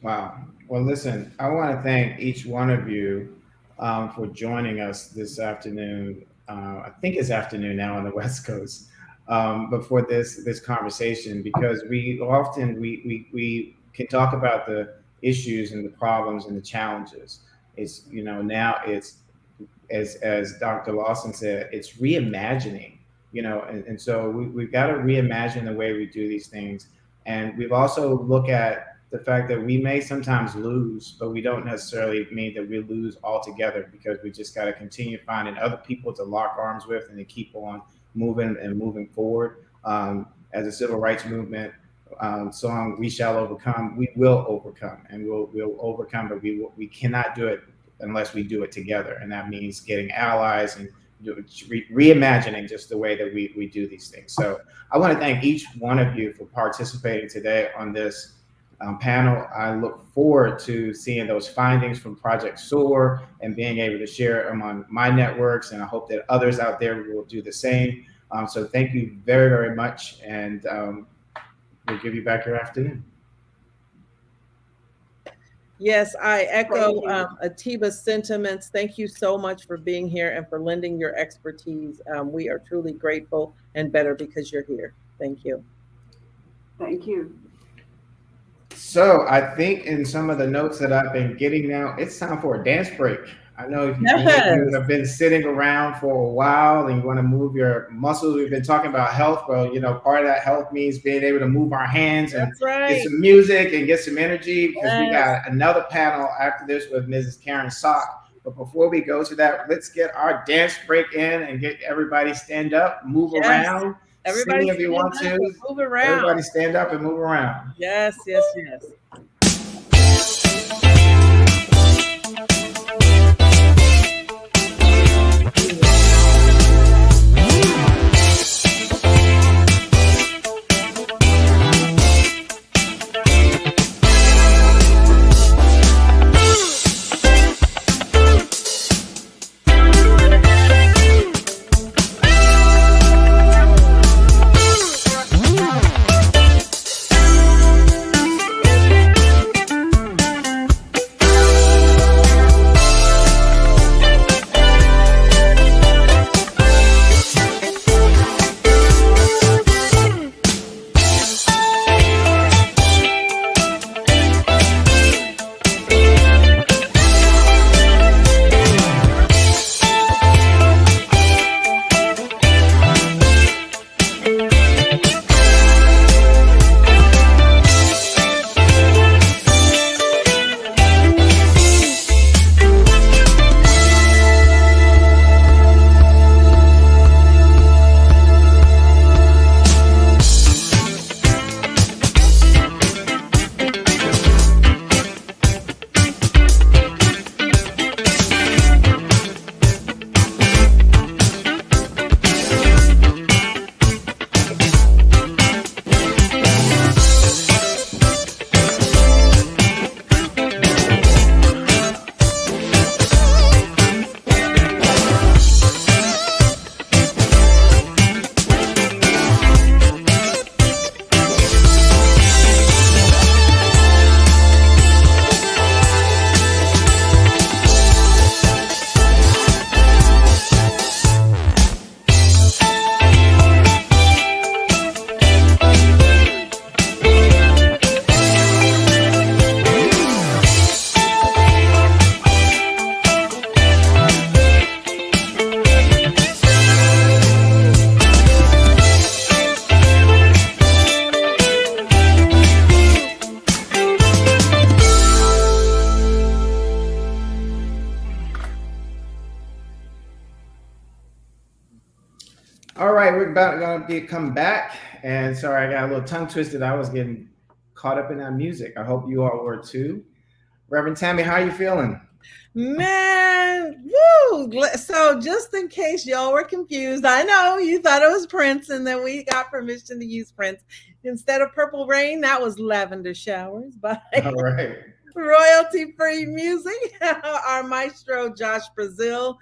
Wow. Well, listen, I want to thank each one of you for joining us this afternoon. I think it's afternoon now on the West Coast. But for this conversation, because we often can talk about the issues and the problems and the challenges. It's now it's as Dr. Lawson said, it's reimagining. And so we've got to reimagine the way we do these things, and we've also looked at the fact that we may sometimes lose, but we don't necessarily mean that we lose altogether, because we just got to continue finding other people to lock arms with and to keep on moving forward. As a civil rights movement song, "We shall overcome," we will overcome, and we'll overcome, but we cannot do it unless we do it together. And that means getting allies and reimagining just the way that we do these things. So I want to thank each one of you for participating today on this panel. I look forward to seeing those findings from Project SOAR and being able to share them on my networks, and I hope that others out there will do the same. So thank you very, very much, and we'll give you back your afternoon. Yes, I echo Atiba's sentiments. Thank you so much for being here and for lending your expertise. We are truly grateful, and better because you're here. Thank you. Thank you. So I think in some of the notes that I've been getting now, it's time for a dance break. I know you have been sitting around for a while and you want to move your muscles. We've been talking about health. Well, part of that health means being able to move our hands and get some music and get some energy, because we got another panel after this with Mrs. Karen Sock, But before we go to that, let's get our dance break in and get everybody stand up, move around, Everybody sing if you want stand up to. and move around. Everybody stand up and move around. Yes, yes, yes. All right, we're about to come back. And sorry, I got a little tongue twisted. I was getting caught up in that music. I hope you all were too. Reverend Tammy, how are you feeling? Man, woo! So just in case y'all were confused, I know you thought it was Prince, and then we got permission to use Prince. Instead of Purple Rain, that was Lavender Showers by All right. royalty-free music. Our maestro, Josh Brazil,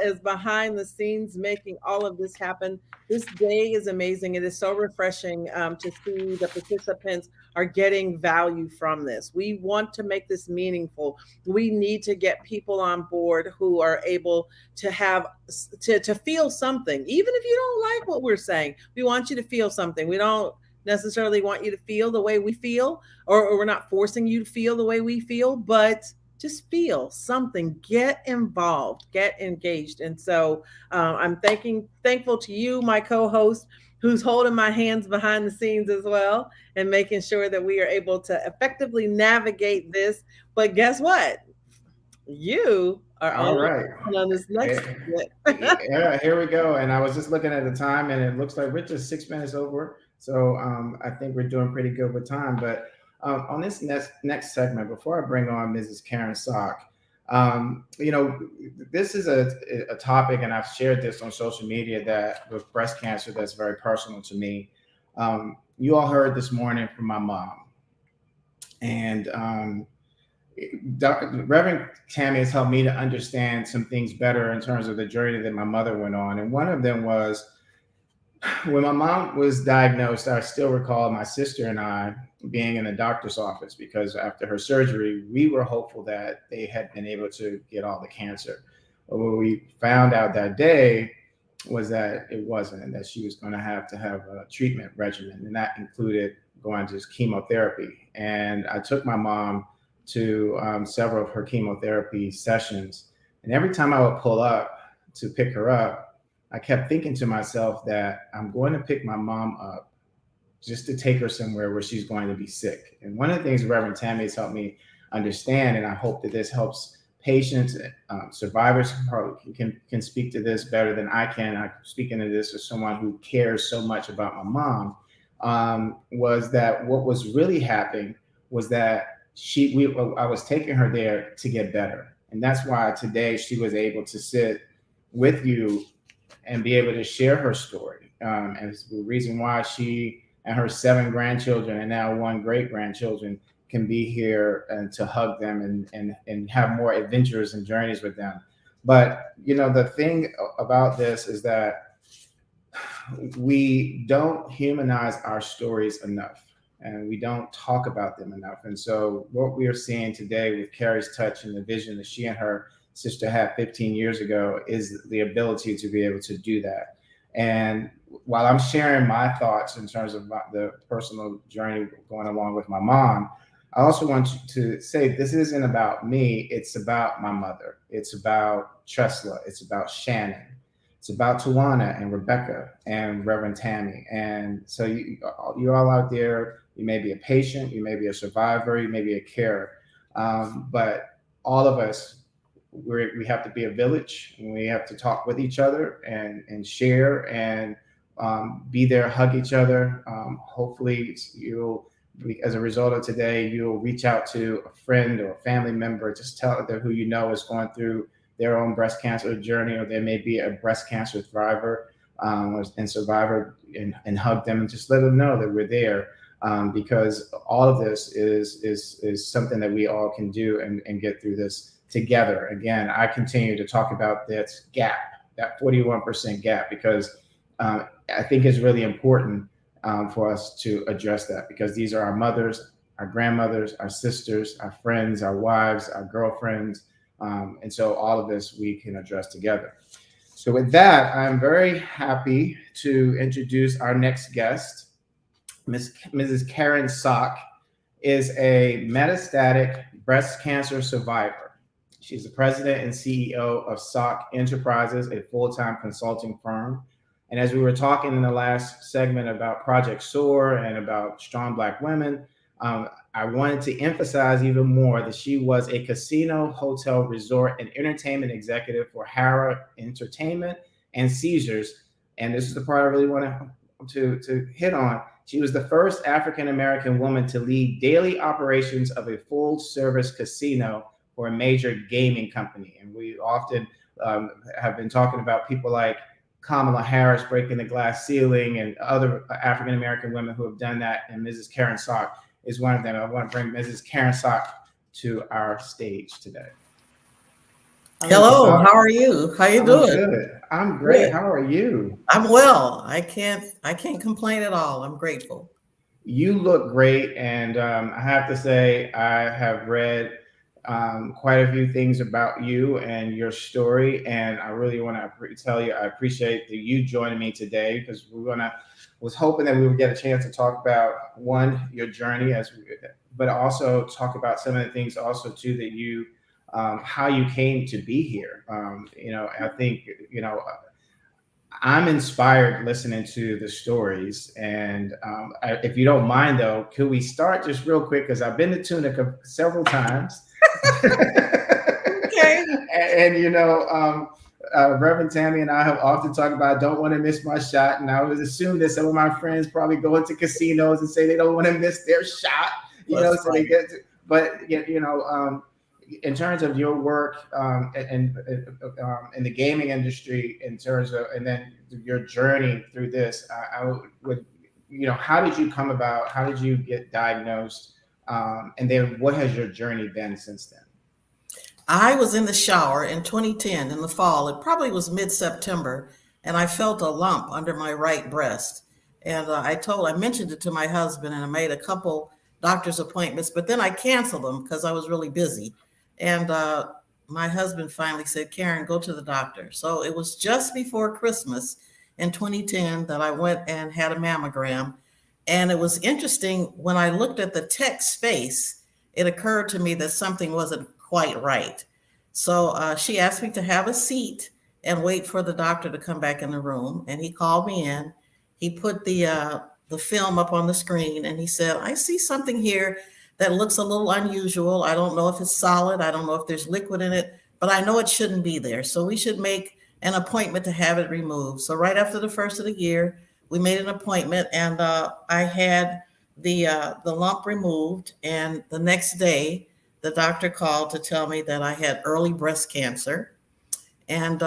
is behind the scenes making all of this happen. This day is amazing. It is so refreshing to see the participants are getting value from this. We want to make this meaningful. We need to get people on board who are able to have to feel something. Even if you don't like what we're saying, we want you to feel something. We don't necessarily want you to feel the way we feel, or we're not forcing you to feel the way we feel, but just feel something, get involved, get engaged. And so I'm thankful to you, my co-host, who's holding my hands behind the scenes as well and making sure that we are able to effectively navigate this. But guess what? You are all right on this next yeah, here we go. And I was just looking at the time, and it looks like we're just 6 minutes over. So I think we're doing pretty good with time. But on this next segment, before I bring on Mrs. Karen Sock, this is a topic, and I've shared this on social media, that with breast cancer, that's very personal to me. You all heard this morning from my mom, and Reverend Tammy has helped me to understand some things better in terms of the journey that my mother went on. And one of them was, when my mom was diagnosed, I still recall my sister and I being in the doctor's office, because after her surgery, we were hopeful that they had been able to get all the cancer. But what we found out that day was that it wasn't, and that she was going to have a treatment regimen, and that included going to chemotherapy. And I took my mom to several of her chemotherapy sessions, and every time I would pull up to pick her up, I kept thinking to myself that I'm going to pick my mom up just to take her somewhere where she's going to be sick. And one of the things Reverend Tammy has helped me understand, and I hope that this helps patients, survivors probably can speak to this better than I can. I'm speaking to this as someone who cares so much about my mom. Was that what was really happening was that I was taking her there to get better, and that's why today she was able to sit with you and be able to share her story. And it's the reason why she and her 7 grandchildren and now 1 great grandchildren can be here and to hug them and have more adventures and journeys with them. But the thing about this is that we don't humanize our stories enough, and we don't talk about them enough. And so what we are seeing today with Carrie's touch and the vision that she and her sister had 15 years ago is the ability to be able to do that. And while I'm sharing my thoughts in terms of the personal journey going along with my mom, I also want to say this isn't about me. It's about my mother. It's about Tresla. It's about Shannon. It's about Tawana and Rebecca and Reverend Tammy. And so you're all out there. You may be a patient. You may be a survivor. You may be a carer. But all of us, we have to be a village, and we have to talk with each other and share and be there, hug each other. Hopefully as a result of today, you'll reach out to a friend or a family member, just tell them who you know is going through their own breast cancer journey, or there may be a breast cancer thriver and survivor, and hug them and just let them know that we're there. Because all of this is something that we all can do and get through this together. Again, I continue to talk about this gap, that 41% gap, because I think it's really important for us to address that, because these are our mothers, our grandmothers, our sisters, our friends, our wives, our girlfriends. And so all of this we can address together. So with that, I'm very happy to introduce our next guest. Mrs. Karen Sock is a metastatic breast cancer survivor. She's the president and CEO of Sock Enterprises, a full-time consulting firm. And as we were talking in the last segment about Project SOAR and about strong Black women, I wanted to emphasize even more that she was a casino, hotel, resort, and entertainment executive for Hara Entertainment and Caesars. And this is the part I really want to hit on. She was the first African-American woman to lead daily operations of a full-service casino for a major gaming company. And we often have been talking about people like Kamala Harris breaking the glass ceiling and other African-American women who have done that. And Mrs. Karen Sock is one of them. I want to bring Mrs. Karen Sock to our stage today. Hello, how are you? How you doing? Good. I'm great. Good. How are you? I'm well. I can't complain at all. I'm grateful. You look great, and I have to say I have read quite a few things about you and your story, and I really want to tell you I appreciate you joining me today, because was hoping that we would get a chance to talk about your journey but also talk about some of the things also too that you how you came to be here. I think I'm inspired listening to the stories, and if you don't mind though, could we start just real quick, because I've been to Tunica several times. Okay. And Reverend Tammy and I have often talked about, I don't want to miss my shot. And I would assume that some of my friends probably go into casinos and say they don't want to miss their shot, so they get to, but in terms of your work in the gaming industry, in terms of, and then your journey through this, I would, how did you come about? How did you get diagnosed? And then what has your journey been since then? I was in the shower in 2010 in the fall. It probably was mid-September, and I felt a lump under my right breast. And I mentioned it to my husband, and I made a couple doctor's appointments, but then I canceled them because I was really busy. And my husband finally said, Karen, go to the doctor. So it was just before Christmas in 2010 that I went and had a mammogram. And it was interesting, when I looked at the text space, it occurred to me that something wasn't quite right. So she asked me to have a seat and wait for the doctor to come back in the room. And he called me in. He put the film up on the screen, and he said, I see something here that looks a little unusual. I don't know if it's solid. I don't know if there's liquid in it, but I know it shouldn't be there. So we should make an appointment to have it removed. So right after the first of the year, we made an appointment, and I had the lump removed. And the next day, the doctor called to tell me that I had early breast cancer. And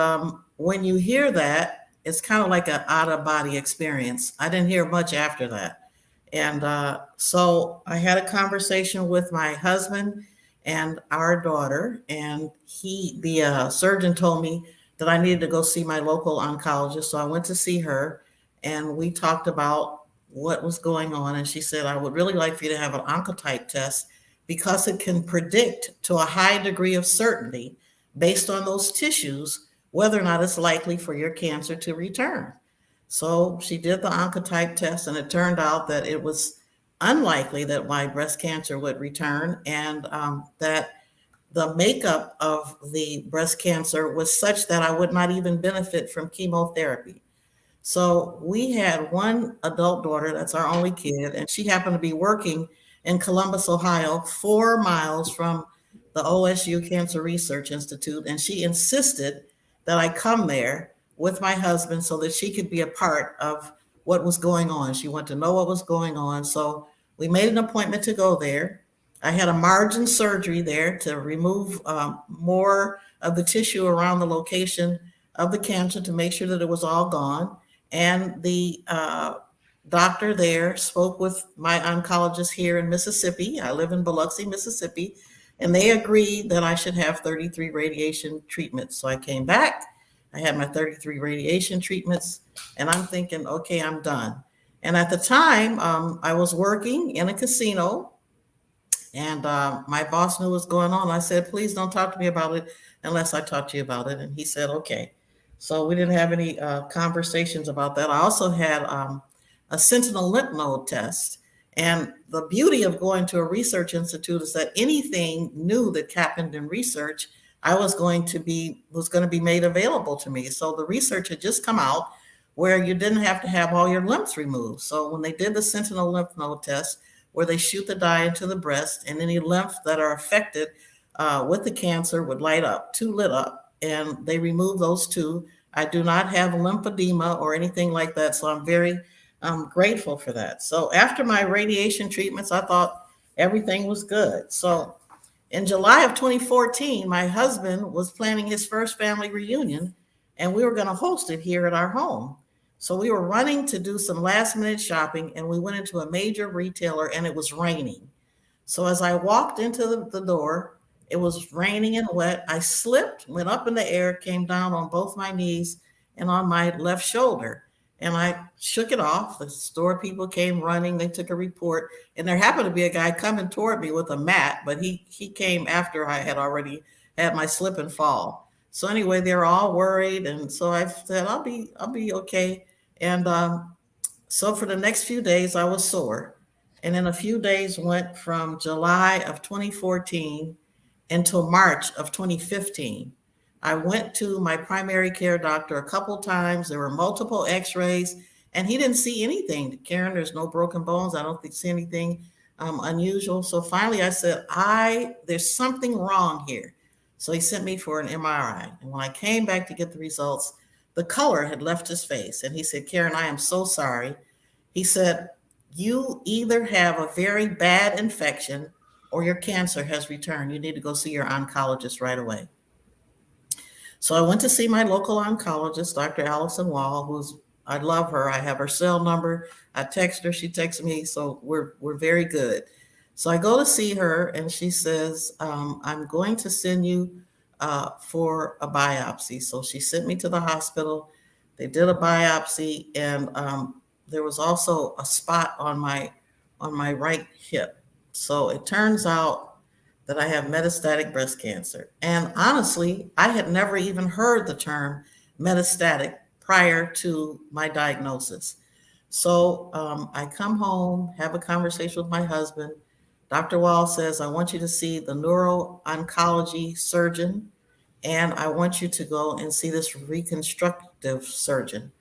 when you hear that, it's kind of like an out of body experience. I didn't hear much after that. And so I had a conversation with my husband and our daughter, and the surgeon told me that I needed to go see my local oncologist. So I went to see her, and we talked about what was going on. And she said, I would really like for you to have an oncotype test because it can predict to a high degree of certainty based on those tissues whether or not it's likely for your cancer to return. So she did the oncotype test, and it turned out that it was unlikely that my breast cancer would return, and that the makeup of the breast cancer was such that I would not even benefit from chemotherapy. So we had one adult daughter, that's our only kid, and she happened to be working in Columbus, Ohio, 4 miles from the OSU Cancer Research Institute, and she insisted that I come there with my husband so that she could be a part of what was going on. She wanted to know what was going on. So we made an appointment to go there. I had a margin surgery there to remove more of the tissue around the location of the cancer to make sure that it was all gone. And the doctor there spoke with my oncologist here in Mississippi. I live in Biloxi, Mississippi, and they agreed that I should have 33 radiation treatments. So I came back. I had my 33 radiation treatments, and I'm thinking, okay, I'm done. And at the time, I was working in a casino, and my boss knew what was going on. I said, please don't talk to me about it unless I talk to you about it. And he said, okay. So we didn't have any conversations about that. I also had a sentinel lymph node test. And the beauty of going to a research institute is that anything new that happened in research, I was going to be made available to me. So the research had just come out where you didn't have to have all your lymphs removed. So when they did the sentinel lymph node test, where they shoot the dye into the breast, and any lymph that are affected with the cancer would light up, 2 lit up, and they removed those 2. I do not have lymphedema or anything like that, so I'm very grateful for that. So after my radiation treatments, I thought everything was good. So in July of 2014, my husband was planning his first family reunion, and we were going to host it here at our home. So we were running to do some last minute shopping, and we went into a major retailer, and it was raining. So as I walked into the door, it was raining and wet. I slipped, went up in the air, came down on both my knees and on my left shoulder. And I shook it off. The store people came running. They took a report. And there happened to be a guy coming toward me with a mat, but he came after I had already had my slip and fall. So anyway, they were all worried. And so I said, I'll be okay. And so for the next few days, I was sore. And in a few days went from July of 2014 until March of 2015. I went to my primary care doctor a couple times. There were multiple x-rays, and he didn't see anything. Karen, there's no broken bones. I don't see anything unusual. So finally I said, there's something wrong here. So he sent me for an MRI. And when I came back to get the results, the color had left his face. And he said, Karen, I am so sorry. He said, you either have a very bad infection or your cancer has returned. You need to go see your oncologist right away. So I went to see my local oncologist, Dr. Allison Wall, I love her. I have her cell number. I text her, she texts me. So we're very good. So I go to see her, and she says, I'm going to send you for a biopsy. So she sent me to the hospital. They did a biopsy, and there was also a spot on my right hip. So it turns out that I have metastatic breast cancer. And honestly, I had never even heard the term metastatic prior to my diagnosis. So I come home, have a conversation with my husband. Dr. Wall says, I want you to see the neuro-oncology surgeon, and I want you to go and see this reconstructive surgeon.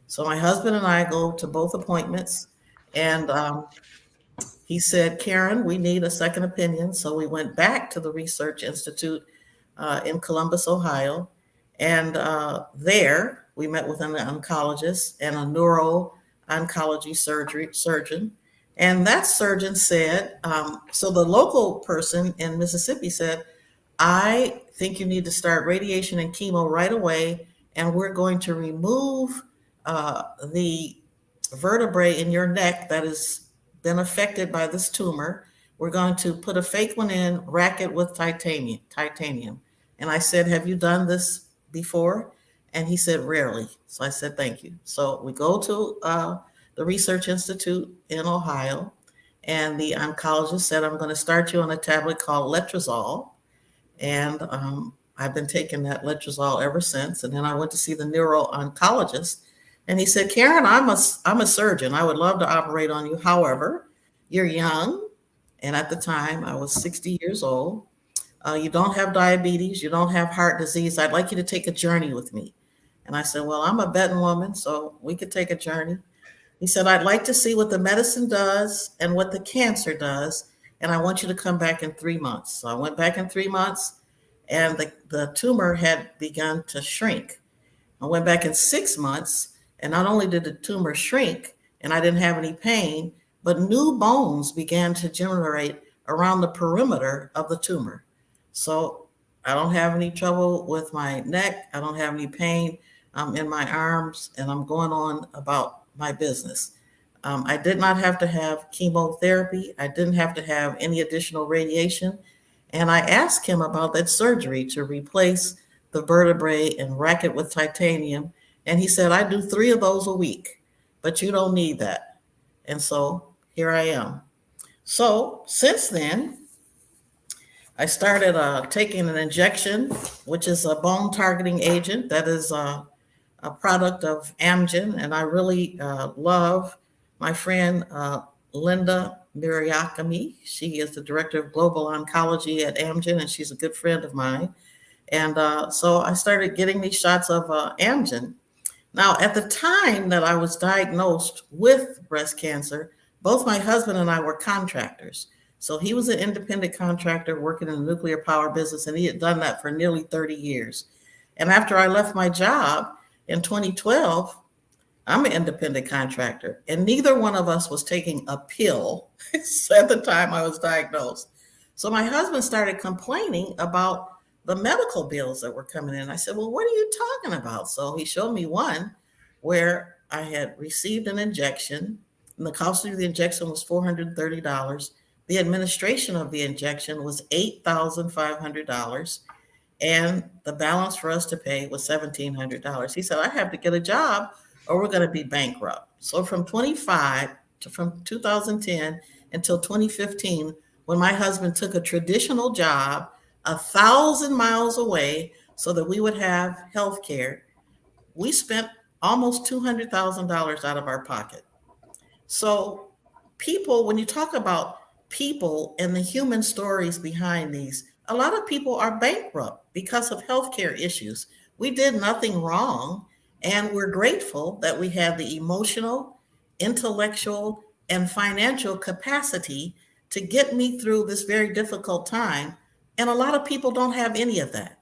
So my husband and I go to both appointments, and he said, Karen, we need a second opinion. So we went back to the Research Institute in Columbus, Ohio. And there we met with an oncologist and a neuro-oncology surgeon. And that surgeon said, so the local person in Mississippi said, I think you need to start radiation and chemo right away, and we're going to remove the vertebrae in your neck that has been affected by this tumor. We're going to put a fake one in, rack it with titanium. And I said, have you done this before? And he said, rarely. So I said, thank you. So we go to the Research Institute in Ohio, and the oncologist said, I'm going to start you on a tablet called letrozole. And I've been taking that letrozole ever since. And then I went to see the neuro-oncologist, and he said, Karen, I'm a surgeon. I would love to operate on you. However, you're young. And at the time I was 60 years old. You don't have diabetes. You don't have heart disease. I'd like you to take a journey with me. And I said, well, I'm a betting woman, so we could take a journey. He said, I'd like to see what the medicine does and what the cancer does. And I want you to come back in 3 months. So I went back in 3 months, and the tumor had begun to shrink. I went back in 6 months, and not only did the tumor shrink and I didn't have any pain, but new bones began to generate around the perimeter of the tumor. So I don't have any trouble with my neck. I don't have any pain in my arms, and I'm going on about my business. I did not have to have chemotherapy. I didn't have to have any additional radiation. And I asked him about that surgery to replace the vertebrae and rack it with titanium. And he said, I do 3 of those a week, but you don't need that. And so here I am. So since then, I started taking an injection, which is a bone targeting agent that is a product of Amgen. And I really love my friend Linda Miriakami. She is the director of global oncology at Amgen, and she's a good friend of mine. And so I started getting these shots of Amgen. Now, at the time that I was diagnosed with breast cancer, both my husband and I were contractors. So he was an independent contractor working in the nuclear power business, and he had done that for nearly 30 years. And after I left my job in 2012, I'm an independent contractor, and neither one of us was taking a pill at the time I was diagnosed. So my husband started complaining about the medical bills that were coming in. I said, well, what are you talking about? So he showed me one where I had received an injection, and the cost of the injection was $430. The administration of the injection was $8,500. And the balance for us to pay was $1,700. He said, I have to get a job or we're going to be bankrupt. So from 2010 until 2015, when my husband took a traditional job 1,000 miles away so that we would have health care, we spent almost $200,000 out of our pocket. So people, when you talk about people and the human stories behind these, a lot of people are bankrupt because of healthcare issues. We did nothing wrong, and we're grateful that we have the emotional, intellectual, and financial capacity to get me through this very difficult time. And a lot of people don't have any of that.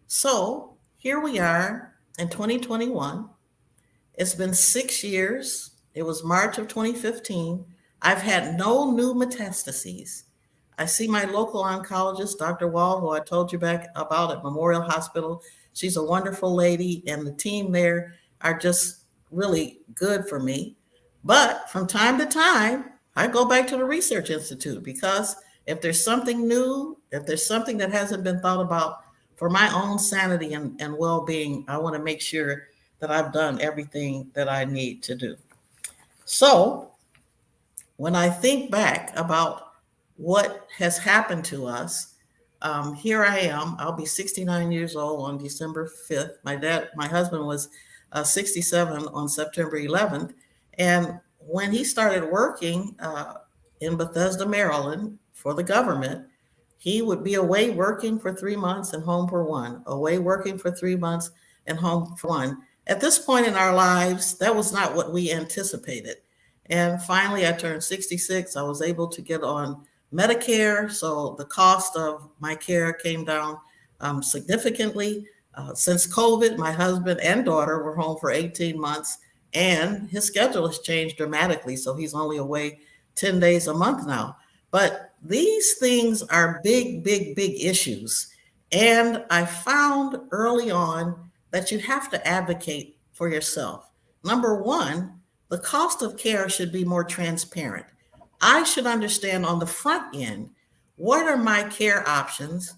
So here we are in 2021. It's been 6 years. It was March of 2015. I've had no new metastases. I see my local oncologist, Dr. Wall, who I told you back about at Memorial Hospital. She's a wonderful lady, and the team there are just really good for me. But from time to time, I go back to the Research Institute, because if there's something new, if there's something that hasn't been thought about for my own sanity and well-being, I want to make sure that I've done everything that I need to do. So when I think back about what has happened to us, here I am. I'll be 69 years old on December 5th. My husband was 67 on September 11th. And when he started working in Bethesda, Maryland for the government, he would be away working for 3 months and home for 1, away working for 3 months and home for 1. At this point in our lives, that was not what we anticipated. And finally, I turned 66. I was able to get on Medicare. So the cost of my care came down significantly. Since COVID, my husband and daughter were home for 18 months, and his schedule has changed dramatically. So he's only away 10 days a month now. But these things are big, big, big issues. And I found early on that you have to advocate for yourself. Number one, the cost of care should be more transparent. I should understand on the front end, what are my care options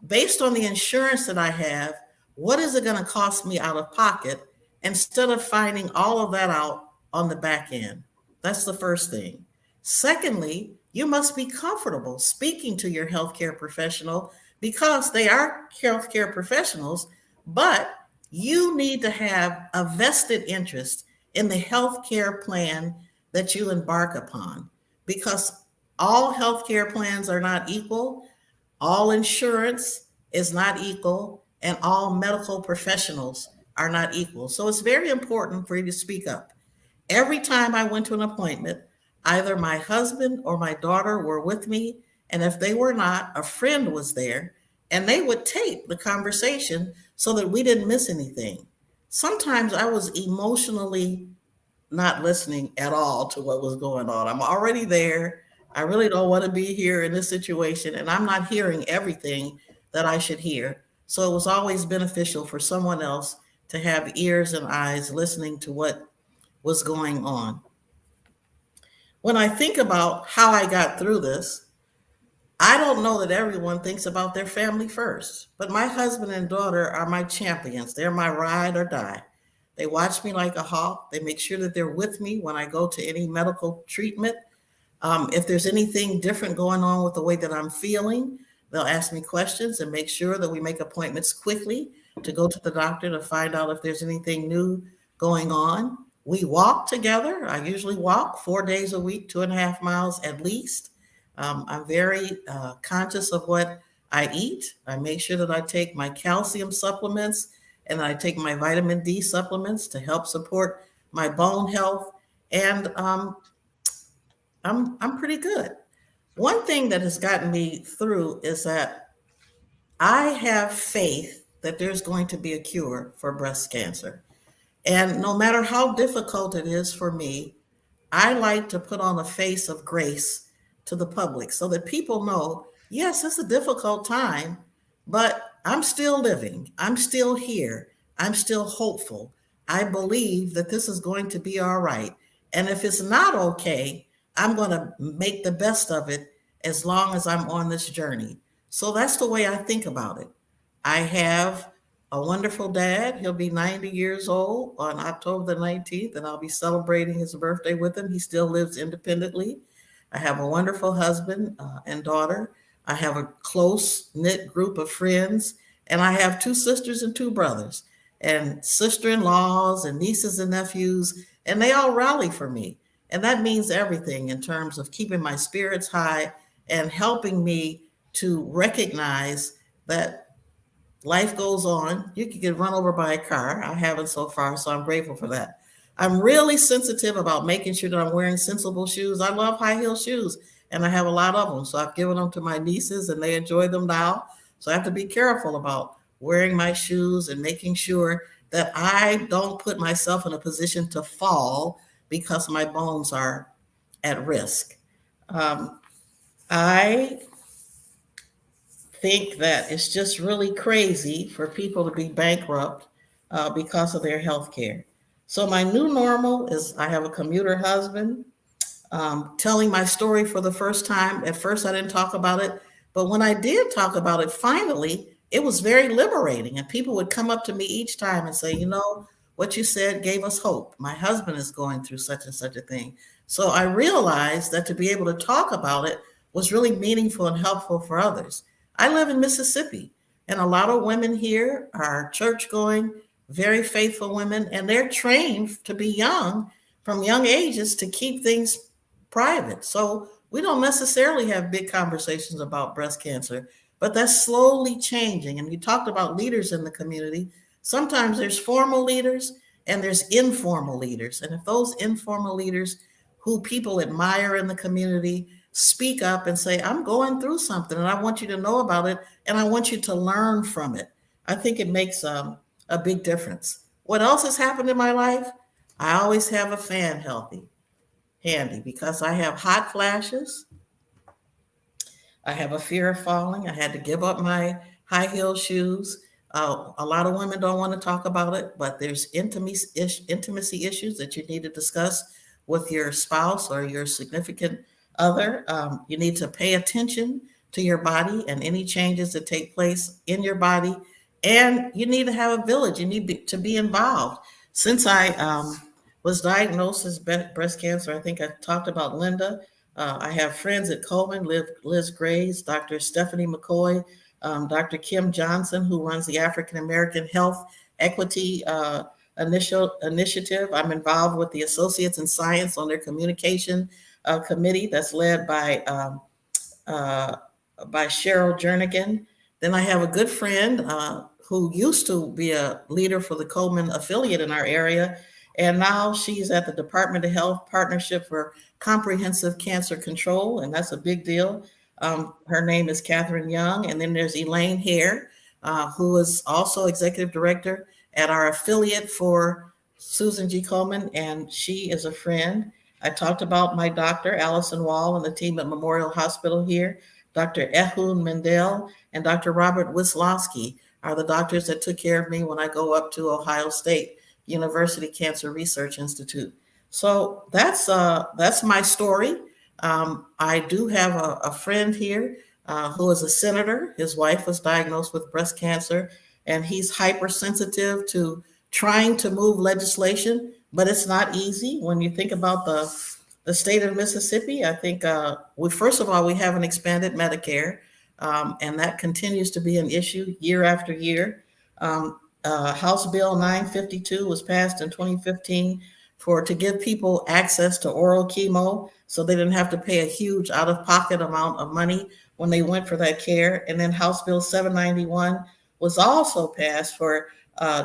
based on the insurance that I have? What is it going to cost me out of pocket instead of finding all of that out on the back end? That's the first thing. Secondly, you must be comfortable speaking to your healthcare professional because they are healthcare professionals, but you need to have a vested interest in the healthcare plan that you embark upon, because all healthcare plans are not equal, all insurance is not equal, and all medical professionals are not equal. So it's very important for you to speak up. Every time I went to an appointment, either my husband or my daughter were with me, and if they were not, a friend was there, and they would tape the conversation so that we didn't miss anything. Sometimes I was emotionally not listening at all to what was going on. I'm already there. I really don't want to be here in this situation, and I'm not hearing everything that I should hear. So it was always beneficial for someone else to have ears and eyes listening to what was going on. When I think about how I got through this, I don't know that everyone thinks about their family first, but my husband and daughter are my champions. They're my ride or die. They watch me like a hawk. They make sure that they're with me when I go to any medical treatment. If there's anything different going on with the way that I'm feeling, they'll ask me questions and make sure that we make appointments quickly to go to the doctor to find out if there's anything new going on. We walk together. I usually walk 4 days a week, 2.5 miles at least. I'm very conscious of what I eat. I make sure that I take my calcium supplements and I take my vitamin D supplements to help support my bone health. And I'm pretty good. One thing that has gotten me through is that I have faith that there's going to be a cure for breast cancer. And no matter how difficult it is for me, I like to put on a face of grace to the public so that people know, yes, it's a difficult time, but I'm still living. I'm still here. I'm still hopeful. I believe that this is going to be all right. And if it's not okay, I'm going to make the best of it as long as I'm on this journey. So that's the way I think about it. I have a wonderful dad. He'll be 90 years old on October the 19th, and I'll be celebrating his birthday with him. He still lives independently. I have a wonderful husband and daughter. I have a close-knit group of friends, and I have 2 sisters and 2 brothers, and sister-in-laws and nieces and nephews, and they all rally for me. And that means everything in terms of keeping my spirits high and helping me to recognize that life goes on. You can get run over by a car. I haven't so far, so I'm grateful for that. I'm really sensitive about making sure that I'm wearing sensible shoes. I love high heel shoes, and I have a lot of them. So I've given them to my nieces, and they enjoy them now. So I have to be careful about wearing my shoes and making sure that I don't put myself in a position to fall because my bones are at risk. I think that it's just really crazy for people to be bankrupt because of their health care. So my new normal is I have a commuter husband, telling my story for the first time. At first, I didn't talk about it, but when I did talk about it, finally, it was very liberating. And people would come up to me each time and say, you know, what you said gave us hope. My husband is going through such and such a thing. So I realized that to be able to talk about it was really meaningful and helpful for others. I live in Mississippi, and a lot of women here are church-going, very faithful women, and they're trained to be young from young ages to keep things private. So we don't necessarily have big conversations about breast cancer, but that's slowly changing. And you talked about leaders in the community. Sometimes there's formal leaders and there's informal leaders. And if those informal leaders who people admire in the community speak up and say, I'm going through something and I want you to know about it and I want you to learn from it. I think it makes a big difference. What else has happened in my life? I always have a fan handy because I have hot flashes. I have a fear of falling. I had to give up my high heel shoes. A lot of women don't want to talk about it, but there's intimacy issues that you need to discuss with your spouse or your significant other. You need to pay attention to your body and any changes that take place in your body. And you need to have a village. You need to be involved. Since I was diagnosed as breast cancer, I think I talked about Linda. I have friends at Coleman, Liz Grays, Dr. Stephanie McCoy, Dr. Kim Johnson, who runs the African American Health Equity Initiative. I'm involved with the Associates in Science on their communication committee that's led by Cheryl Jernigan. Then I have a good friend who used to be a leader for the Coleman affiliate in our area, and now she's at the Department of Health Partnership for Comprehensive Cancer Control, and that's a big deal. Her name is Catherine Young. And then there's Elaine Hare, who is also executive director at our affiliate for Susan G. Komen, and she is a friend. I talked about my doctor, Allison Wall, and the team at Memorial Hospital here. Dr. Ehud Mendel and Dr. Robert Wislowski are the doctors that took care of me when I go up to Ohio State University Cancer Research Institute. So that's my story. I do have a friend here who is a senator. His wife was diagnosed with breast cancer, and he's hypersensitive to trying to move legislation, but it's not easy. When you think about the state of Mississippi, I think first of all, we haven't expanded Medicare, and that continues to be an issue year after year. House Bill 952 was passed in 2015 to give people access to oral chemo so they didn't have to pay a huge out-of-pocket amount of money when they went for that care. And then House Bill 791 was also passed for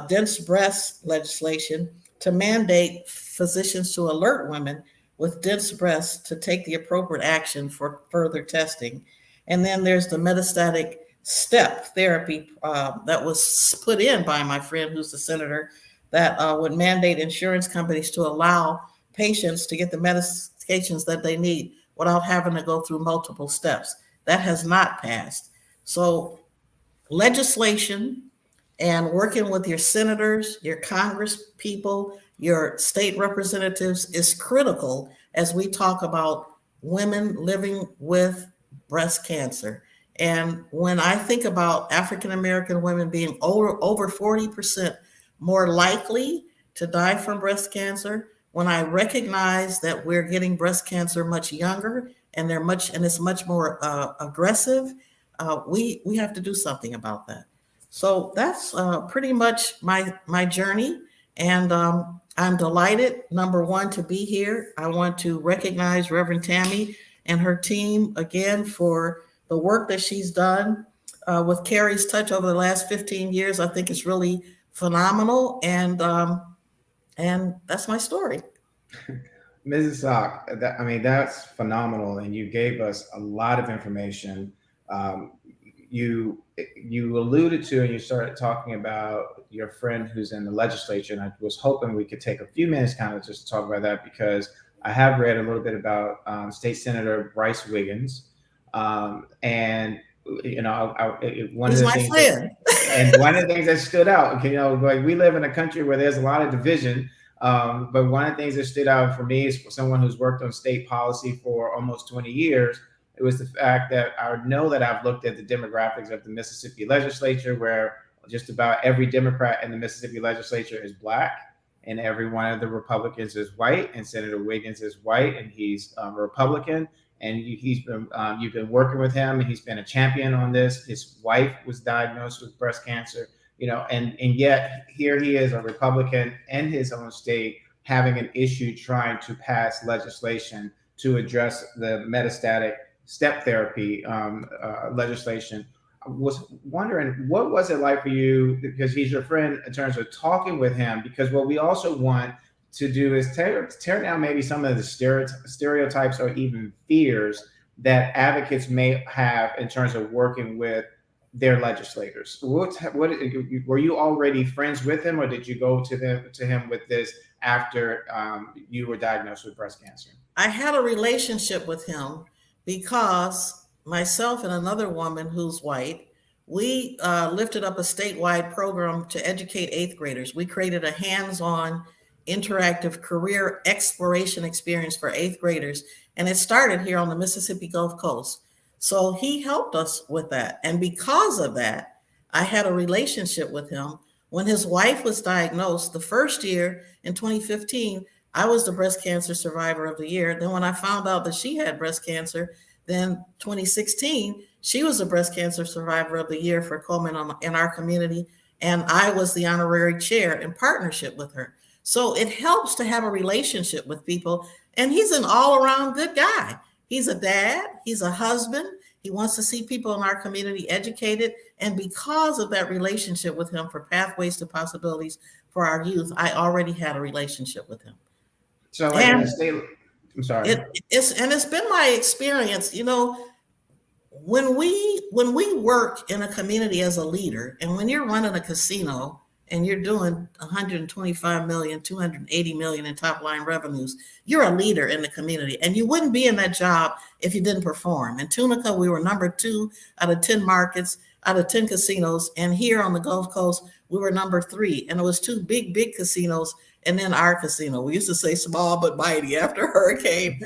dense breast legislation to mandate physicians to alert women with dense breasts to take the appropriate action for further testing. And then there's the metastatic step therapy that was put in by my friend who's the senator that would mandate insurance companies to allow patients to get the medications that they need without having to go through multiple steps. That has not passed. So legislation and working with your senators, your Congress people, your state representatives is critical as we talk about women living with breast cancer. And when I think about African American women being over 40% more likely to die from breast cancer, when I recognize that we're getting breast cancer much younger and it's much more aggressive, we have to do something about that. So that's pretty much my journey. And I'm delighted, number one, to be here. I want to recognize Reverend Tammy and her team again for the work that she's done with Carrie's Touch over the last 15 years. I think it's really phenomenal. And that's my story. Mrs. Sock, that's phenomenal. And you gave us a lot of information. You alluded to, and you started talking about your friend who's in the legislature. And I was hoping we could take a few minutes kind of just to talk about that, because I have read a little bit about State Senator Bryce Wiggins. And, one of the things that stood out, like we live in a country where there's a lot of division. But one of the things that stood out for me is for someone who's worked on state policy for almost 20 years, it was the fact that I know that I've looked at the demographics of the Mississippi legislature, where just about every Democrat in the Mississippi legislature is Black, and every one of the Republicans is white, and Senator Wiggins is white, and he's a Republican. And you've been working with him, and he's been a champion on this. His wife was diagnosed with breast cancer, and yet here he is, a Republican in his own state, having an issue trying to pass legislation to address the metastatic step therapy legislation. I was wondering, what was it like for you, because he's your friend, in terms of talking with him? Because what we also want to do is tear down maybe some of the stereotypes or even fears that advocates may have in terms of working with their legislators. What were you already friends with him, or did you go to him with this after you were diagnosed with breast cancer? I had a relationship with him because myself and another woman who's white, we lifted up a statewide program to educate eighth graders. We created a hands-on interactive career exploration experience for eighth graders, and it started here on the Mississippi Gulf Coast. So he helped us with that. And because of that, I had a relationship with him. When his wife was diagnosed, the first year in 2015, I was the breast cancer survivor of the year. Then when I found out that she had breast cancer, then 2016, she was the breast cancer survivor of the year for Coleman in our community. And I was the honorary chair in partnership with her. So it helps to have a relationship with people. And he's an all-around good guy. He's a dad, he's a husband. He wants to see people in our community educated. And because of that relationship with him for Pathways to Possibilities for our youth, I already had a relationship with him. So like in the state, I'm sorry. It's been my experience, you know, when we work in a community as a leader, and when you're running a casino and you're doing 125 million, 280 million in top line revenues, you're a leader in the community, and you wouldn't be in that job if you didn't perform. In Tunica, we were number 2 out of 10 markets, out of 10 casinos. And here on the Gulf Coast, we were number 3. And it was 2 big casinos and then our casino. We used to say small but mighty after Hurricane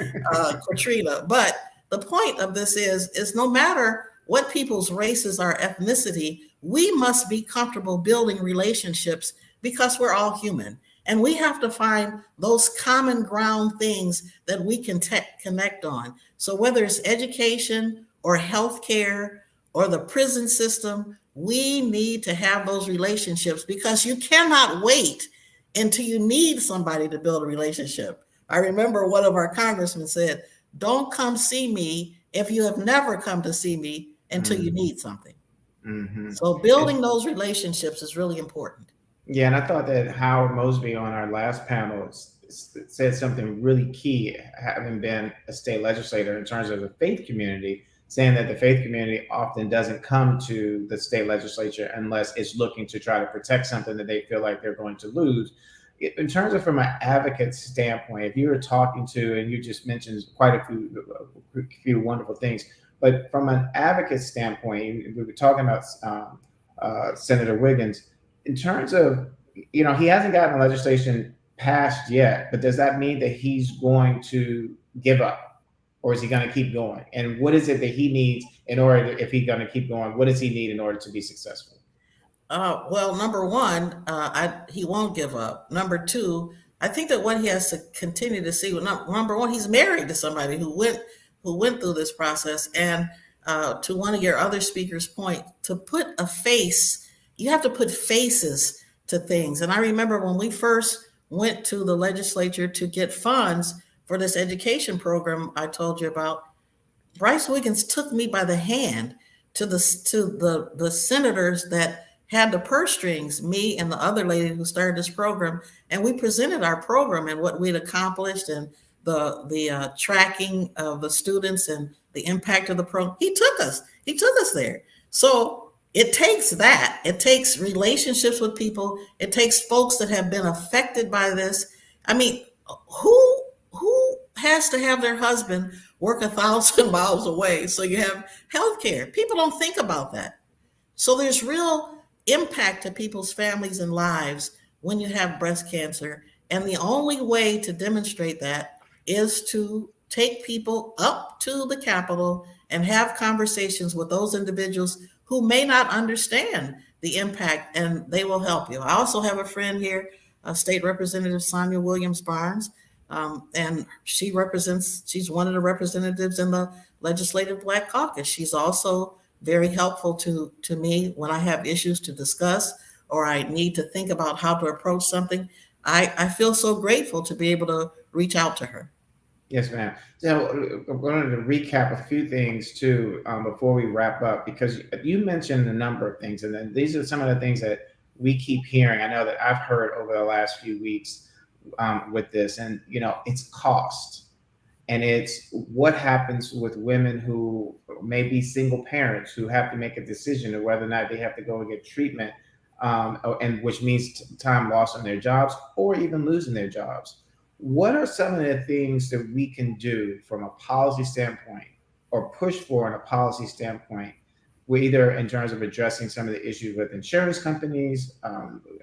Katrina. But the point of this is no matter what people's races or ethnicity, we must be comfortable building relationships because we're all human. And we have to find those common ground things that we can connect on. So whether it's education or healthcare or the prison system, we need to have those relationships because you cannot wait until you need somebody to build a relationship. I remember one of our congressmen said, "Don't come see me if you have never come to see me until you need something." So building those relationships is really important. Yeah, and I thought that Howard Mosby on our last panel said something really key, having been a state legislator, in terms of the faith community, saying that the faith community often doesn't come to the state legislature unless it's looking to try to protect something that they feel like they're going to lose. In terms of from an advocate standpoint, if you were talking to, and you just mentioned quite a few wonderful things, but from an advocate standpoint, we were talking about Senator Wiggins, in terms of, you know, he hasn't gotten legislation passed yet, but does that mean that he's going to give up, or is he going to keep going? And what is it that he needs in order to, if he's going to keep going, what does he need in order to be successful? Well, number one, he won't give up. Number two, I think that what he has to continue to see, number one, he's married to somebody who went through this process. And to one of your other speakers' point, to put a face, you have to put faces to things. And I remember when we first went to the legislature to get funds for this education program I told you about, Bryce Wiggins took me by the hand to the senators that had the purse strings, me and the other lady who started this program, and we presented our program and what we'd accomplished and the tracking of the students and the impact of the program. He took us there. So it takes that. It takes relationships with people. It takes folks that have been affected by this. I mean, who has to have their husband work 1,000 miles away so you have healthcare? People don't think about that. So there's real impact to people's families and lives when you have breast cancer. And the only way to demonstrate that is to take people up to the Capitol and have conversations with those individuals who may not understand the impact, and they will help you. I also have a friend here, State Representative Sonia Williams-Barnes, and she's one of the representatives in the Legislative Black Caucus. She's also very helpful to me when I have issues to discuss or I need to think about how to approach something. I feel so grateful to be able to reach out to her. Yes, ma'am. So I wanted to recap a few things too before we wrap up, because you mentioned a number of things, and then these are some of the things that we keep hearing. I know that I've heard over the last few weeks with this, and it's cost, and it's what happens with women who may be single parents who have to make a decision of whether or not they have to go and get treatment, and which means time lost on their jobs or even losing their jobs. What are some of the things that we can do from a policy standpoint or push for in a policy standpoint, either in terms of addressing some of the issues with insurance companies,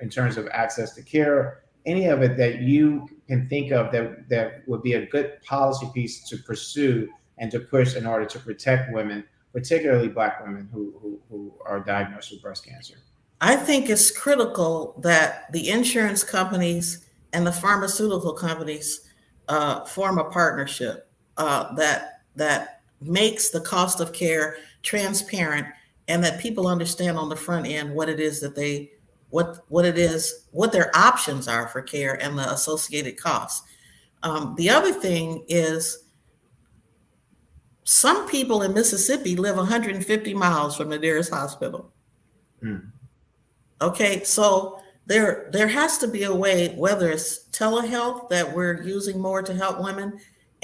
in terms of access to care, any of it that you can think of that would be a good policy piece to pursue and to push in order to protect women, particularly Black women who are diagnosed with breast cancer? I think it's critical that the insurance companies and the pharmaceutical companies form a partnership that makes the cost of care transparent, and that people understand on the front end what it is that what their options are for care and the associated costs. The other thing is, some people in Mississippi live 150 miles from the nearest hospital. Okay, so there has to be a way, whether it's telehealth that we're using more to help women,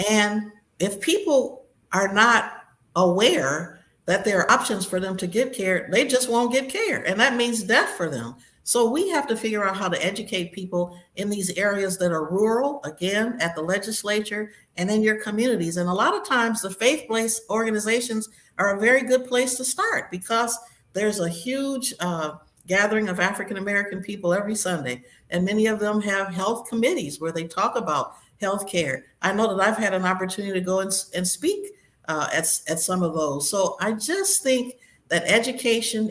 and if people are not aware that there are options for them to get care, they just won't get care, and that means death for them. So we have to figure out how to educate people in these areas that are rural, again, at the legislature and in your communities. And a lot of times the faith-based organizations are a very good place to start, because there's a huge gathering of African-American people every Sunday, and many of them have health committees where they talk about health care. I know that I've had an opportunity to go and speak at some of those. So I just think that education,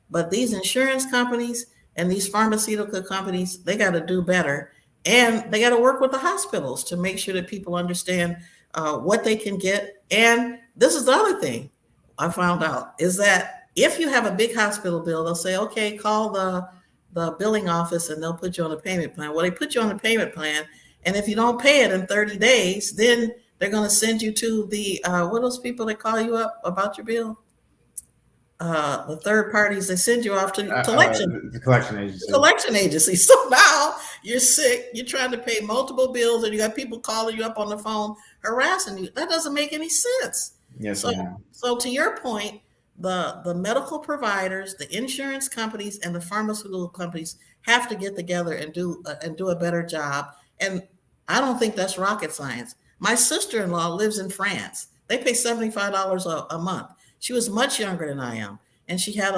but these insurance companies and these pharmaceutical companies, they got to do better, and they got to work with the hospitals to make sure that people understand what they can get. And this is the other thing I found out, is that if you have a big hospital bill, they'll say, okay, call the billing office and they'll put you on a payment plan. Well, they put you on a payment plan, and if you don't pay it in 30 days, then they're going to send you to the, what are those people that call you up about your bill? The third parties, they send you off to the collection agency. The collection agency. So now you're sick, you're trying to pay multiple bills, and you got people calling you up on the phone, harassing you. That doesn't make any sense. Yes, so to your point, the medical providers, the insurance companies, and the pharmaceutical companies have to get together and do a better job. And I don't think that's rocket science. My sister-in-law lives in France. They pay $75 a month. She was much younger than I am, and she had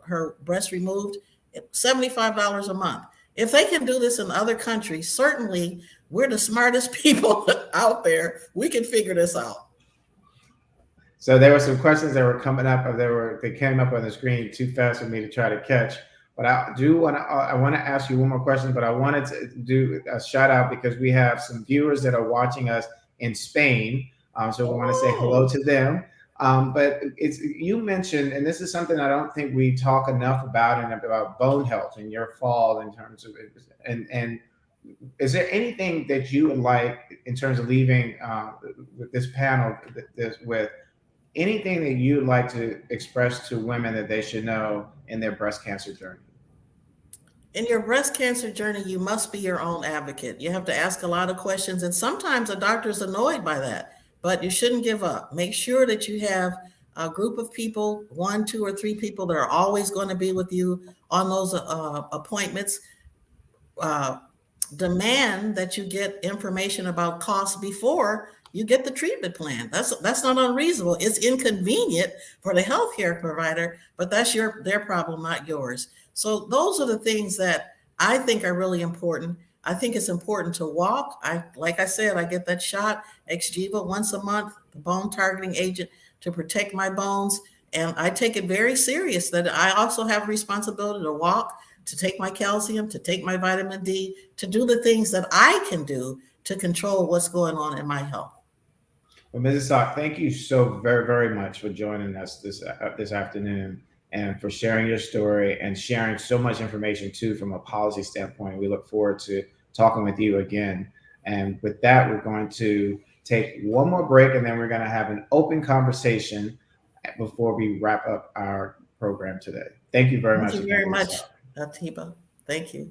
her breast removed, $75 a month. If they can do this in other countries, certainly we're the smartest people out there. We can figure this out. So there were some questions that were coming up, they came up on the screen too fast for me to try to catch. But I want to ask you one more question, but I wanted to do a shout out because we have some viewers that are watching us in Spain. So we want to say hello to them. But you mentioned, and this is something I don't think we talk enough about, and about bone health and your fall in terms of it. And is there anything that you would like in terms of leaving with this panel, with anything that you'd like to express to women that they should know in their breast cancer journey? In your breast cancer journey, you must be your own advocate. You have to ask a lot of questions, and sometimes a doctor is annoyed by that. But you shouldn't give up. Make sure that you have a group of people, 1, 2, or 3 people that are always going to be with you on those appointments. Demand that you get information about costs before you get the treatment plan. That's not unreasonable. It's inconvenient for the healthcare provider, but that's their problem, not yours. So those are the things that I think are really important. I think it's important to walk. Like I said, I get that shot, Xgeva, once a month, the bone targeting agent, to protect my bones. And I take it very serious that I also have a responsibility to walk, to take my calcium, to take my vitamin D, to do the things that I can do to control what's going on in my health. Well, Mrs. Sock, thank you so very, very much for joining us this afternoon, and for sharing your story and sharing so much information too from a policy standpoint. We look forward to talking with you again. And with that, we're going to take one more break, and then we're going to have an open conversation before we wrap up our program today. Thank you very much. Thank you very much, Atiba. Thank you.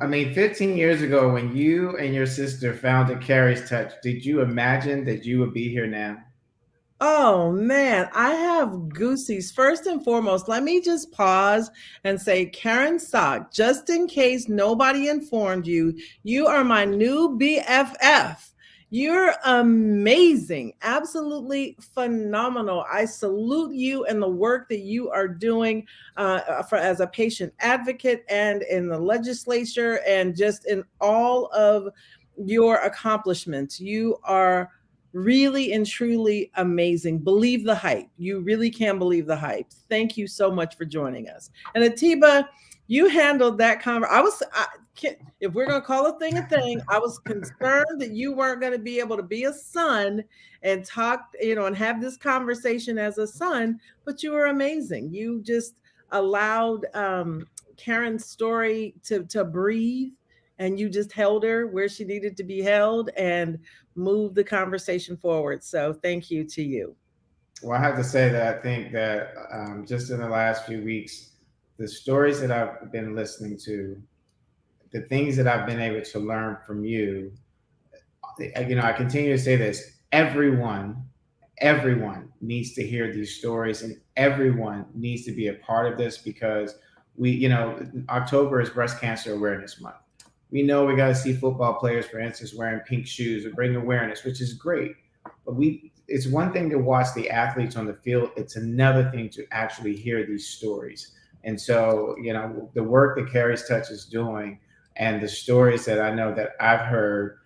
I mean, 15 years ago, when you and your sister founded Carrie's Touch, did you imagine that you would be here now? Oh man, I have goosies. First and foremost, let me just pause and say, Karen Stock, just in case nobody informed you, you are my new BFF. You're amazing, absolutely phenomenal. I salute you and the work that you are doing as a patient advocate and in the legislature and just in all of your accomplishments. You are really and truly amazing. Believe the hype. You really can believe the hype. Thank you so much for joining us. And Atiba, you handled that conversation. If we're going to call a thing, I was concerned that you weren't going to be able to be a son and talk, and have this conversation as a son, but you were amazing. You just allowed Karen's story to breathe, and you just held her where she needed to be held and move the conversation forward. So thank you to you. Well, I have to say that I think that just in the last few weeks, the stories that I've been listening to, the things that I've been able to learn from you, I continue to say this, everyone needs to hear these stories, and everyone needs to be a part of this, because October is Breast Cancer Awareness Month. We know we got to see football players, for instance, wearing pink shoes or bring awareness, which is great. But it's one thing to watch the athletes on the field. It's another thing to actually hear these stories. And so, the work that Carrie's Touch is doing and the stories that I know that I've heard,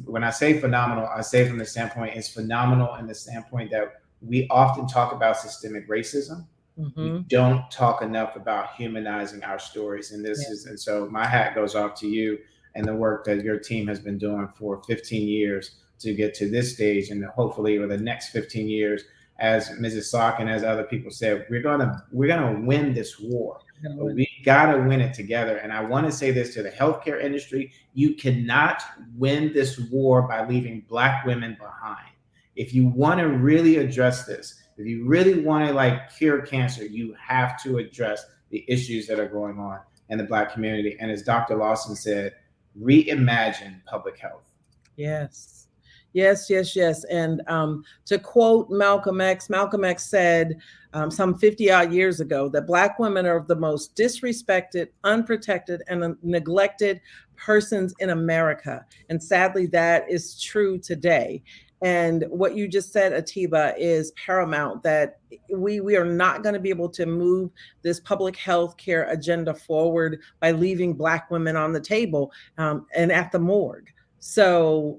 when I say phenomenal, I say from the standpoint, it's phenomenal in the standpoint that we often talk about systemic racism. Mm-hmm. We don't talk enough about humanizing our stories. And so my hat goes off to you and the work that your team has been doing for 15 years to get to this stage. And hopefully over the next 15 years, as Mrs. Salk and as other people said, we're gonna win this war. But we gotta win it together. And I want to say this to the healthcare industry: you cannot win this war by leaving Black women behind. If you want to really address this, if you really want to cure cancer, you have to address the issues that are going on in the Black community. And as Dr. Lawson said, reimagine public health. Yes. And to quote Malcolm X said some 50 odd years ago that Black women are the most disrespected, unprotected, and neglected persons in America. And sadly, that is true today. And what you just said, Atiba, is paramount, that we are not going to be able to move this public health care agenda forward by leaving Black women on the table and at the morgue. So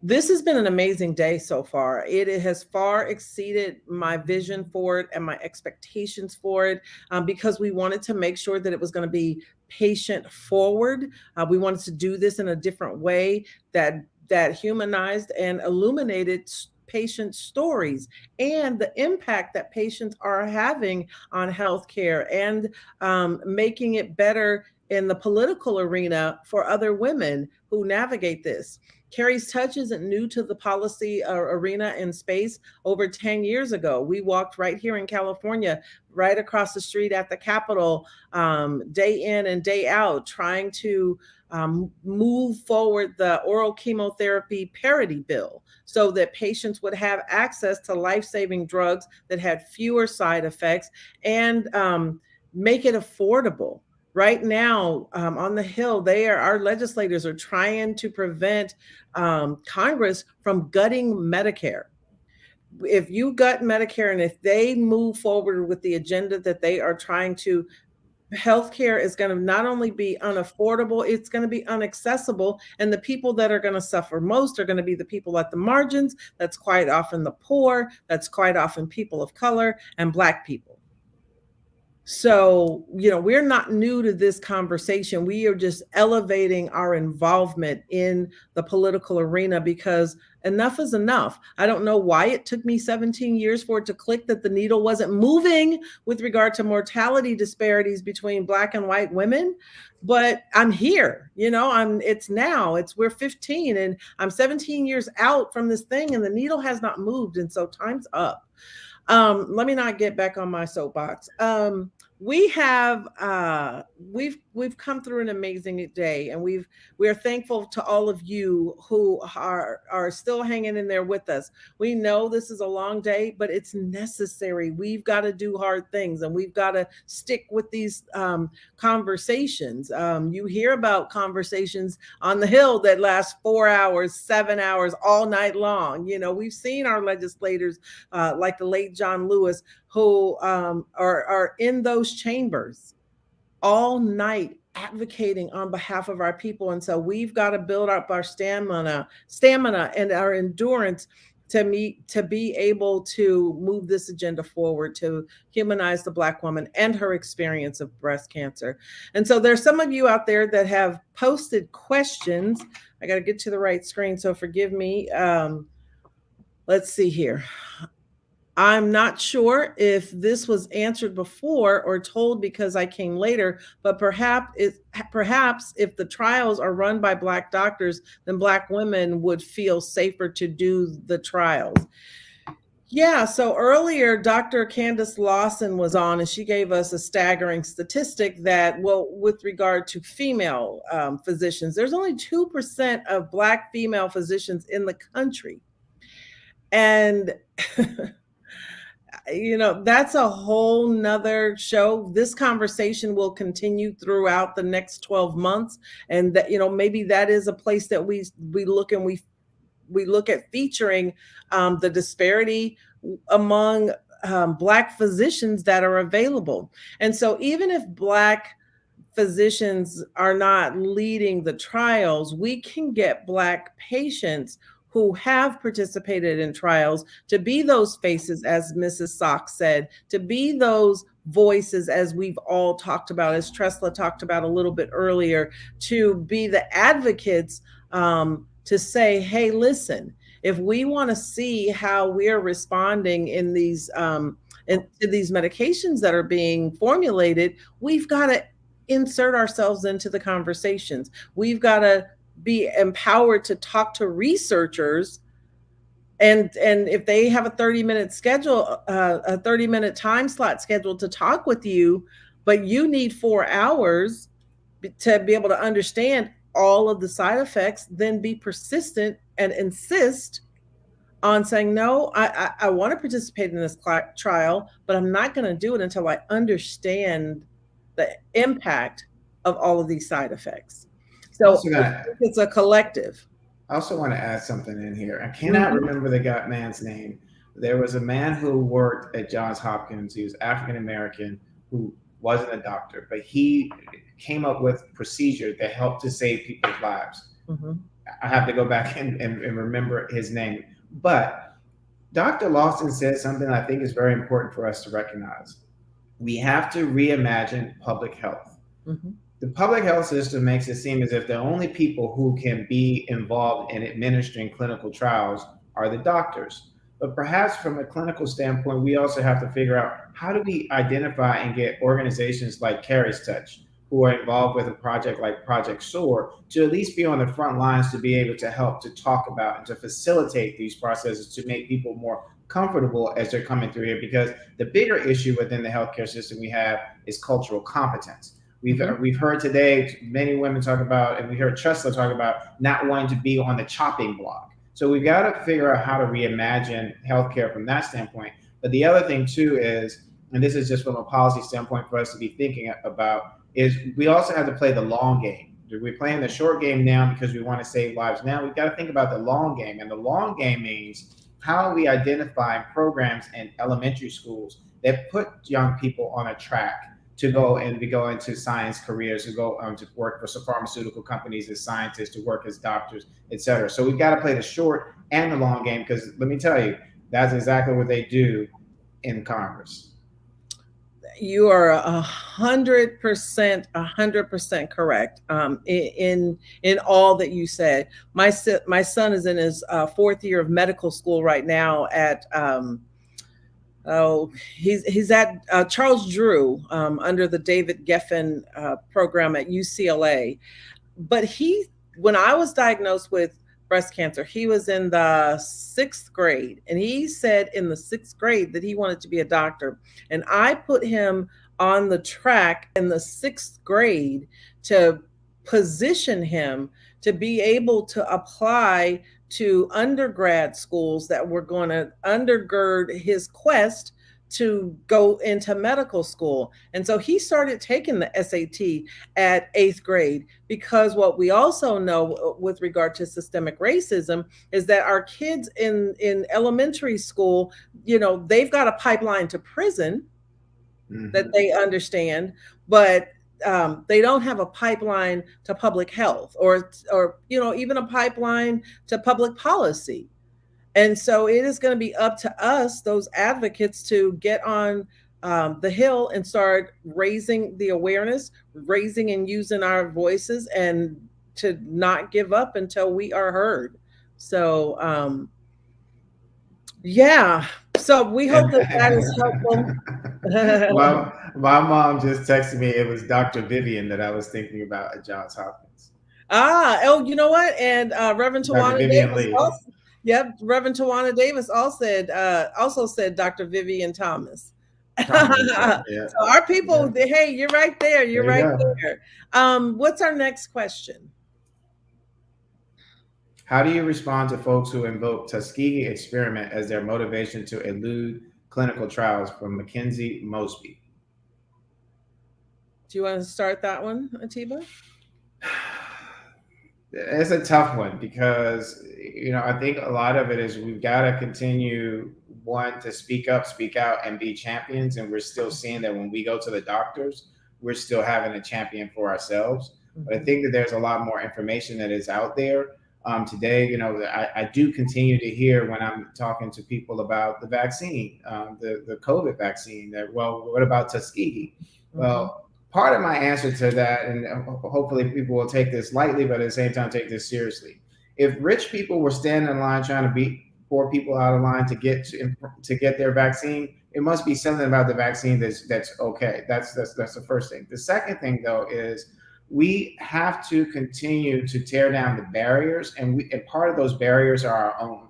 this has been an amazing day so far. It has far exceeded my vision for it and my expectations for it, because we wanted to make sure that it was going to be patient forward. We wanted to do this in a different way that humanized and illuminated patient stories and the impact that patients are having on healthcare, and making it better in the political arena for other women who navigate this. Carrie's Touch isn't new to the policy arena in space. Over 10 years ago, we walked right here in California, right across the street at the Capitol, day in and day out, trying to move forward the oral chemotherapy parity bill so that patients would have access to life-saving drugs that had fewer side effects, and make it affordable. Right now, on the Hill, our legislators are trying to prevent Congress from gutting Medicare. If you gut Medicare, and if they move forward with the agenda that they are trying to, healthcare is going to not only be unaffordable, it's going to be inaccessible. And the people that are going to suffer most are going to be the people at the margins. That's quite often the poor. That's quite often people of color and Black people. So, we're not new to this conversation. We are just elevating our involvement in the political arena, because enough is enough. I don't know why it took me 17 years for it to click that the needle wasn't moving with regard to mortality disparities between Black and white women, but I'm here. We're 15 and I'm 17 years out from this thing, and the needle has not moved. And so time's up. Let me not get back on my soapbox. we have we've come through an amazing day, and we are thankful to all of you who are still hanging in there with us. We know this is a long day, but it's necessary. We've got to do hard things, and we've got to stick with these conversations. You hear about conversations on the Hill that last 4 hours, 7 hours, all night long. You know, we've seen our legislators like the late John Lewis, who are in those chambers all night advocating on behalf of our people. And so we've got to build up our stamina and our endurance to be able to move this agenda forward, to humanize the Black woman and her experience of breast cancer. And so there's some of you out there that have posted questions. I got to get to the right screen, so forgive me. Let's see here. I'm not sure if this was answered before or told because I came later, but perhaps if the trials are run by Black doctors, then Black women would feel safer to do the trials. Yeah, so earlier, Dr. Candace Lawson was on, and she gave us a staggering statistic that, well, with regard to female physicians, there's only 2% of Black female physicians in the country. And you know, that's a whole nother show. This conversation will continue throughout the next 12 months. And that, you know, maybe that is a place that we look and we look at featuring the disparity among Black physicians that are available. And so even if Black physicians are not leading the trials, we can get Black patients who have participated in trials to be those faces, as Mrs. Sock said, to be those voices, as we've all talked about, as Tresla talked about a little bit earlier, to be the advocates, to say, hey, listen, if we want to see how we're responding in these to these medications that are being formulated, we've got to insert ourselves into the conversations. We've got to be empowered to talk to researchers, and if they have a 30-minute schedule, a 30-minute time slot scheduled to talk with you, but you need 4 hours to be able to understand all of the side effects, then be persistent and insist on saying, no, I want to participate in this trial, but I'm not going to do it until I understand the impact of all of these side effects. So it's a collective. I also want to add something in here. I cannot remember the man's name. There was a man who worked at Johns Hopkins. He was African American, who wasn't a doctor, but he came up with procedure that helped to save people's lives. I have to go back and remember his name. But Dr. Lawson said something I think is very important for us to recognize. We have to reimagine public health. The public health system makes it seem as if the only people who can be involved in administering clinical trials are the doctors. But perhaps from a clinical standpoint, we also have to figure out, how do we identify and get organizations like Carrie's Touch, who are involved with a project like Project SOAR, to at least be on the front lines to be able to help to talk about and to facilitate these processes to make people more comfortable as they're coming through here. Because the bigger issue within the healthcare system we have is cultural competence. We've heard today many women talk about, and we heard Tresla talk about not wanting to be on the chopping block. So we've got to figure out how to reimagine healthcare from that standpoint. But the other thing too is, and this is just from a policy standpoint for us to be thinking about, is we also have to play the long game. We're playing the short game now because we want to save lives now. We've got to think about the long game. And the long game means, how are we identifying programs in elementary schools that put young people on a track to go into science careers, to go to work for some pharmaceutical companies as scientists, to work as doctors, et cetera. So we've got to play the short and the long game, because let me tell you, that's exactly what they do in Congress. You are 100% correct in all that you said. My son is in his 4th year of medical school right now at he's at Charles Drew under the David Geffen program at UCLA. But when I was diagnosed with breast cancer, he was in the 6th grade, and he said in the 6th grade that he wanted to be a doctor. And I put him on the track in the 6th grade to position him to be able to apply to undergrad schools that were going to undergird his quest to go into medical school. And so he started taking the SAT at 8th grade, because what we also know with regard to systemic racism is that our kids in elementary school, you know, they've got a pipeline to prison that they understand, but they don't have a pipeline to public health or you know, even a pipeline to public policy. And so it is going to be up to us, those advocates, to get on the hill and start raising the awareness, raising and using our voices, and to not give up until we are heard. So, yeah. So we hope that that is helpful. Well, my mom just texted me. It was Dr. Vivian that I was thinking about at Johns Hopkins. Oh, you know what? And Reverend Tawana Vivian Davis Lee. also, yep, Reverend Tawana Davis also said Dr. Vivian Thomas. Yeah. So our people, hey, you're right there. You're There you right go. there. What's our next question? How do you respond to folks who invoke Tuskegee experiment as their motivation to elude clinical trials? From Mackenzie Mosby. Do you want to start that one, Atiba? It's a tough one because, you know, I think a lot of it is we've got to continue, one, to speak up, speak out, and be champions. And we're still seeing that when we go to the doctors, we're still having a champion for ourselves. But I think that there's a lot more information that is out there. Today, you know, I do continue to hear when I'm talking to people about the vaccine, the COVID vaccine, that, well, what about Tuskegee? Well, part of my answer to that, and hopefully people will take this lightly, but at the same time take this seriously. If rich people were standing in line trying to beat poor people out of line to get their vaccine, it must be something about the vaccine that's okay. That's the first thing. The second thing, though, is we have to continue to tear down the barriers, and part of those barriers are our own.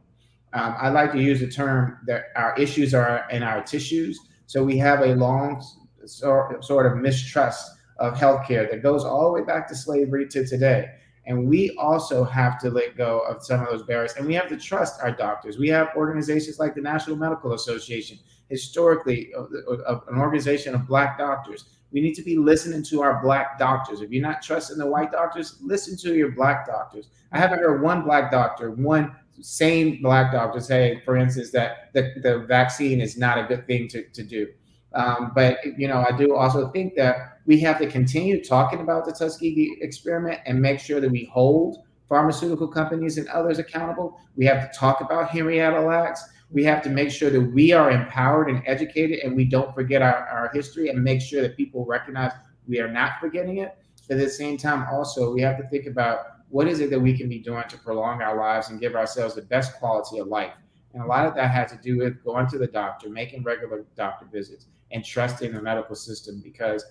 I like to use the term that our issues are in our tissues. So we have a long sort of mistrust of healthcare that goes all the way back to slavery to today. And we also have to let go of some of those barriers, and we have to trust our doctors. We have organizations like the National Medical Association, historically an organization of Black doctors. We need to be listening to our Black doctors. If you're not trusting the white doctors, listen to your Black doctors. I haven't heard one Black doctor, one sane Black doctor say, for instance, that the vaccine is not a good thing to do. But, you know, I do also think that we have to continue talking about the Tuskegee experiment and make sure that we hold pharmaceutical companies and others accountable. We have to talk about Henrietta Lacks. We have to make sure that we are empowered and educated, and we don't forget our history, and make sure that people recognize we are not forgetting it. But at the same time, also, we have to think about what is it that we can be doing to prolong our lives and give ourselves the best quality of life. And a lot of that has to do with going to the doctor, making regular doctor visits, and trusting the medical system, because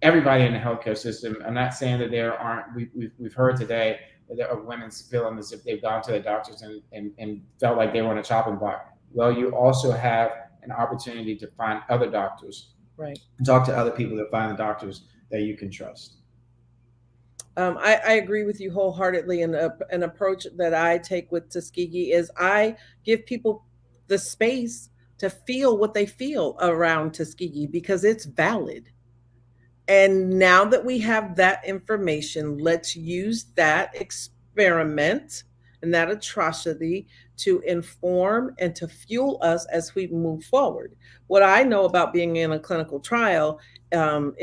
everybody in the healthcare system, I'm not saying that there aren't, we've heard today that there are women feeling as if they've gone to the doctors and felt like they were on a chopping block. Well, you also have an opportunity to find other doctors, right? Talk to other people that find the doctors that you can trust. I agree with you wholeheartedly. And an approach that I take with Tuskegee is I give people the space to feel what they feel around Tuskegee, because it's valid. And now that we have that information, let's use that experiment and that atrocity to inform and to fuel us as we move forward. What I know about being in a clinical trial, you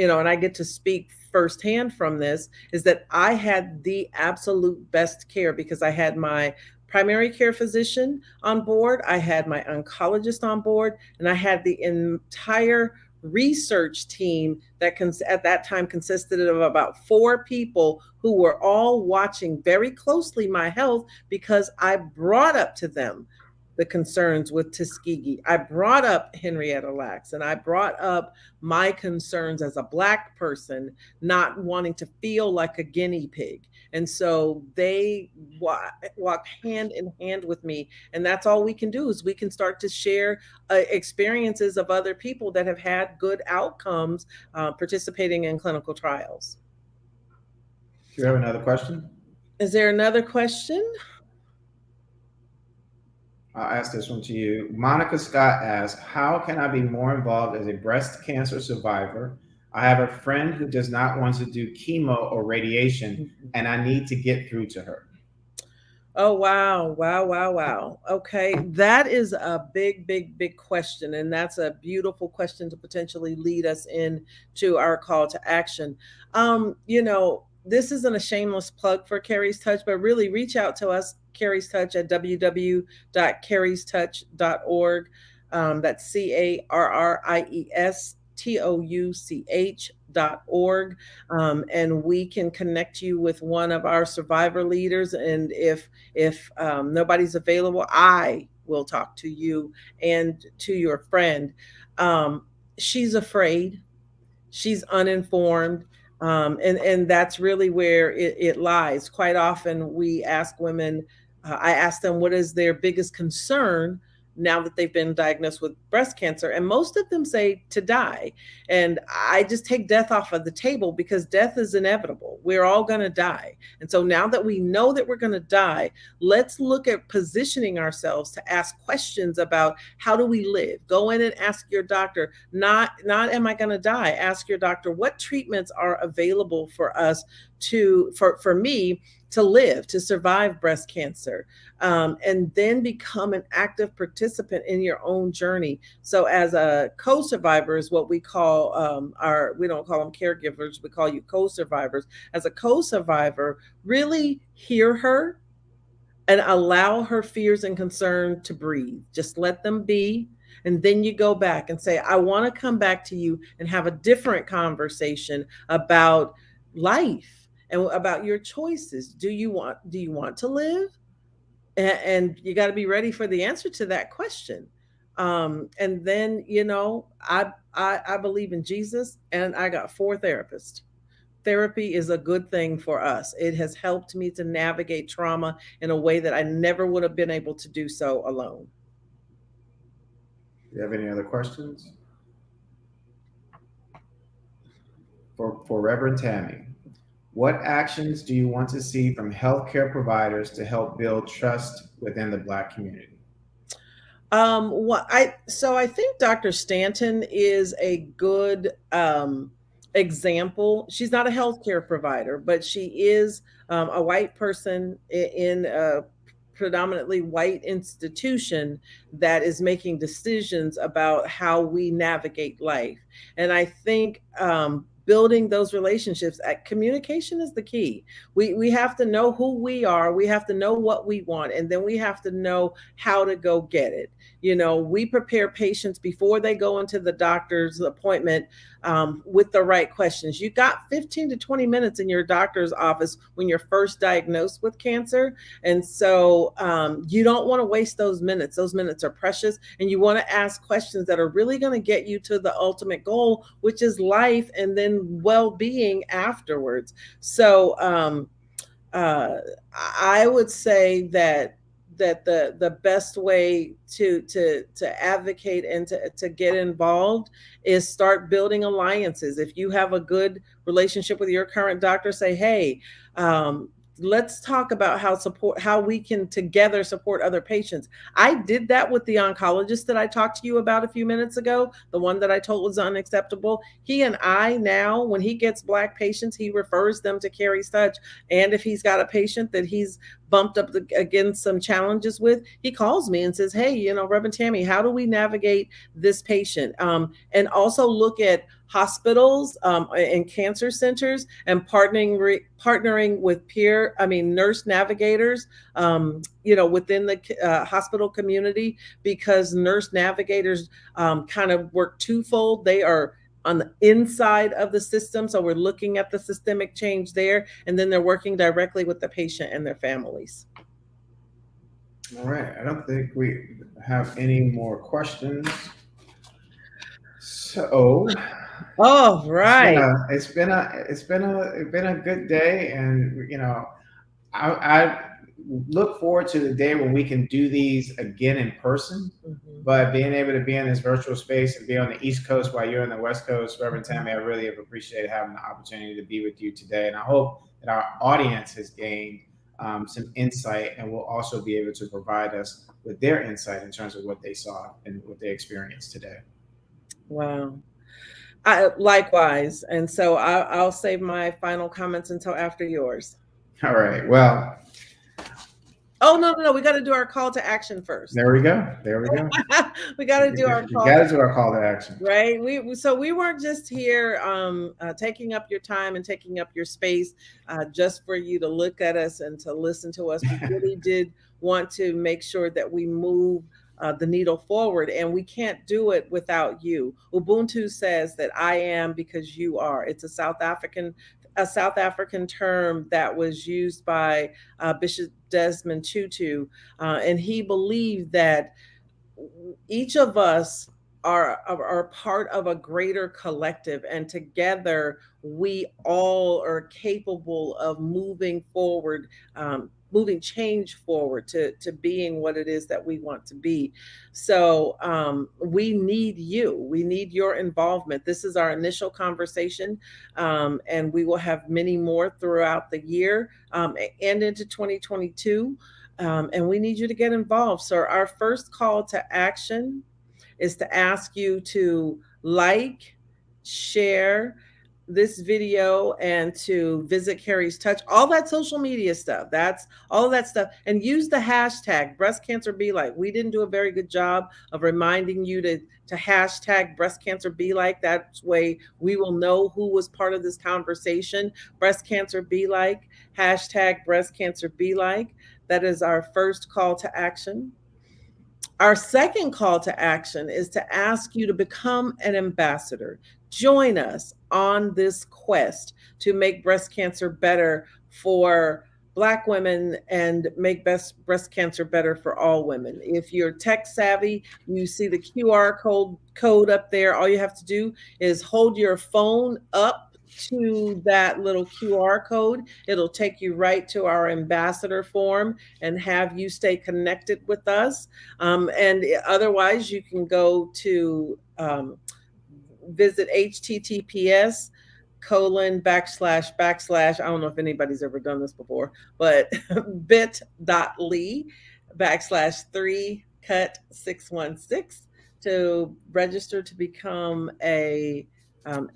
know, and I get to speak firsthand from this, is that I had the absolute best care because I had my primary care physician on board, I had my oncologist on board, and I had the entire research team that at that time consisted of about 4 people who were all watching very closely my health, because I brought up to them the concerns with Tuskegee. I brought up Henrietta Lacks, and I brought up my concerns as a Black person, not wanting to feel like a guinea pig. And so they walk hand in hand with me. And that's all we can do, is we can start to share experiences of other people that have had good outcomes participating in clinical trials. Do you have another question? Is there another question? I'll ask this one to you. Monica Scott asks, how can I be more involved as a breast cancer survivor? I have a friend who does not want to do chemo or radiation, and I need to get through to her. Oh, wow. Wow, wow, wow. Okay. That is a big, big, big question. And that's a beautiful question to potentially lead us into our call to action. You know, this isn't a shameless plug for Carrie's Touch, but really reach out to us, Carrie's Touch, at www.carriestouch.org. That's CarriesTouch.org. And we can connect you with one of our survivor leaders. And if nobody's available, I will talk to you and to your friend. She's afraid. She's uninformed. And that's really where it lies. Quite often we ask women, I ask them, what is their biggest concern now that they've been diagnosed with breast cancer? And most of them say to die. And I just take death off of the table, because death is inevitable. We're all going to die. And so now that we know that we're going to die, let's look at positioning ourselves to ask questions about, how do we live? Go in and ask your doctor, not am I going to die? Ask your doctor, what treatments are available for us for me to live, to survive breast cancer, and then become an active participant in your own journey. So as a co-survivor is what we call we don't call them caregivers, we call you co-survivors. As a co-survivor, really hear her and allow her fears and concern to breathe. Just let them be. And then you go back and say, I want to come back to you and have a different conversation about life and about your choices. Do you want to live? And you got to be ready for the answer to that question. And then, you know, I believe in Jesus, and I got 4 therapists. Therapy is a good thing for us. It has helped me to navigate trauma in a way that I never would have been able to do so alone. Do you have any other questions? For Reverend Tammy, what actions do you want to see from healthcare providers to help build trust within the Black community? I think Dr. Stanton is a good example. She's not a healthcare provider, but she is a white person in a predominantly white institution that is making decisions about how we navigate life. And I think building those relationships, communication is the key. We have to know who we are. We have to know what we want, and then we have to know how to go get it. You know, we prepare patients before they go into the doctor's appointment with the right questions. You got 15 to 20 minutes in your doctor's office when you're first diagnosed with cancer. And so you don't want to waste those minutes. Those minutes are precious. And you want to ask questions that are really going to get you to the ultimate goal, which is life and then well-being afterwards. So I would say that the best way to advocate and to get involved is start building alliances. If you have a good relationship with your current doctor, say, hey, let's talk about how we can together support other patients. I did that with the oncologist that I talked to you about a few minutes ago, the one that I told was unacceptable. He and I now, when he gets Black patients, he refers them to Carrie's Touch. And if he's got a patient that he's bumped up against some challenges with, he calls me and says, hey, you know, Reverend Tammy, how do we navigate this patient? And also look at hospitals and cancer centers and partnering with nurse navigators, within the hospital community, because nurse navigators kind of work twofold. They are on the inside of the system. So we're looking at the systemic change there, and then they're working directly with the patient and their families. All right. I don't think we have any more questions. So, all right. it's been a good day, and I look forward to the day when we can do these again in person. But being able to be in this virtual space and be on the East Coast while you're on the West Coast, Reverend Tammy, I really have appreciated having the opportunity to be with you today. And I hope that our audience has gained some insight and will also be able to provide us with their insight in terms of what they saw and what they experienced today. Wow. Likewise. And so I'll save my final comments until after yours. All right. Well. Oh, no. We got to do our call to action first. There we go. We got to do our call. We got to do our call to action. Right. We weren't just here taking up your time and taking up your space just for you to look at us and to listen to us. We really did want to make sure that we move the needle forward, and we can't do it without you. Ubuntu says that I am because you are. It's a South African term that was used by Bishop Desmond Tutu, and he believed that each of us are part of a greater collective, and together we all are capable of moving forward, moving change forward to being what it is that we want to be. So we need you. We need your involvement. This is our initial conversation, and we will have many more throughout the year and into 2022. And we need you to get involved. So our first call to action is to ask you to like, share this video, and to visit Carrie's Touch, all that social media stuff. That's all of that stuff. And use the hashtag Breast Cancer Be Like. We didn't do a very good job of reminding you to hashtag Breast Cancer Be Like. That way we will know who was part of this conversation. Breast Cancer Be Like, hashtag Breast Cancer Be Like. That is our first call to action. Our second call to action is to ask you to become an ambassador. Join us on this quest to make breast cancer better for Black women and make breast cancer better for all women. If you're tech savvy, you see the QR code up there. All you have to do is hold your phone up to that little QR code. It'll take you right to our ambassador form and have you stay connected with us. And otherwise, you can go to visit https:// I don't know if anybody's ever done this before, but bit.ly/3cut616 to register to become a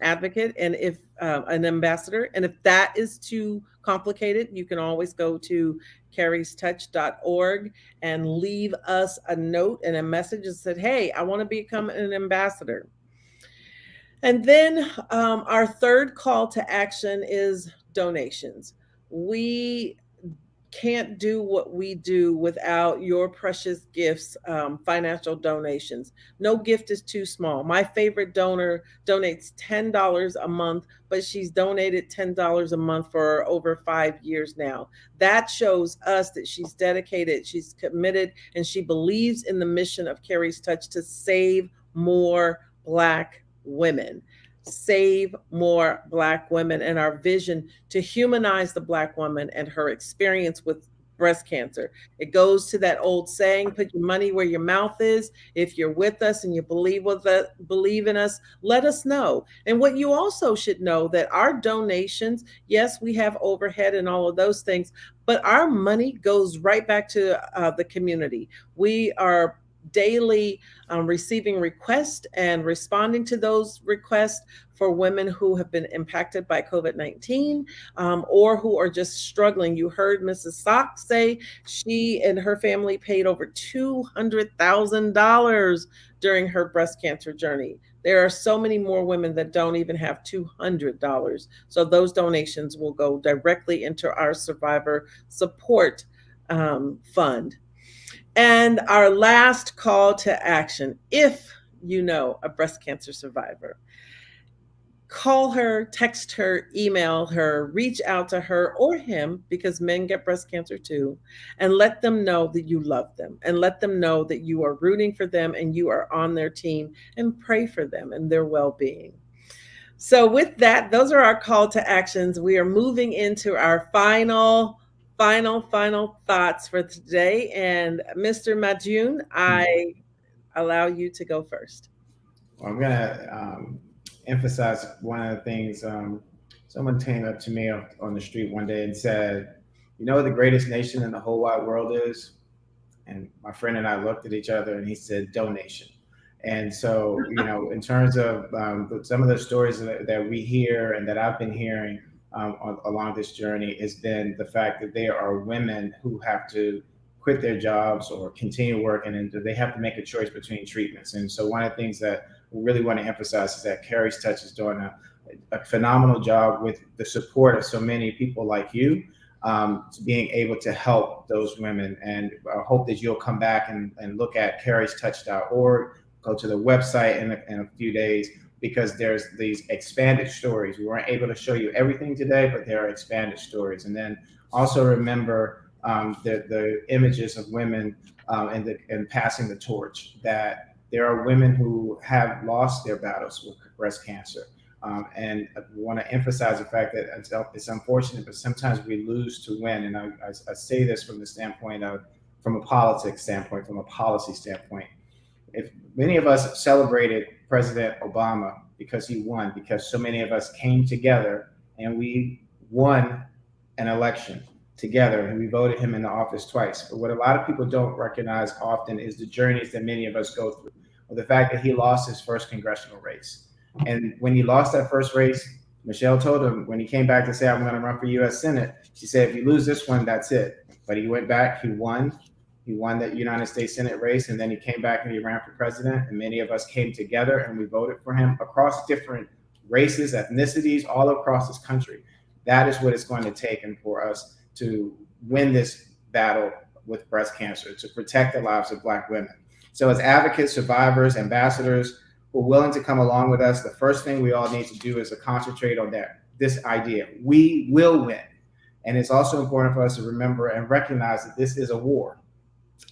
advocate, and if an ambassador. And if that is too complicated, you can always go to carriestouch.org and leave us a note and a message that said, hey, I want to become an ambassador. And then our third call to action is donations. We can't do what we do without your precious gifts, financial donations. No gift is too small. My favorite donor donates $10 a month, but she's donated $10 a month for over 5 years now. That shows us that she's dedicated, she's committed, and she believes in the mission of Carrie's Touch to save more Black women. Save more Black women, and our vision to humanize the Black woman and her experience with breast cancer. It goes to that old saying, put your money where your mouth is. If you're with us and you believe in us, let us know. And what you also should know, that our donations, yes, we have overhead and all of those things, but our money goes right back to the community. We are daily receiving requests and responding to those requests for women who have been impacted by COVID-19 or who are just struggling. You heard Mrs. Sock say she and her family paid over $200,000 during her breast cancer journey. There are so many more women that don't even have $200. So those donations will go directly into our survivor support fund. And our last call to action, if you know a breast cancer survivor, call her, text her, email her, reach out to her or him, because men get breast cancer too, and let them know that you love them, and let them know that you are rooting for them and you are on their team, and pray for them and their well-being. So with that, those are our call to actions. We are moving into our final thoughts for today. And Mr. Majun, I allow you to go first. Well, I'm going to emphasize one of the things. Someone came up to me on the street one day and said, "You know what the greatest nation in the whole wide world is?" And my friend and I looked at each other, and he said, "Donation." And so, in terms of some of the stories that we hear and that I've been hearing along this journey, has been the fact that there are women who have to quit their jobs or continue working, and they have to make a choice between treatments. And so one of the things that we really want to emphasize is that Carrie's Touch is doing a phenomenal job with the support of so many people like you, being able to help those women. And I hope that you'll come back and look at carriestouch.org, go to the website in a few days, because there's these expanded stories. We weren't able to show you everything today, but there are expanded stories. And then also remember the images of women and passing the torch, that there are women who have lost their battles with breast cancer. And I want to emphasize the fact that it's unfortunate, but sometimes we lose to win. And I say this from the standpoint of, from a politics standpoint, from a policy standpoint. If many of us celebrated President Obama because he won, because so many of us came together and we won an election together, and we voted him into office twice. But what a lot of people don't recognize often is the journeys that many of us go through, or the fact that he lost his first congressional race. And when he lost that first race, Michelle told him when he came back to say, "I'm going to run for U.S. Senate," she said, "If you lose this one, that's it." But he went back, he won. He won that United States Senate race, and then he came back and he ran for president. And many of us came together and we voted for him across different races, ethnicities, all across this country. That is what it's going to take, and for us to win this battle with breast cancer, to protect the lives of Black women. So as advocates, survivors, ambassadors who are willing to come along with us, the first thing we all need to do is to concentrate on this idea. We will win. And it's also important for us to remember and recognize that this is a war.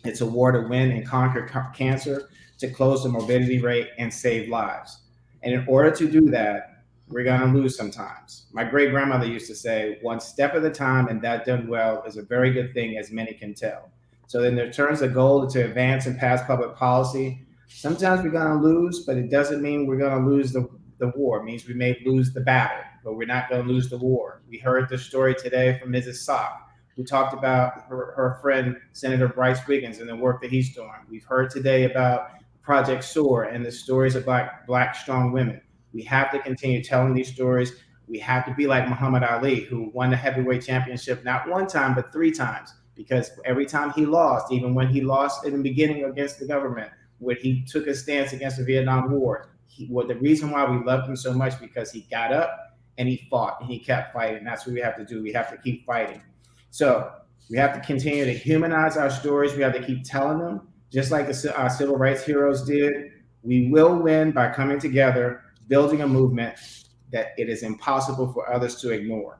It's a war to win and conquer cancer, to close the morbidity rate and save lives. And in order to do that, we're going to lose sometimes. My great grandmother used to say, "One step at a time, and that done well is a very good thing, as many can tell." So in the terms of goal to advance and pass public policy, sometimes we're going to lose, but it doesn't mean we're going to lose the war. It means we may lose the battle, but we're not going to lose the war. We heard the story today from Mrs. Sock, who talked about her friend, Senator Bryce Wiggins, and the work that he's doing. We've heard today about Project SOAR and the stories of Black strong women. We have to continue telling these stories. We have to be like Muhammad Ali, who won the heavyweight championship not one time, but 3 times, because every time he lost, even when he lost in the beginning against the government, when he took a stance against the Vietnam War, the reason why we loved him so much, because he got up and he fought and he kept fighting. That's what we have to do. We have to keep fighting. So we have to continue to humanize our stories. We have to keep telling them, just like our civil rights heroes did. We will win by coming together, building a movement that it is impossible for others to ignore.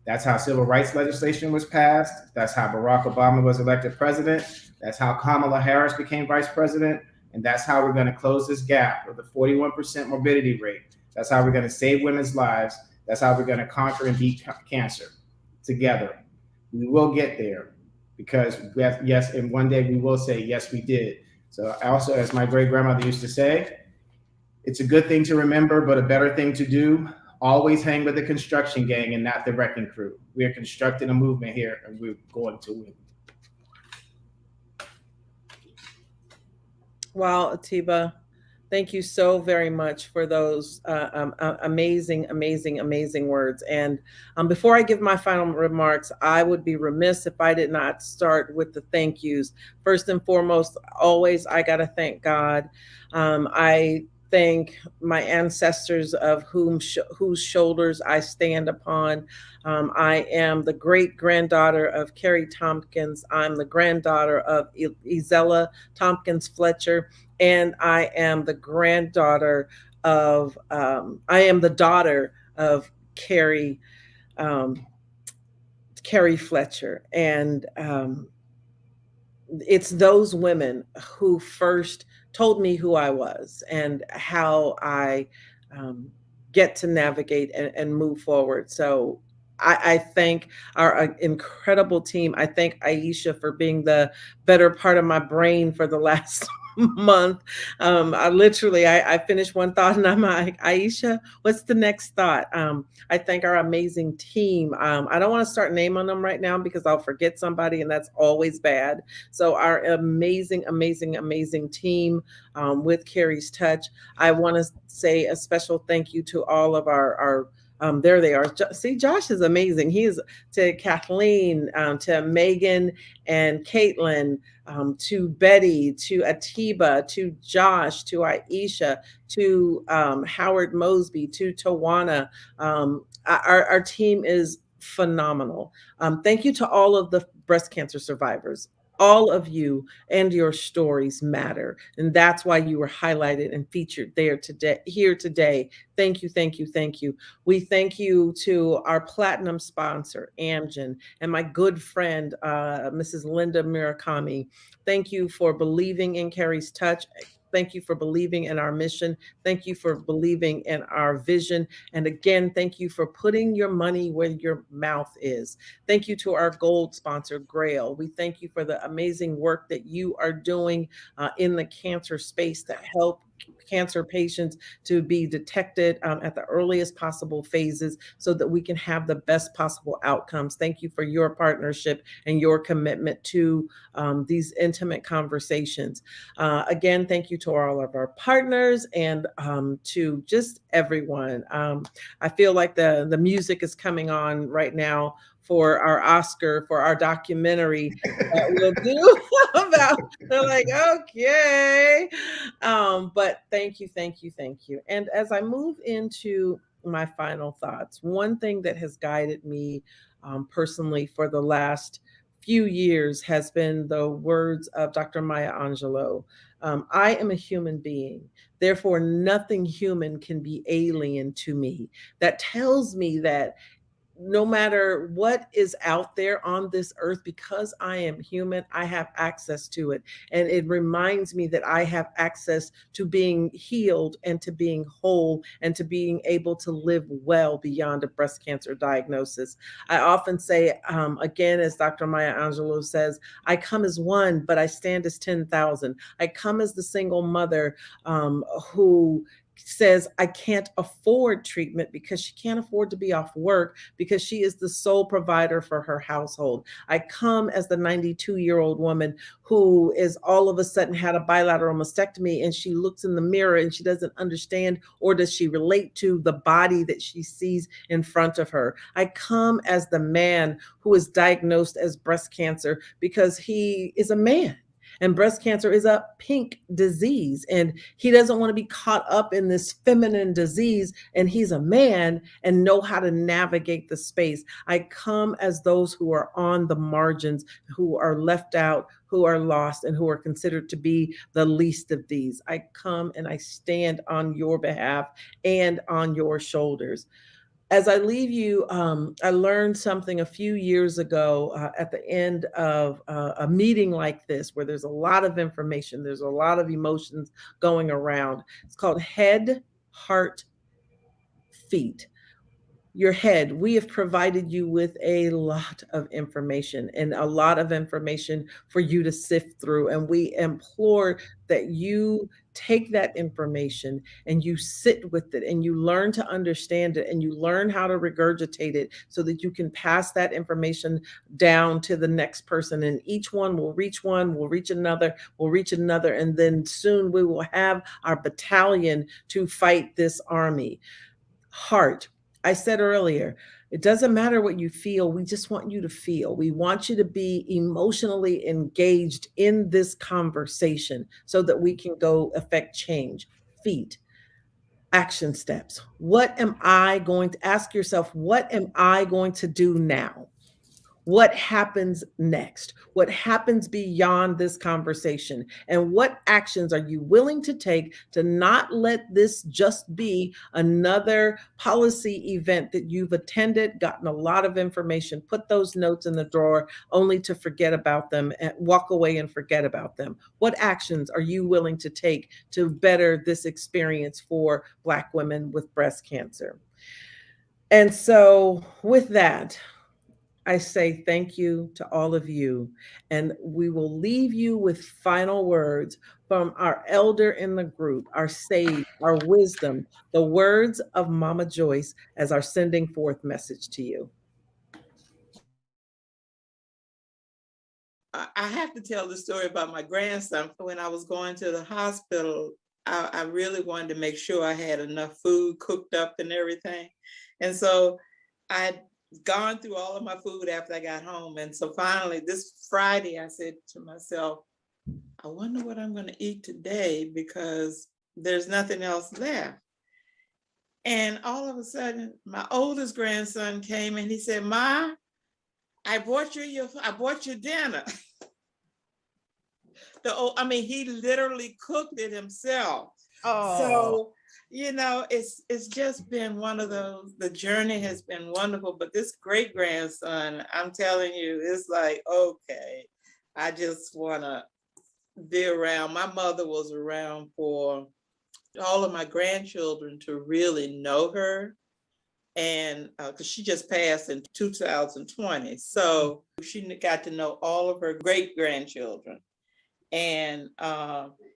That's how civil rights legislation was passed. That's how Barack Obama was elected president. That's how Kamala Harris became vice president. And that's how we're going to close this gap of the 41% morbidity rate. That's how we're going to save women's lives. That's how we're going to conquer and beat cancer together. We will get there, because yes, and one day we will say, yes, we did. So also, as my great grandmother used to say, it's a good thing to remember, but a better thing to do. Always hang with the construction gang and not the wrecking crew. We are constructing a movement here, and we're going to win. Wow, Atiba, thank you so very much for those amazing words. And before I give my final remarks, I would be remiss if I did not start with the thank yous. First and foremost, always, I got to thank God. I thank my ancestors of whose shoulders I stand upon. I am the great granddaughter of Carrie Tompkins. I'm the granddaughter of Ezella Tompkins Fletcher, and I am the granddaughter of, I am the daughter of Carrie, Carrie Fletcher. And it's those women who first told me who I was and how I get to navigate and move forward. So I thank our incredible team. I thank Aisha for being the better part of my brain for the last month. I finished one thought and I'm like, Aisha, what's the next thought? I thank our amazing team. I don't want to start naming them right now because I'll forget somebody, and that's always bad. So our amazing, amazing, amazing team with Carrie's Touch. I want to say a special thank you to all of our there they are. See, Josh is amazing. He is to Kathleen, to Megan and Caitlin, to Betty, to Atiba, to Josh, to Aisha, to Howard Mosby, to Tawana. Our team is phenomenal. Thank you to all of the breast cancer survivors. All of you and your stories matter. And that's why you were highlighted and featured there today, here today. Thank you, thank you, thank you. We thank you to our platinum sponsor, Amgen, and my good friend, Mrs. Linda Murakami. Thank you for believing in Carrie's Touch. Thank you for believing in our mission. Thank you for believing in our vision. And again, thank you for putting your money where your mouth is. Thank you to our gold sponsor, Grail. We thank you for the amazing work that you are doing in the cancer space to help cancer patients to be detected at the earliest possible phases so that we can have the best possible outcomes. Thank you for your partnership and your commitment to these intimate conversations. Again, thank you to all of our partners and to just everyone. I feel like the music is coming on right now for our Oscar, for our documentary that we'll do about, they're like, okay. But thank you, thank you, thank you. And as I move into my final thoughts, one thing that has guided me personally for the last few years has been the words of Dr. Maya Angelou. I am a human being. Therefore, nothing human can be alien to me. That tells me that no matter what is out there on this earth, because I am human, I have access to it. And it reminds me that I have access to being healed and to being whole and to being able to live well beyond a breast cancer diagnosis. I often say, again, as Dr. Maya Angelou says, I come as one, but I stand as 10,000. I come as the single mother who says I can't afford treatment because she can't afford to be off work because she is the sole provider for her household. I come as the 92-year-old woman who is all of a sudden had a bilateral mastectomy and she looks in the mirror and she doesn't understand, or does she relate to the body that she sees in front of her. I come as the man who is diagnosed as breast cancer because he is a man. And breast cancer is a pink disease, and he doesn't want to be caught up in this feminine disease, and he's a man and know how to navigate the space. I come as those who are on the margins, who are left out, who are lost, and who are considered to be the least of these. I come and I stand on your behalf and on your shoulders. As I leave you, I learned something a few years ago at the end of a meeting like this, where there's a lot of information, there's a lot of emotions going around. It's called head, heart, feet. Your head, we have provided you with a lot of information and a lot of information for you to sift through. And we implore that you take that information and you sit with it and you learn to understand it and you learn how to regurgitate it so that you can pass that information down to the next person. And each one, will reach another, will reach another. And then soon we will have our battalion to fight this army. Heart. I said earlier, it doesn't matter what you feel. We just want you to feel. We want you to be emotionally engaged in this conversation so that we can go affect change. Feet, action steps. What am I going to ask yourself? What am I going to do now? what happens next? What happens beyond this conversation? And what actions are you willing to take to not let this just be another policy event that you've attended, gotten a lot of information, put those notes in the drawer only to forget about them and walk away and forget about them? What actions are you willing to take to better this experience for Black women with breast cancer? And so with that, I say thank you to all of you, and we will leave you with final words from our elder in the group, our sage, our wisdom, the words of Mama Joyce as our sending forth message to you. I have to tell the story about my grandson. When I was going to the hospital, I really wanted to make sure I had enough food cooked up and everything. And so I'd gone through all of my food after I got home. And so finally this Friday, I said to myself, I wonder what I'm going to eat today because there's nothing else left. And all of a sudden, my oldest grandson came and he said, Ma, I bought you dinner. He literally cooked it himself. Oh. So, it's just been one of those, the journey has been wonderful, but this great grandson, I'm telling you, it's like, okay, I just want to be around. My mother was around for all of my grandchildren to really know her. And because she just passed in 2020. So she got to know all of her great grandchildren. And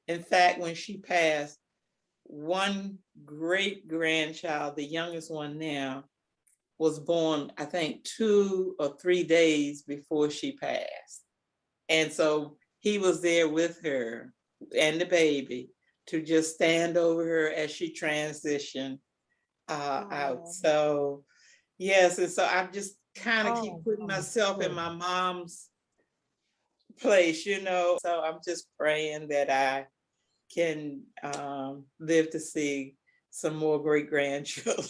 in fact, when she passed, one great grandchild, the youngest one now, was born, I think 2 or 3 days before she passed. And so he was there with her and the baby to just stand over her as she transitioned out. So yes, and so I just kind of keep putting myself in my mom's place, So I'm just praying that I can live to see some more great grandchildren.